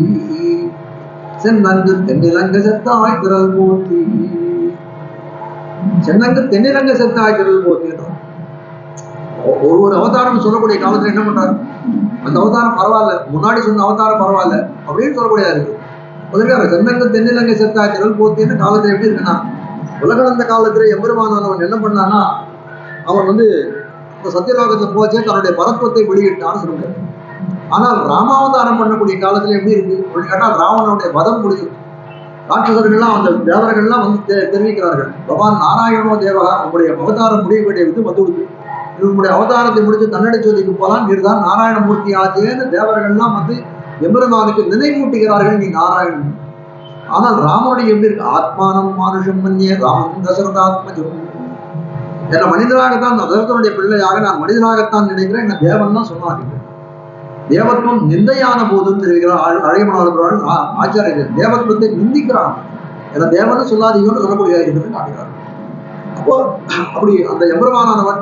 சென்னங்கு தென்னிலங்க செத்தாய் திரள் போத்தி. சென்னங்கு தென்னிலங்க செத்தாய் திரள் போத்தின்றோம். ஒரு அவதாரம் சொல்லக்கூடிய காலத்துல என்ன பண்றாரு, அந்த அவதாரம் பரவாயில்ல, முன்னாடி சொன்ன அவதாரம் பரவாயில்ல அப்படின்னு சொல்லக்கூடியதா இருக்கு. முதல்ல சென்னங்கு தென்னிலங்கை செத்தாய் திரள் போத்தின்னு காலத்துல எப்படி இருக்குன்னா, உலகளந்த காலத்துல எம்பெருமானவன் என்ன பண்ணான்னா, அவன் வந்து இந்த சத்தியலோகத்தை போச்சே தன்னுடைய பரத்துவத்தை வெளியிட்டான்னு சொல்லுங்க. ஆனால் ராமாவதாரம் பண்ணக்கூடிய காலத்துல எப்படி இருக்கு கேட்டால், ராவணனுடைய வதம் முடியும். ராட்சசர்கள்லாம் அந்த தேவர்கள்லாம் வந்து தெரிவிக்கிறார்கள், பகவான் நாராயணோ தேவகா உங்களுடைய அவதாரம் முடிய வேண்டிய விட்டு வந்து இவங்களுடைய அவதாரத்தை முடிச்சு தன்னடை ஜோதிக்கு போலாம், நீர்தான் நாராயணமூர்த்தி ஆச்சேன்னு தேவர்கள்லாம் வந்து எம்பெருமானுக்கு நினைவூட்டுகிறார்கள், நீ நாராயணன். ஆனால் ராமனுடைய எப்படி இருக்கு, ஆத்மானம் மானுஷம் மன்னிய ராமன் தசரதாத்மஜம், என்ன மனிதராகத்தான் தசரதனுடைய பிள்ளையாக நான் மனிதராகத்தான் நினைக்கிறேன், என்ன தேவன் தான் சொன்னார்கள். தேவத்துவம் நிந்தையான போதுன்னு தெரிவிக்கிறார் அழகமனவர்கள் ஆச்சாரியர்கள். தேவத்துவத்தை நிந்திக்கிறான், ஏன்னா தேவன் சொல்லாதீங்கன்னு சொல்லக்கூடிய காட்டுகிறார். அப்போ அப்படி அந்த எம்பெருமானவன்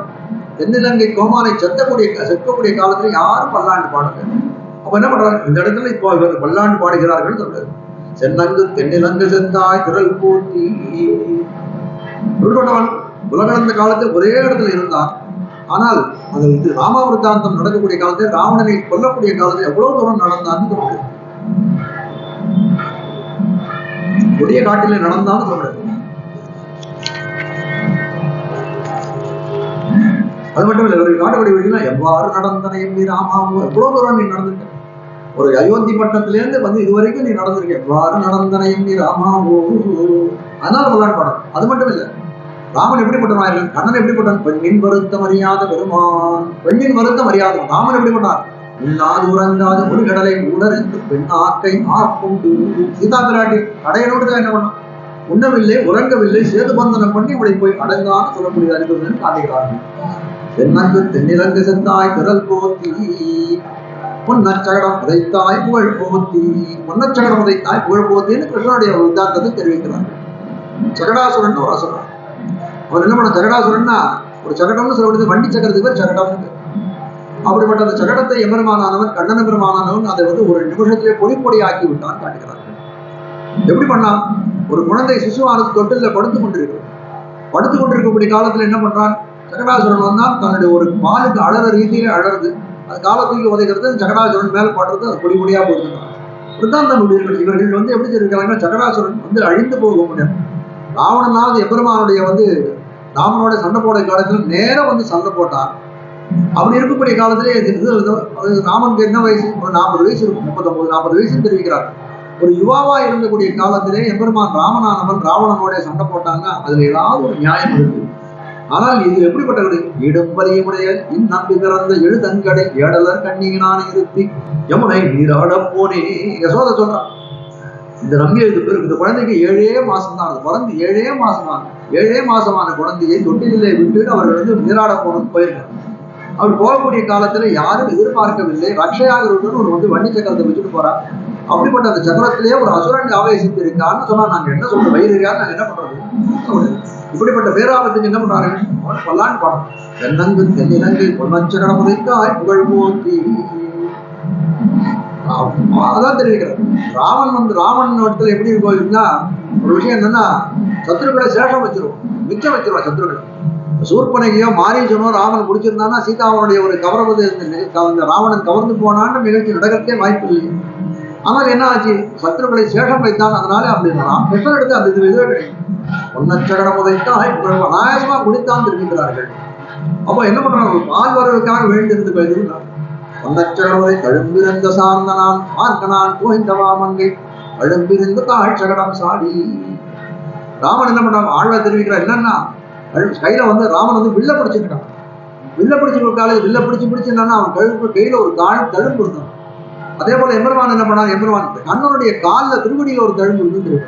தென்னிலங்கை கோமானை செத்தக்கூடிய காலத்துல யாரும் பல்லாண்டு பாடுங்க. அப்ப என்ன பண்றாங்க, இந்த இடத்துல இப்போ இவர் பல்லாண்டு பாடுகிறார்கள் சொல்றாரு. சென்னங்கு தென்னிலங்கு செத்தாய் திரள் போத்தி. இப்படிப்பட்டவன் உலகளந்த காலத்தில் ஒரே இடத்துல இருந்தான். ஆனால் அது இது ராமாவிருத்தாந்தம் நடக்கக்கூடிய காலத்தில் ராவணனை கொல்லக்கூடிய காலத்தில் எவ்வளவு தூரம் நடந்தான்னு சொல்றது, கொடிய காட்டிலே நடந்தான்னு சொல்றது. அது மட்டும் இல்லை, ஒரு காட்டுப்படி வீடுனா எவ்வாறு நடந்தனையும் நீ ராமாவும் எவ்வளவு தூரம் நீ நடந்திருக்க, ஒரு அயோத்தி பட்டத்திலேருந்து வந்து இதுவரைக்கும் நீ நடந்திருக்க, எவ்வாறு நடந்தனையும் நீ ராமாவோ. அதனால விளையாட்டு பாடம். அது மட்டும் இல்லை, ராமன் எப்படிப்பட்டவன், கண்ணன் எப்படிப்பட்டான், பெண்ணின் வருத்தம் அறியாத பெருமான், பெண்ணின் வருத்தம் அறியாத ராமன் எப்படிப்பட்டான், உண்ணாது உறங்காது ஒரு கடலை உணர்ந்து பெண் ஆக்கை ஆக்கொண்டு. சீதா பிராட்டி கடையனோடு தான் என்ன பண்ணான், உண்ணவில்லை உறங்கவில்லை, சேது பந்தனம் பண்ணி இவளை போய் அடங்கான்னு சொல்லக்கூடிய அறிவுடன் காட்டுகிறார்கள். தென்னங்கு தென்னிலங்கு செத்தாய் திரள் போத்தி, பொன்னச்சகடம் உதைத்தாய் புகழ் போத்தி. பொன்னச்சகடம் உதைத்தாய் புகழ் போத்தின்னு கிருஷ்ணனுடைய உதாரணத்தை தெரிவிக்கிறார்கள். சகடாசுரன் ஒரு அசுரன், அவர் என்ன பண்ண, சகடாசுரன்னா ஒரு சகடம்னு சொல்லப்படுது, வண்டி சக்கரத்துக்கு பேர் சகடம்னு. அப்படிப்பட்ட அந்த சகடத்தை எம்பெருமானவன் கண்ணன பெருமானவன் அதை வந்து ஒரு நிமிஷத்திலே பொடி ஆக்கி விட்டான் காட்டுகிறார்கள். எப்படி பண்ணான், ஒரு குழந்தை சிசுவானது தொட்டில படுத்துக் கொண்டிருக்கக்கூடிய காலத்துல என்ன பண்றான், சகடாசுரன் வந்தான், தன்னுடைய ஒரு பாலுக்கு அழற ரீதியில அழறது, அது காலத்துக்கு உதைக்கிறது, சகடாசுரன் மேல் படுறது, அது பொடியா போயிருக்கிறான். விருத்தாந்தம் இவர்கள் வந்து எப்படி தெரிவிக்கிறாங்க, சகடாசுரன் வந்து அழிந்து போக முடியாது. ராவணனாவது எம்பெருமானுடைய வந்து ராமனோட சண்டை போட காலத்துல நேரம் வந்து சண்டை போட்டான். அப்படி இருக்கக்கூடிய காலத்திலே ராமனுக்கு என்ன வயசு, ஒரு 40 வயசு இருக்கும், 39-40 வயசுன்னு தெரிவிக்கிறார். ஒரு யுவாவா இருந்தக்கூடிய காலத்திலே எம்பெருமான் ராமனானவன் ராவணனோட சண்டை போட்டாங்கன்னா அதுல ஏதாவது ஒரு நியாயம் இருக்கு. ஆனால் இது எப்படிப்பட்டது, இடும்பலியுடைய இந்நம்பி பிறந்த எழுதங்கடை ஏடலர் கண்ணியினான இருத்தி யமுனை நீராட போனே. யசோதை சொல்றான், இந்த நம்பி இந்த குழந்தைக்கு 7 மாசம் தான், அது பிறந்து 7 மாசம் தான், 7 மாசமான குழந்தையை தொட்டிலே விட்டு அவர்கள் வந்து நீராட போகணும்னு போயிருக்காங்க. அவர் போகக்கூடிய காலத்துல யாரும் எதிர்பார்க்கவில்லை, ரக்ஷையாகிறவர்கள் ஒரு வந்து வண்டி சக்கரத்தை வச்சுட்டு போறான். அப்படிப்பட்ட அந்த சக்கரத்திலேயே ஒரு அசுரன் ஆவேசித்து இருக்கான்னு சொன்னா நாங்க என்ன சொல்றோம், வயிறுறியான்னு நாங்க என்ன பண்றது. இப்படிப்பட்ட பேராபத்துக்கு என்ன பண்றாரு, பல்லாண்டு பாடம். தென்னங்கு தென்னிலங்கை பொன்னச்சகடம் உதைத்தாய் புகழ் போத்தி. அதான் தெரிவிக்கிறார். ராமன் இடத்துல எப்படி இருக்கோம்னா ஒரு விஷயம் என்னன்னா, சத்ருக்களை சேஷம் வச்சிருவோம், மிச்சம் வச்சிருவா சத்ருக்களை. சூர்பனகையோ மாரீசனோ ராமன் பிடிச்சிருந்தான்னா சீதாவனுடைய ஒரு கவர்வது அந்த ராவணன் கவர்ந்து போனான்னு நிகழ்ச்சி நடக்கிறதே வாய்ப்பு இல்லை. ஆனால் என்ன ஆச்சு, சத்ருக்களை சேஷம் வைத்தான், அதனால அப்படி கிருஷ்ணன் எடுத்து அந்த இதுவே கிடையாது. பொன்னச்சகடம் உதைத்தாய் அநாயசமா குடித்தான் தெரிவிக்கிறார்கள். அப்போ என்ன பண்றாங்க, பால் வரவுக்காக வேண்டியிருந்து போயிருந்தான். பொன்னச்சகடமுறை தழும்பிருந்த சார்ந்த நான் பார்க்கனான் கோய்ந்தவா மங்கை தழும்பிருந்த தாழ் சகடம் சாடி. ராமன் என்ன பண்றாங்க, ஆழ்வா தெரிவிக்கிறார். என்னன்னா கையில வந்து ராமன் வந்து வில்ல பிடிச்சிருக்கான். வில்ல பிடிச்சு கொடுத்தாலே வில்ல பிடிச்சு என்னன்னா அவன் கையில ஒரு தழும்பு இருந்தான். அதே போல எம்பெருமான் என்ன பண்ணார், எம்பெருமான் கண்ணனுடைய காலில் திருவடியில ஒரு தழும்பு இருந்து.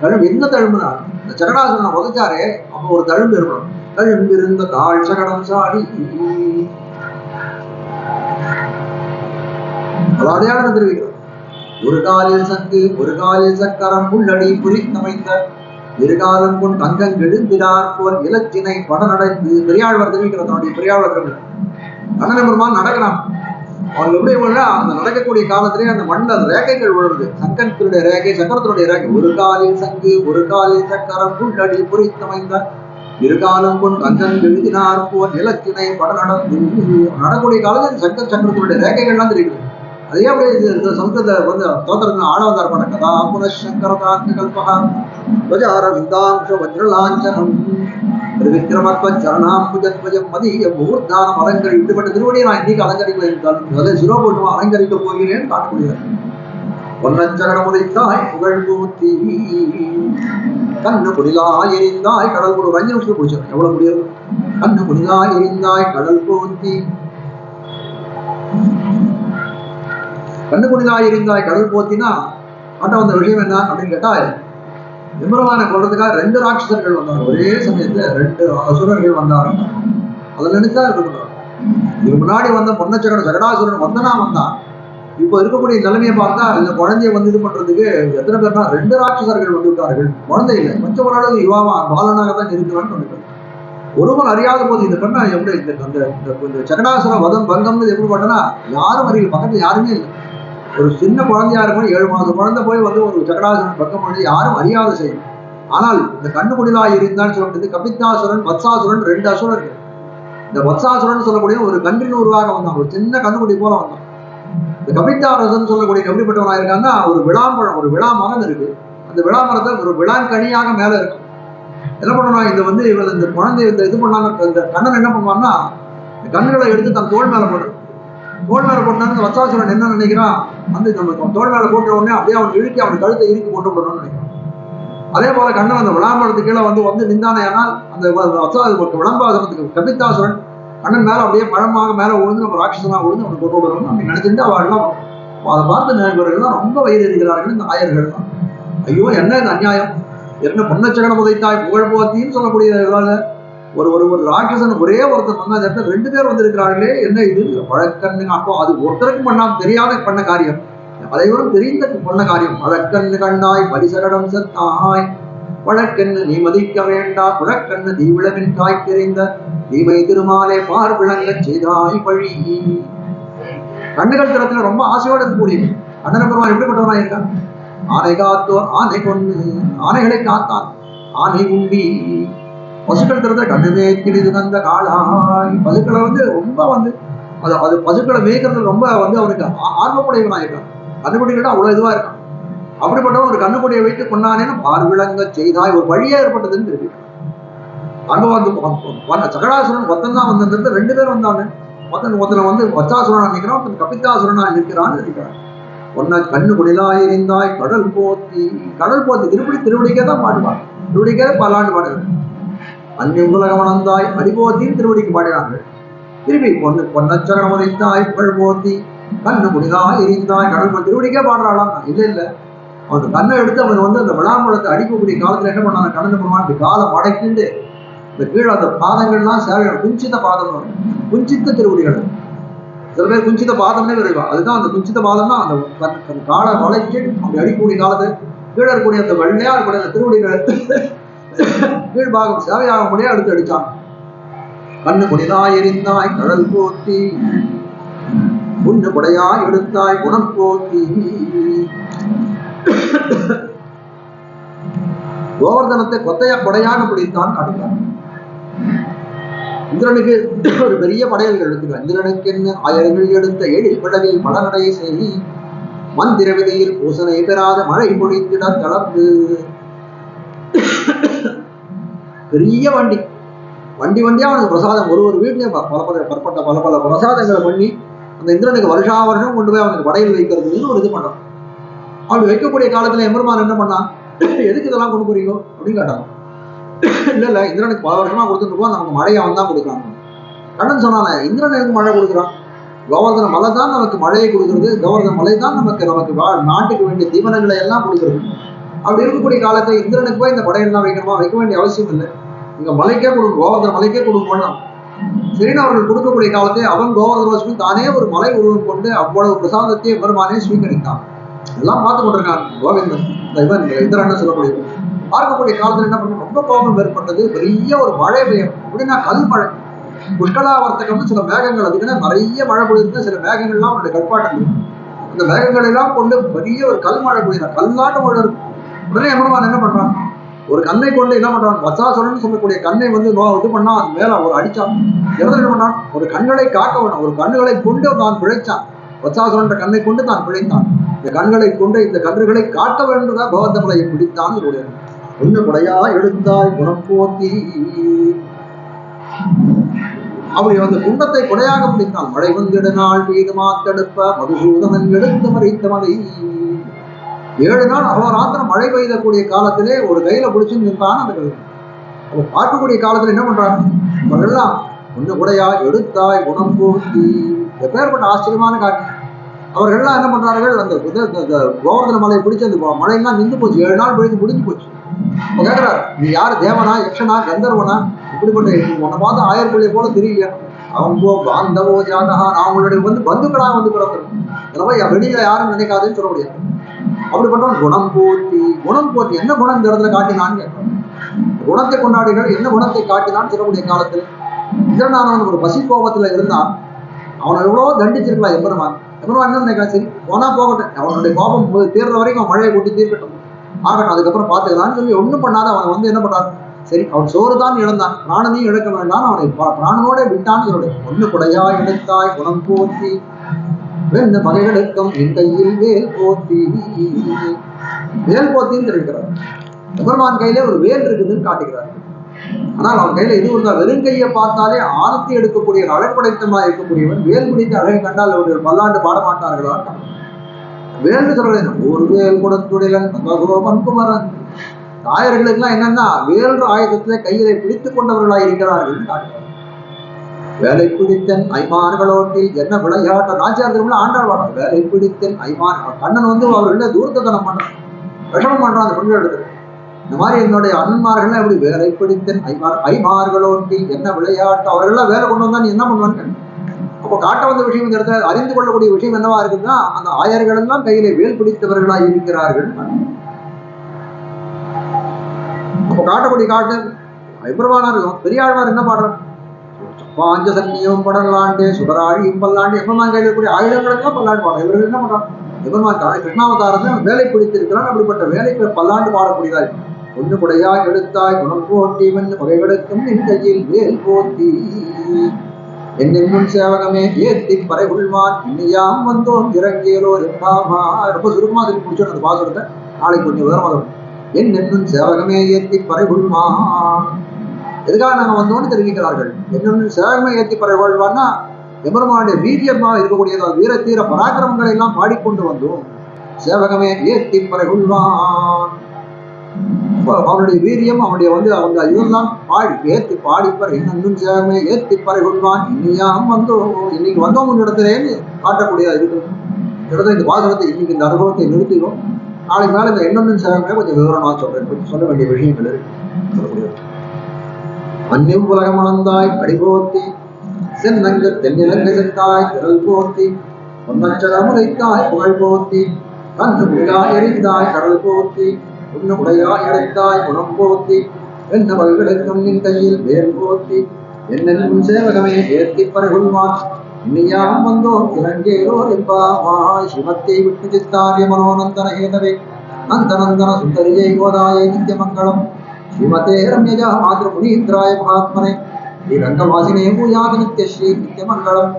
தழும்பு என்ன தழும்புனா, இந்த சகடாசுரனை உதைச்சாரே அப்போ ஒரு தழும்பு இருக்கணும். தழும்பு இருந்த தாழ் சகடம் சாடி. அடையாளம் தெரிவிக்கிறார். ஒரு காலில் சங்கு ஒரு காலில் சக்கரம் புள்ளடி புரித்தமைந்த இருகாலம் கொண்டு தங்கம் கெடுந்தினார் போர் இலச்சினை படம் நடந்து பெரியாழ்வார் தெரிவிக்கிறார். தன்னுடைய பெரியாழ்வார் கண்ணன பெருமான் நடக்கிறான். அவங்க எப்படி பண்ணா அந்த நடக்கக்கூடிய காலத்திலேயே அந்த மண்ணில் அந்த ரேகைகள் விழுது. சங்கத்தினுடைய ரேகை, சக்கரத்தினுடைய ரேகை. ஒரு காலில் சங்கு, ஒரு காலில் சக்கரம், புல்லடி பொறித்தமைந்த இருகாலம் கொண்டு அங்கன் எழுதினார் போர் நிலத்தினை பட நடந்து நடக்கூடிய காலத்தில் சங்கர் சக்கரத்தினுடைய ரேகைகள்லாம் தெரியுது. அதே அப்படியே சங்கத்தை வந்து தோத்திரத்தில் ஆழவந்தார் பண்ண கதா புனசங்கரதார்த்த கல்பகா துவஜார விந்தாம்ச வஜ்ரலாஞ்சனம் விக்ரமத்வச்சரணாம்புஜத்வஜம் மதிய முகூர்த்தானம் அலங்கரி இப்படிப்பட்ட திருவடியை நான் இன்னைக்கு அலங்கரிக்க அதை சிரோபூட்டமா அலங்கரிக்க போகிறேன் காட்டக்கூடியது. பொன்னஞ்சகடம் உதைத்தாய் புகழ் பூத்தி கண்ணு புனிதாய் எரிந்தாய் கடல் போடு. ஒரு 5 நிமிஷத்துல பிடிச்சோம். எவ்வளவு முடியாது. கண்ணு புனிதாய் எரிந்தாய் கடல் போத்தி, கண்ணு புனிதாய் எரிந்தாய் கடல் போத்தினா ஆட்ட வந்த விஷயம் என்ன அப்படின்னு கேட்டா, எம்பெருமானை கொள்றதுக்காக 2 ராட்சசர்கள் வந்தாங்க. ஒரே சமயத்துல 2 அசுரர்கள் வந்தாங்க. அதை நினைச்சா இருக்கணும். இதுக்கு முன்னாடி வந்த பொன்னச்சகட சகடாசுரன் வந்தனா வந்தான். இப்போ இருக்கக்கூடிய நிலைமையை பார்த்தா இந்த குழந்தைய வந்து இது பண்றதுக்கு எத்தனை பேர்னா 2 ராட்சசர்கள் வந்து விட்டார்கள். குழந்தை இல்லை, கொஞ்சம் ஓரளவு யுவாவா பாலனாக தான் இருக்கிறான்னு சொல்லிட்டு ஒருவன் அறியாத போது இந்த பெண்ணா எப்படி இந்த சகடாசுர வதம் பங்கம்னு எப்படி பண்ணனா யாரும் அறியல. பக்கத்துல யாருமே இல்லை. ஒரு சின்ன குழந்தையா இருக்கும், 7 மாத குழந்தை போய் வந்து ஒரு சகடாசுரன் பக்கம் பண்ணி யாரும் அறியாத செய்யும். ஆனால் இந்த கண்ணு குடிலாய் இருந்தான்னு சொல்லிட்டு கபித்தாசுரன் வத்சாசுரன் 2 அசுரர்கள். இந்த வத்சாசுரன் சொல்லக்கூடிய ஒரு கன்றின் உருவாக வந்தான். ஒரு சின்ன கண்ணுக்குடி போல வந்தான். இந்த கபித்தாரசன் சொல்லக்கூடிய எப்படிப்பட்டவனா இருக்காங்கன்னா, ஒரு விளாம்பழம், ஒரு விழா மரம் இருக்கு. அந்த விழா மரத்தை ஒரு விழாங்கனியாக மேல இருக்கும். என்ன பண்ணுவான் இந்த வந்து இவன் இந்த குழந்தை இந்த இது பண்ணாங்க. இந்த கண்ணன் என்ன பண்ணுவான்னா, இந்த கண்ணுகளை எடுத்து தன் தோல் மேல போடுறான். தோல் மேல போட்டாங்க. வத்சாசுரன் என்ன நினைக்கிறான், வந்து நம்ம தோல் மேல போட்ட உடனே அப்படியே அவன் இழுக்கி அவன் கழுத்தை இறுக்கி கொண்டு விடணும்னு நினைக்கிறான். அதே போல கண்ணன் அந்த விளாம்பரத்துக்கு கீழே வந்து நின்றானே. ஆனால் அந்த விளம்பாசனத்துக்கு கபித்தாசுரன் கண்ணன் மேல அப்படியே பழமாக மேல விழுந்து நம்ம ராட்சசனா விழுந்து அவனை கொண்டு விடணும் அப்படின்னு நினைச்சுட்டு அவெல்லாம் அதை பார்த்து நினைப்பவர்கள்லாம் ரொம்ப வயிறு எறிகிறார்கள் இந்த ஆயர்கள் தான். ஐயோ என்ன இந்த அநியாயம், என்ன பொன்னச்சகடம் உதைத்தாய் புகழ் போத்தின்னு சொல்லக்கூடிய ஒரு ஒரு ஒரு ராட்சசன் ஒரே ஒருத்தர் வந்தா அந்த இடத்துல 2 பேர் வந்திருக்கிறார்களே, என்ன இது பழக்கண்ணு. அப்போ அது ஒருத்தருக்கு பண்ணாம தெரியாத பண்ண காரியம், அனைவரும் தெரிந்த பண்ண காரியம். பழக்கண்ணு கண்டாய் பரிசகடம் சத்தாய் வழக்கென்னு நீ மதிக்க வேண்டா குழக்கண்ணு தீவிளவின் தாய் தெரிந்த தீமை திருமாலே பார் விளங்க செய்தாய் பழி. கண்ணுகள் திறத்துல ரொம்ப ஆசையோட இருக்கக்கூடிய கண்ணன பெருமாள் எப்படிப்பட்டவனா இருக்கான். ஆனை காத்தோர் ஆனை கொண்டு ஆனைகளை காத்தான் ஆனை உண்டி. பசுக்கள் திறத்த கண்ணுமே கிழிது வந்த காளாய். பசுக்களை வந்து ரொம்ப வந்து அது பசுக்களை மேய்க்கிறது ரொம்ப வந்து அவனுக்கு ஆர்வப்படையவனா இருக்கான். கண்ணுக்குடிக்கிட்ட அவ்வளவு இதுவா இருக்கான். அப்படிப்பட்டவன் ஒரு கண்ணுக்குடியை வைத்து கொண்டானேன்னு பார்விளங்க செய்தாய் ஒரு வழியா ஏற்பட்டதுன்னு இருக்கு. அங்க வந்து சகடாசுரன் ஒத்தன் தான் வந்திருந்தது. 2 பேர் வந்தாங்க. ஒருத்தனை வந்து வச்சாசுரனா நிற்கிறான், ஒருத்தன் கபித்தாசுரனா நிற்கிறான்னு இருக்கிறான். ஒன்ன கண்ணு குடிலாய் எரிந்தாய் கடல் போத்தி. கடல் போத்தி திருவடிக்கே தான் பாடுவான். திருவடிக்கே பல்லாண்டு பாடுறாங்க. அன்னி உலகவனந்தாய் அடிபோத்தின்னு திருவடிக்கு பாடினாங்க. திருப்பி பொன்னச்சரணம் உதைத்தாய் புகழ் போத்தி கண்ணு குடிலாய் எரிந்தாய் கடல் போத்தி திருவடிக்கே பாடுறாளாம். இல்ல அவன் கண்ணை எடுத்து அவன் வந்து அந்த விளாம்பழத்தை அடிக்கக்கூடிய காலத்துல என்ன பண்ணாங்க, கடந்து போனான். காலம் அடைக்கிண்டு இந்த கீழே அந்த பாதங்கள்லாம் சேவை குஞ்சித பாதம் வரும். குஞ்சித்த திருவடிகள். சில பேர் குஞ்சித பாதம்னே விரைவா. அதுதான் அந்த குஞ்சித பாதம்னா அந்த காலை வளைச்சு அப்படி அடிக்கக்கூடிய காலத்தை கீழே இருக்கக்கூடிய அந்த வெள்ளையா இருக்கக்கூடிய அந்த திருவடிகளை கீழ்பாகம் சேவையாக முடிய அடுத்து அடிச்சான். கண்ணு குடிலாய் எரிந்தாய் கடல் போத்தி புண்ணு குடையாய் எடுத்தாய் குணம் போத்தி. கோவர்தனத்தை கொடையாக பிடித்தான் காட்டுகிறார். இந்திரனுக்கு ஒரு பெரிய படையல்கள் எடுத்துக்கிறார். இந்திரனுக்கு என்ன 1000 எடுத்த 7 படவில் மலநடை செய்தி மந்திர விதியில் பூசனை பெறாத மழை பொழிந்திட கலந்து. பெரிய வண்டியா அவனுக்கு பிரசாதம் ஒரு வீட்லயும் பல பிரசாதங்களை பண்ணி அந்த இந்திரனுக்கு வருஷா வருஷம் கொண்டு போய் அவனுக்கு படையில் வைக்கிறதுன்னு ஒரு இது பண்ணான். அப்படி வைக்கக்கூடிய காலத்துல எம்பெருமான் என்ன பண்ணான், எதுக்கு இதெல்லாம் கொண்டு போறீங்க அப்படின்னு கேட்டாங்க. இல்ல இந்திரனுக்கு பல வருஷமா கொடுத்துருக்கோம், நமக்கு மழையை அவன் தான் கொடுக்குறாங்க. கண்ணன் சொன்னாங்க, இந்திரன் எதுக்கு மழை கொடுக்குறான், கோவர்தன மலை தான் நமக்கு மழையை கொடுக்குறது, கோவர்தன மலை தான் நமக்கு நாட்டுக்கு வேண்டிய தீவனங்களை எல்லாம் கொடுக்குறது. அப்படி இருக்கக்கூடிய காலத்தை இந்திரனுக்கு போய் இந்த படையெல்லாம் வைக்கணுமா, வைக்க வேண்டிய அவசியம் இல்லை. இங்க மலைக்கே கொடுக்கும், கோவர்தன மலைக்கே கொடுக்கணும். சரின்னு அவர்கள் கொடுக்கக்கூடிய காலத்தை அவன் கோவர்தன தானே ஒரு மலை உருவம் கொண்டு அவ்வளவு பிரசாதத்தை பெருமானே ஸ்வீகரித்தான். எல்லாம் பார்த்து கொண்டிருக்கான் கோவிந்தன். இந்திரன் சொல்லக்கூடிய பார்க்கக்கூடிய காலத்துல என்ன பண்ண ரொம்ப கோபம் ஏற்பட்டது. பெரிய ஒரு மழை பெய்யும் அப்படின்னா கல் மழை. புஷ்கலாவர்த்தகம்னு சில மேகங்கள், அதுக்குன்னா நிறைய மழை பொழிந்து சில மேகங்கள்லாம் அவனுடைய கட்பாட்டம். அந்த மேகங்கள் எல்லாம் கொண்டு பெரிய ஒரு கல் மழை பொழிதான், கல்லாட்ட மழை இருக்கும். உடனே எம்பெருமான் என்ன பண்றான், ஒரு கண்ணை கொண்டு என்ன பண்றான், வத்சாசுரன் சொல்லக்கூடிய கண்ணை வந்து இது பண்ணா, அது மேல ஒரு அடிச்சான். எவ்வளவு என்ன பண்ணான், ஒரு கண்களை காக்க வேணும், ஒரு கண்ணுகளை கொண்டு தான் பிழைச்சான். வத்சாசுரன் கண்ணை கொண்டு தான் பிழைத்தான். இந்த கண்களை கொண்டு இந்த கன்றுகளை காட்ட வேண்டுதான் பகவந்தமலையை பிடித்தான். இவருடைய ஒண்ணு குடையா எடுத்தாய் குணம் போத்தி, அப்படி அந்த குண்டத்தை குடையாக பிடித்தான். மழை வந்திட நாள் பெய்து மாத்தெடுப்ப மதுசூதனன் எடுத்து மறைத்த மலை. 7 நாள் அகோராத்திரம் மழை பெய்தக்கூடிய காலத்திலே ஒரு கையில பிடிச்சு நின்றான் அந்த கவிதை. அப்ப பார்க்கக்கூடிய காலத்துல என்ன பண்றாங்க அவர்கள்லாம், ஒண்ணு குடையா எடுத்தாய் குணம் போத்தி, எப்பேற்பட்ட ஆச்சரியமான காட்சி. அவர்கள்லாம் என்ன பண்றார்கள், அந்த கோவர்தன மலையை பிடிச்சு அந்த மழையெல்லாம் நின்று போச்சு, 7 நாள் பிடித்து முடிஞ்சு போச்சு. அப்ப கேட்கிறார், நீ யாரு, தேவனா யக்ஷனா கந்தர்வனா, இப்படிப்பட்ட உன்னை பார்த்து ஆயர்பிள்ளைய போல தெரியல, அவங்க பாந்தவோ ஜாதகா, நான் அவங்களுடைய பந்துக்களா பிறக்கிறோம், எனவே வெளியில யாரும் நினைக்காதுன்னு சொல்ல முடியாது. அப்படிப்பட்டவன் குணம் போத்தி. குணம் போத்தி என்ன குணம் இந்த இடத்துல காட்டினான்னு கேட்கிறான். குணத்தை கொண்டாடிகள் என்ன குணத்தை காட்டினான்னு சொல்லக்கூடிய காலத்தில் இந்திரனானவன் ஒரு பசி கோபத்துல இருந்தான். அவனை எவ்வளவோ தண்டிச்சிருக்கலாம் எம்பெருமான். எம்பெருமான் என்ன நினைக்கலாம், சரி போனா போகட்டும், அவனுடைய கோபம் தீர்ற வரைக்கும் அவன் மழையை கொட்டி தீர்க்கட்டும், ஆகட்டும், அதுக்கப்புறம் பார்த்துக்கலான்னு சொல்லி ஒன்றும் பண்ணாத அவன் என்ன பண்ணார், சரி அவன் சோறு தான் இழந்தான், பிராணனையும் இழக்க வேண்டாம், அவனை பிராணனோட விட்டான்னு சொல்லுடைய ஒண்ணு குடையா எடுத்தாய் குணம் போத்தி வெண்ண மகைகளுக்கும் என் கையில் வேல் போத்தி. வேல் போத்தின்னு தெரிவிக்கிறார். எம்பெருமான் கையிலே ஒரு வேல் இருக்குதுன்னு காட்டுகிறார். ஆனால் அவன் கையில எது இருந்தா, வெறும் கையை பார்த்தாலே ஆரத்தி எடுக்கக்கூடிய அழற்படைத்தமா இருக்கக்கூடியவன் வேல் பிடித்த அழகை கண்டால் அவர்கள் பல்லாண்டு பாடமாட்டார்களா? வேல்னு சொல்றது ஒரு வேல் குடத்துடையன் குமரன். தாயர்களுக்கு எல்லாம் என்னன்னா வேல்ற ஆயுதத்திலே கையிலே பிடித்துக் கொண்டவர்களாய் இருக்கிறார்கள். வேலை பிடித்தன் ஐமான்களோட்டி என்ன விளையாட்ட நாச்சியார் திருமணம் ஆண்டாள் பாடம். வேலை பிடித்தன் ஐமான், கண்ணன் அவர்கள தூர்த்ததனம் பண்றான், விஷமம் பண்றான் அந்த பெண்கள் எடுத்து. இந்த மாதிரி என்னுடைய அண்ணன்மார்கள் எப்படி வேலை பிடித்தன் ஐமார்களோட்டி என்ன விளையாட்டு, அவர்கள்லாம் வேலை கொண்டு வந்தா நீ என்ன பண்ணுவான்னு. அப்போ காட்ட வந்த விஷயம் இந்த இடத்துல அறிந்து கொள்ளக்கூடிய விஷயம் என்னவா இருக்குதுன்னா, அந்த ஆயர்கள் எல்லாம் கையிலே வேல் பிடித்தவர்களாய் இருக்கிறார்கள். அப்போ காட்டக்கூடிய காட்டு எம்பெருமானார் பெரியாழ்வார் என்ன பாடுறார், பாஞ்ச சன்னியும் படலாண்டே சுடராழியும் பல்லாண்டு. எம்பெருமான் கையில் இருக்கக்கூடிய ஆயுதங்களுக்கெல்லாம் பல்லாண்டு பாடம். இவர்கள் என்ன பண்றான், எம்பெருமான் கிருஷ்ணாவதாரத்தை வேலை பிடித்திருக்கிறான். அப்படிப்பட்ட வேலைக்கு பல்லாண்டு பாடக்கூடியதாய் ஒண்ணு குடையா எடுத்தாய் குணம் போட்டி வெண்ணு பகைகளுக்கும் என் கையில் வேல் போத்தி. என்னின் முன் சேவகமே ஏத்தி பறை உள்வான் இன்னையாம் வந்தோம் இறங்கியலோ எம்பாமா. ரொம்ப சுருக்கமா அதுக்கு பிடிச்சோம் அந்த பாசுரத்தை, நாளைக்கு கொஞ்சம் விவரமாக. என்னும் சேவகமே ஏத்தி பறை உள்வான், எதுக்காக நாங்க வந்தோம்னு தெரிவிக்கிறார்கள். என்னொன்னு சேவகமே ஏத்தி பறை கொள்வான்னா, எம்பெருமானுடைய வீரியமா இருக்கக்கூடியதால் வீர தீர பராக்கிரமங்களை எல்லாம் பாடிக்கொண்டு வந்தோம். சேவகமே ஏத்தி பறை கொள்வான், அவனுடைய வீரியம் அவனுடைய அவங்க இதெல்லாம் பாடி ஏத்தி பாடிப்பர். என்னும் சேவகமே ஏத்தி பறை கொள்வான் இன்னையாம் வந்தோம், இன்னைக்கு வந்தோம் இடத்துலேன்னு காட்டக்கூடியதா இருக்கிறது. இடத்துல இந்த வாசகத்தை இன்னைக்கு இந்த அனுபவத்தை நிறுத்திடும். நாளைக்கு மேல இந்த என்னொன்னு சேவகமே கொஞ்சம் விவரமா சொல்றேன், சொல்ல வேண்டிய விஷயங்கள் இருக்கு. மண்ணின் உலகம் அளந்தாய் அடிபோத்தி சென்னங்கு தென்னிலங்கு சென்றாய் திரள் போத்தி பொன்னச்சரமுதைத்தாய் புகழ் போத்தி கன்று முழாய் எரிந்தாய் கடல் போத்தி உண்ணு உடையாய் அடைத்தாய் குணம் போத்தி என்ன வகைகளுக்கும் நின் கையில் வேல் போத்தி என்னென்னும் சேவகமே ஏத்தி பறைகொள்வான் இன்னையாம் வந்தோம் இறங்கேரோர் என்பாவாய். ஸ்ரீமத்தை விட்டு சித்தாரிய மனோநந்தன ஹேதவே நந்தநந்தன சுந்தரியை கோதாயை நித்தியமங்கலம். ஸ்ரீமதே ரம்யஜா மாத்ரு முனீந்திராய மகாத்மனே ஸ்ரீரங்கவாசினே பூயாதி நித்யஸ்ரீ நித்யமங்கலம்.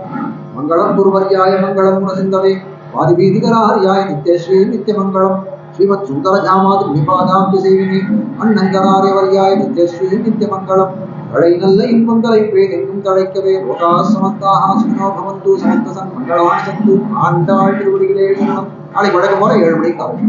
மங்களம் குருவர்யாய மங்களம் குணசிந்தவே வாதிபீதிகரார்யாய நித்யஸ்ரீ நித்யமங்கலம். ஸ்ரீமத் சுந்தர ஜாமாது முனிபாதாம் சேவினி அண்ணங்கராரியவர்யாய நித்யஸ்ரீ நித்யமங்கலம். தழை நல்ல இன்பங்களை பேர் எங்கும் தழைக்கவே லோகா சமந்தாக சுனோ பவந்து சமந்தசன் மங்களான சந்து ஆண்டாள் திருவடிகளே சரணம். நாளைக்கு வழக்கம் போல 7 மணிக்கு ஆகும்.